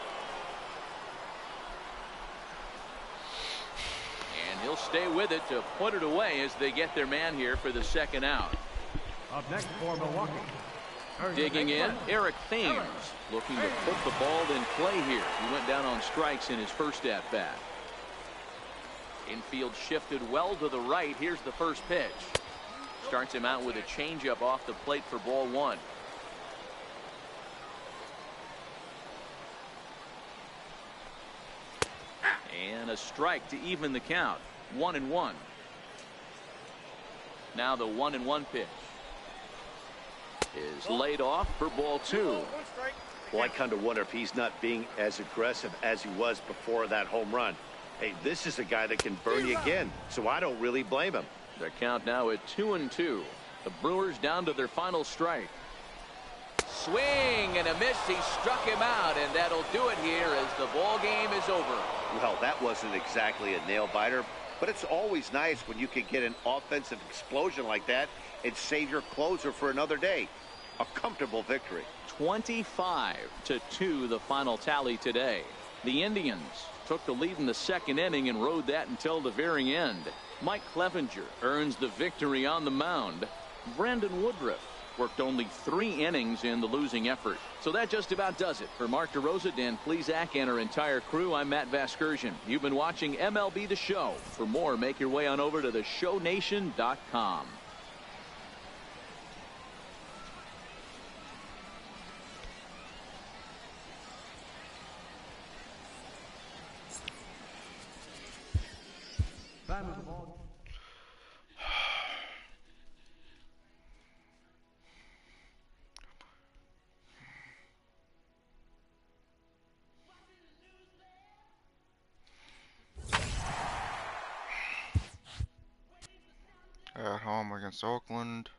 And he'll stay with it to put it away as they get their man here for the 2nd out. Up next for Milwaukee. Digging in, Eric Thames looking to put the ball in play here. He went down on strikes in his first at-bat. Infield shifted well to the right. Here's the first pitch. Starts him out with a changeup off the plate for ball 1. And a strike to even the count. 1-1. Now the 1-1 pitch is laid off for ball 2. Well, I kind of wonder if he's not being as aggressive as he was before that home run. Hey, this is a guy that can burn you again, so I don't really blame him. Their count now at 2-2. The Brewers down to their final strike. Swing and a miss. He struck him out, and that'll do it here as the ball game is over. Well, that wasn't exactly a nail-biter, but it's always nice when you can get an offensive explosion like that and save your closer for another day. A comfortable victory. 25-2 the final tally today. The Indians took the lead in the 2nd inning and rode that until the very end. Mike Clevenger earns the victory on the mound. Brandon Woodruff worked only 3 innings in the losing effort. So that just about does it. For Mark DeRosa, Dan Plesac, and our entire crew, I'm Matt Vasgersian. You've been watching MLB The Show. For more, make your way on over to theshownation.com. At home against Oakland.